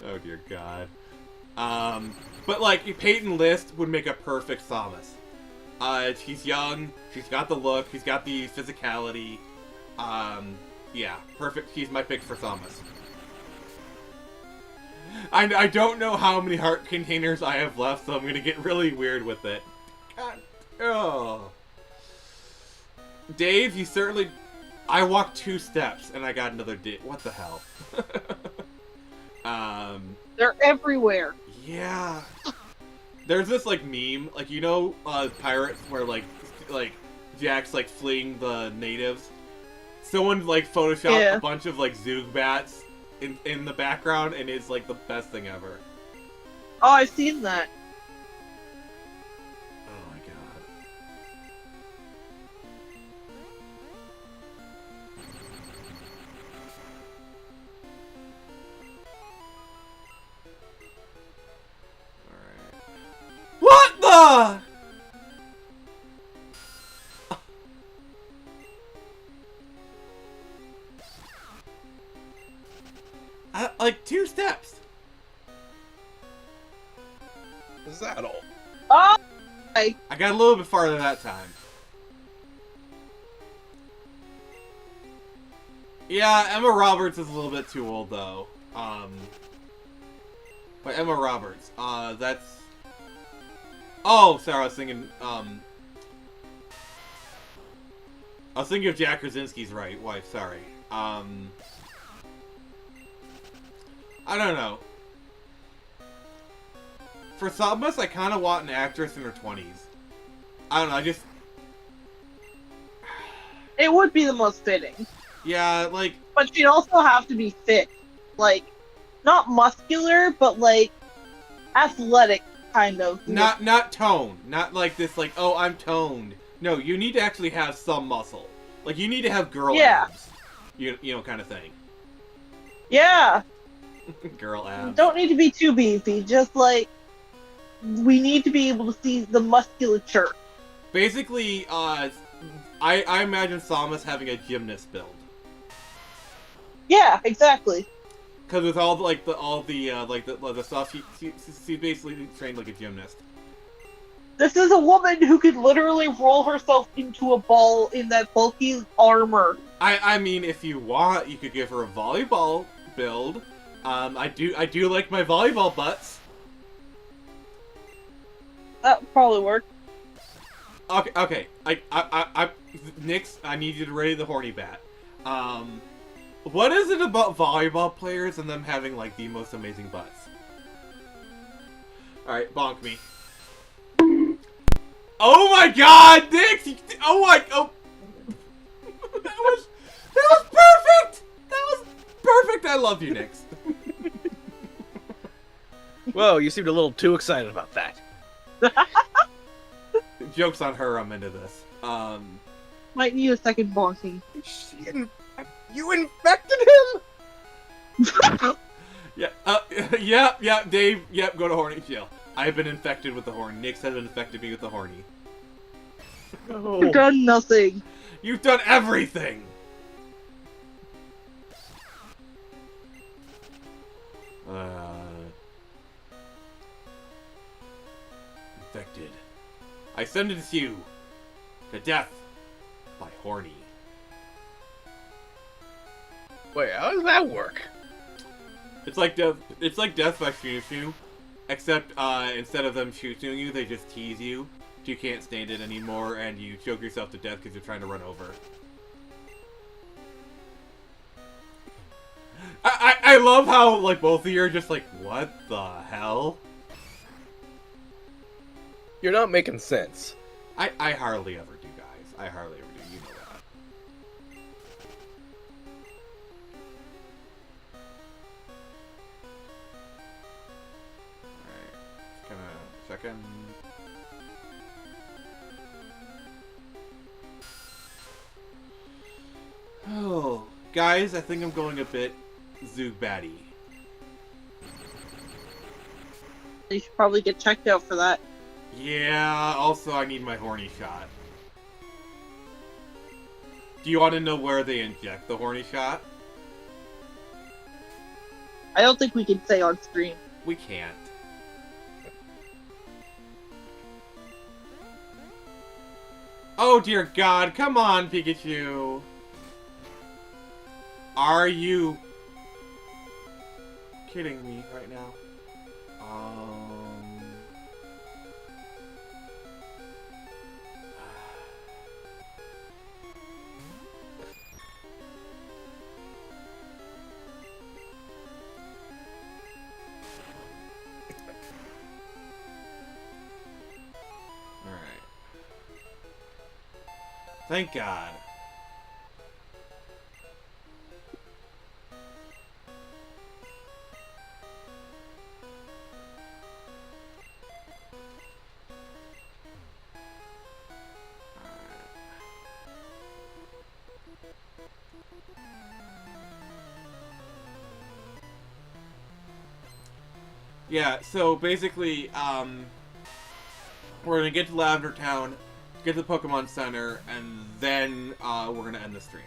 oh dear god. But like, Peyton List would make a perfect Samus. She's young, she's got the look, she's got the physicality. Yeah, perfect. She's my pick for Samus. I don't know how many heart containers I have left, so I'm gonna get really weird with it. God, oh. Dave, you certainly... I walked 2 steps, and I got another what the hell? They're everywhere. Yeah. There's this, like, meme, like, you know, Pirates, where, like, Jack's, like, fleeing the natives? Someone, like, photoshopped a bunch of, like, Zoog bats in the background, and it's, like, the best thing ever. Oh, I've seen that. Oh, my god. Alright. What the? Like 2 steps. Is that all? Oh! I got a little bit farther that time. Yeah, Emma Roberts is a little bit too old though. But Emma Roberts, that's... Oh, sorry, I was thinking of Jack Krasinski's wife, sorry. I don't know. For Samus, I kind of want an actress in her 20s. I don't know, I just... It would be the most fitting. Yeah, like... But she'd also have to be fit. Like, not muscular, but like, athletic, kind of. Not toned. Not like this, like, oh, I'm toned. No, you need to actually have some muscle. Like, you need to have girl abs. You know, kind of thing. Yeah. Girl abs. Don't need to be too beefy, just like, we need to be able to see the musculature. Basically, I imagine Samus having a gymnast build. Yeah, exactly. Because with all the stuff, she's basically trained like a gymnast. This is a woman who could literally roll herself into a ball in that bulky armor. I mean, if you want, you could give her a volleyball build. I do like my volleyball butts. That would probably work. Okay. Nix, I need you to ready the horny bat. What is it about volleyball players and them having like the most amazing butts? All right, bonk me. Oh my God, Nix! Oh. that was perfect. That was perfect. I love you, Nix. Whoa, you seemed a little too excited about that. Joke's on her. I'm into this. Might need a second bonking. You infected him? Yeah, Dave. Yep, go to horny jail. I've been infected with the horn. Nix has infected me with the horny. You've done nothing. You've done everything. Infected. I sentence you to death by horny. Wait, how does that work? It's like death. It's like death by shoo, except instead of them shooting you, they just tease you. You can't stand it anymore, and you choke yourself to death because you're trying to run over. I love how like both of you are just like, what the hell? You're not making sense. I hardly ever do, guys. I hardly ever do. You know that. Alright. Just gonna second. Oh, guys, I think I'm going a bit Zubatty. You should probably get checked out for that. Yeah, also I need my horny shot. Do you want to know where they inject the horny shot? I don't think we can say on stream. We can't. Oh dear God, come on, Pikachu! Are you kidding me right now? Alright. Thank God. Yeah, so basically, we're gonna get to Lavender Town, get to the Pokemon Center, and then we're gonna end the stream.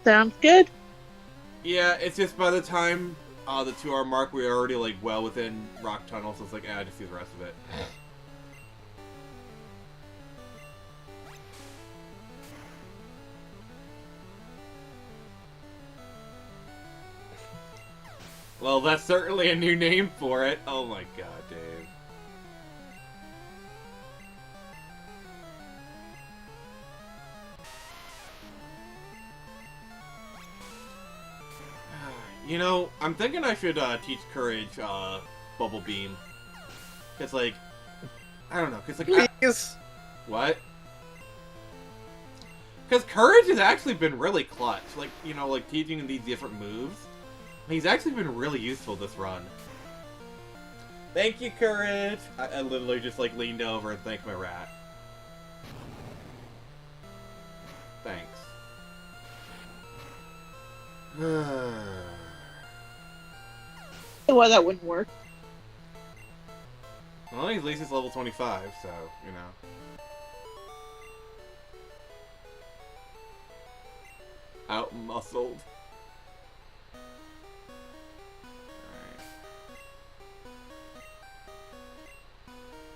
Sounds good. Yeah, it's just by the time the 2-hour mark, we're already like well within Rock Tunnel, so it's like, I just do the rest of it. Well, that's certainly a new name for it. Oh my God, Dave. You know, I'm thinking I should teach Courage Bubble Beam. Cause like, I don't know, cause like, Please. what? Cause Courage has actually been really clutch. Like, you know, like teaching these different moves. He's actually been really useful this run. Thank you, Courage! I literally just like leaned over and thanked my rat. Thanks. Why that wouldn't work. Well, at least it's level 25, so, you know. Out-muscled.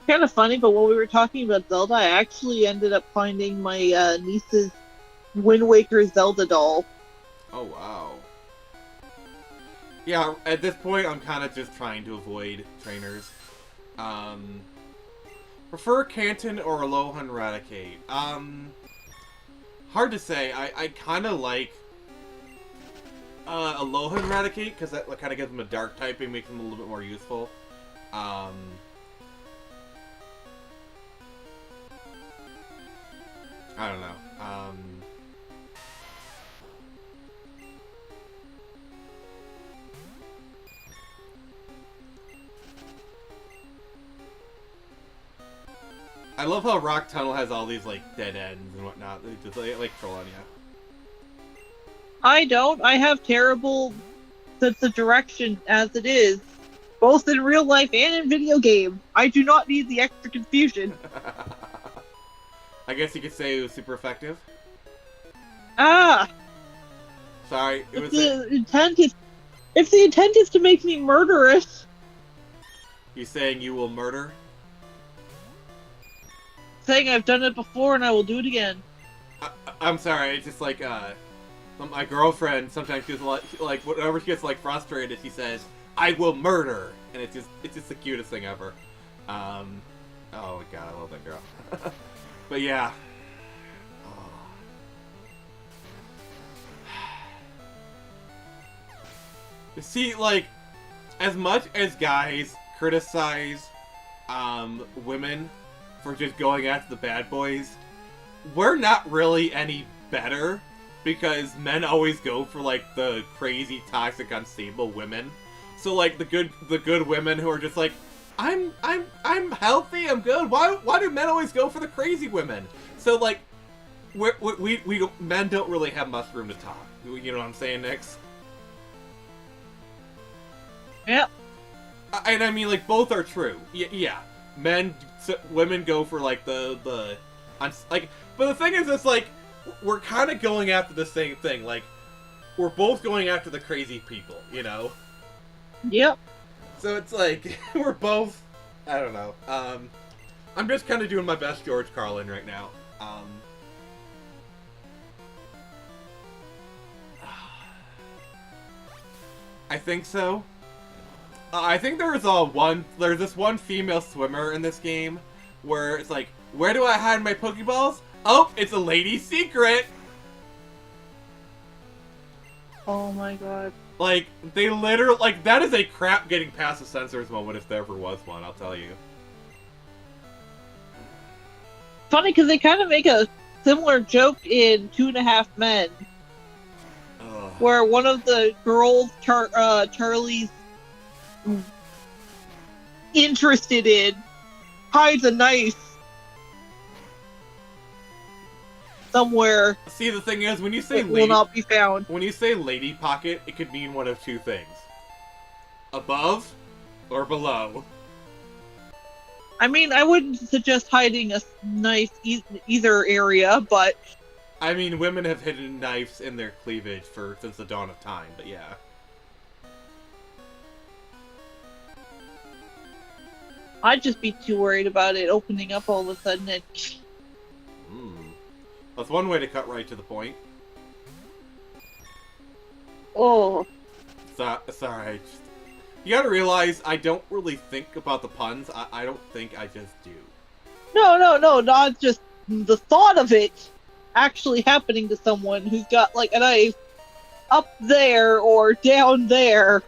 Kind of funny, but when we were talking about Zelda, I actually ended up finding my niece's Wind Waker Zelda doll. Oh, wow. Yeah, at this point, I'm kind of just trying to avoid trainers. Prefer Canton or Alohan Raticate? Hard to say. I kind of like Alohan Raticate, because that kind of gives them a dark typing, makes them a little bit more useful. I don't know. I love how Rock Tunnel has all these, like, dead ends and whatnot. They just, like troll on you. I don't. I have terrible sense of direction as it is, both in real life and in video games. I do not need the extra confusion. I guess you could say it was super effective. Ah! Sorry, it If was. the intent is to make me murderous, You saying you will murder? saying I've done it before and I will do it again. I'm sorry. It's just like my girlfriend sometimes gets like whenever she gets like frustrated, she says, "I will murder," and it's just the cutest thing ever. Oh my god, I love that girl. But yeah. You see, like, as much as guys criticize women for just going after the bad boys, we're not really any better, because men always go for like the crazy, toxic, unstable women. So like the good women who are just like, I'm healthy, I'm good. Why do men always go for the crazy women? So like, we don't, men don't really have much room to talk. You know what I'm saying, Nix? Yep. And I mean, like, both are true. Yeah. Women go for, like, like, but the thing is, it's like, we're kind of going after the same thing. Like, we're both going after the crazy people, you know? Yep. So it's like, we're both, I don't know. I'm just kind of doing my best George Carlin right now. I think so. I think there's this one female swimmer in this game where it's like, where do I hide my Pokeballs? Oh, it's a lady's secret! Oh my god. Like, they literally, like, that is a crap getting past the censors moment if there ever was one, I'll tell you. Funny, because they kind of make a similar joke in 2.5 Men, where one of the girls Charlie's interested in hides a knife somewhere. See, the thing is, when you say it will not be found. When you say lady pocket, it could mean one of two things. Above or below. I mean, I wouldn't suggest hiding a knife either area, but I mean, women have hidden knives in their cleavage since the dawn of time, but yeah. I'd just be too worried about it opening up all of a sudden and... That's one way to cut right to the point. Oh. Sorry, you gotta realize, I don't really think about the puns. I don't think I just do. No, not just the thought of it actually happening to someone who's got, like, a knife up there or down there,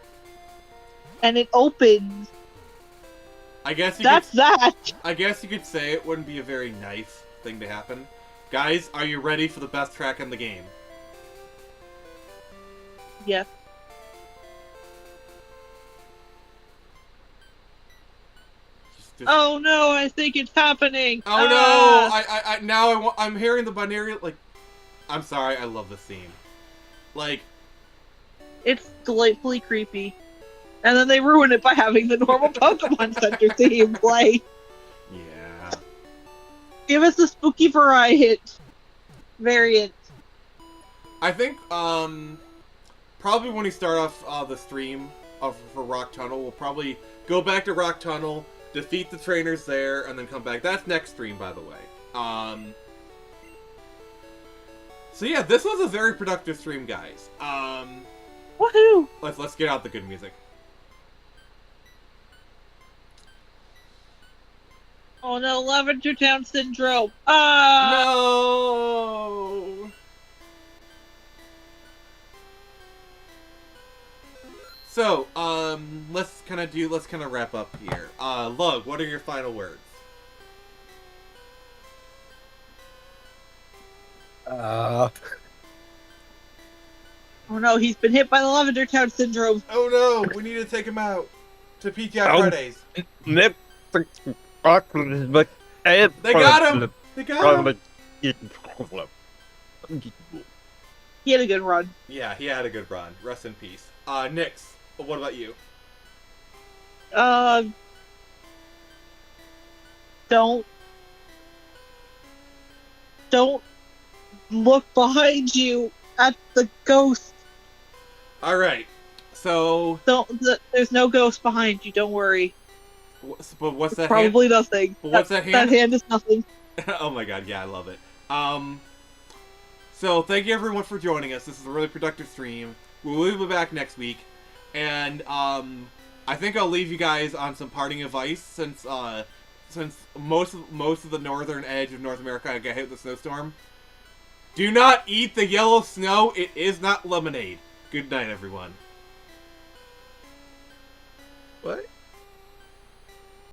and it opens. I guess that. I guess you could say it wouldn't be a very nice thing to happen. Guys, are you ready for the best track in the game? Yes. Oh no, I think it's happening! Oh no! I'm hearing the binary, like... I'm sorry, I love this scene. Like... It's delightfully creepy. And then they ruin it by having the normal Pokemon Center theme play. Yeah. Give us a spooky variant. I think, probably when we start off the stream for Rock Tunnel, we'll probably go back to Rock Tunnel, defeat the trainers there, and then come back. That's next stream, by the way. So yeah, this was a very productive stream, guys. Woohoo! Let's get out the good music. Oh no, Lavender Town Syndrome. Ah! No. So, let's kind of wrap up here. Lug, what are your final words? Oh no, he's been hit by the Lavender Town Syndrome. Oh no, we need to take him out to PTI Fridays. They They got him! They got him! He had a good run. Yeah, he had a good run. Rest in peace. Nyx, what about you? Don't look behind you at the ghost. Alright, so... There's no ghost behind you, don't worry. But what's that Probably hand? nothing. But what's that hand? That hand is nothing. Oh my god, yeah, I love it. So thank you everyone for joining us. This is a really productive stream. We will be back next week. And, I think I'll leave you guys on some parting advice since most of the northern edge of North America got hit with a snowstorm. Do not eat the yellow snow. It is not lemonade. Good night, everyone. What?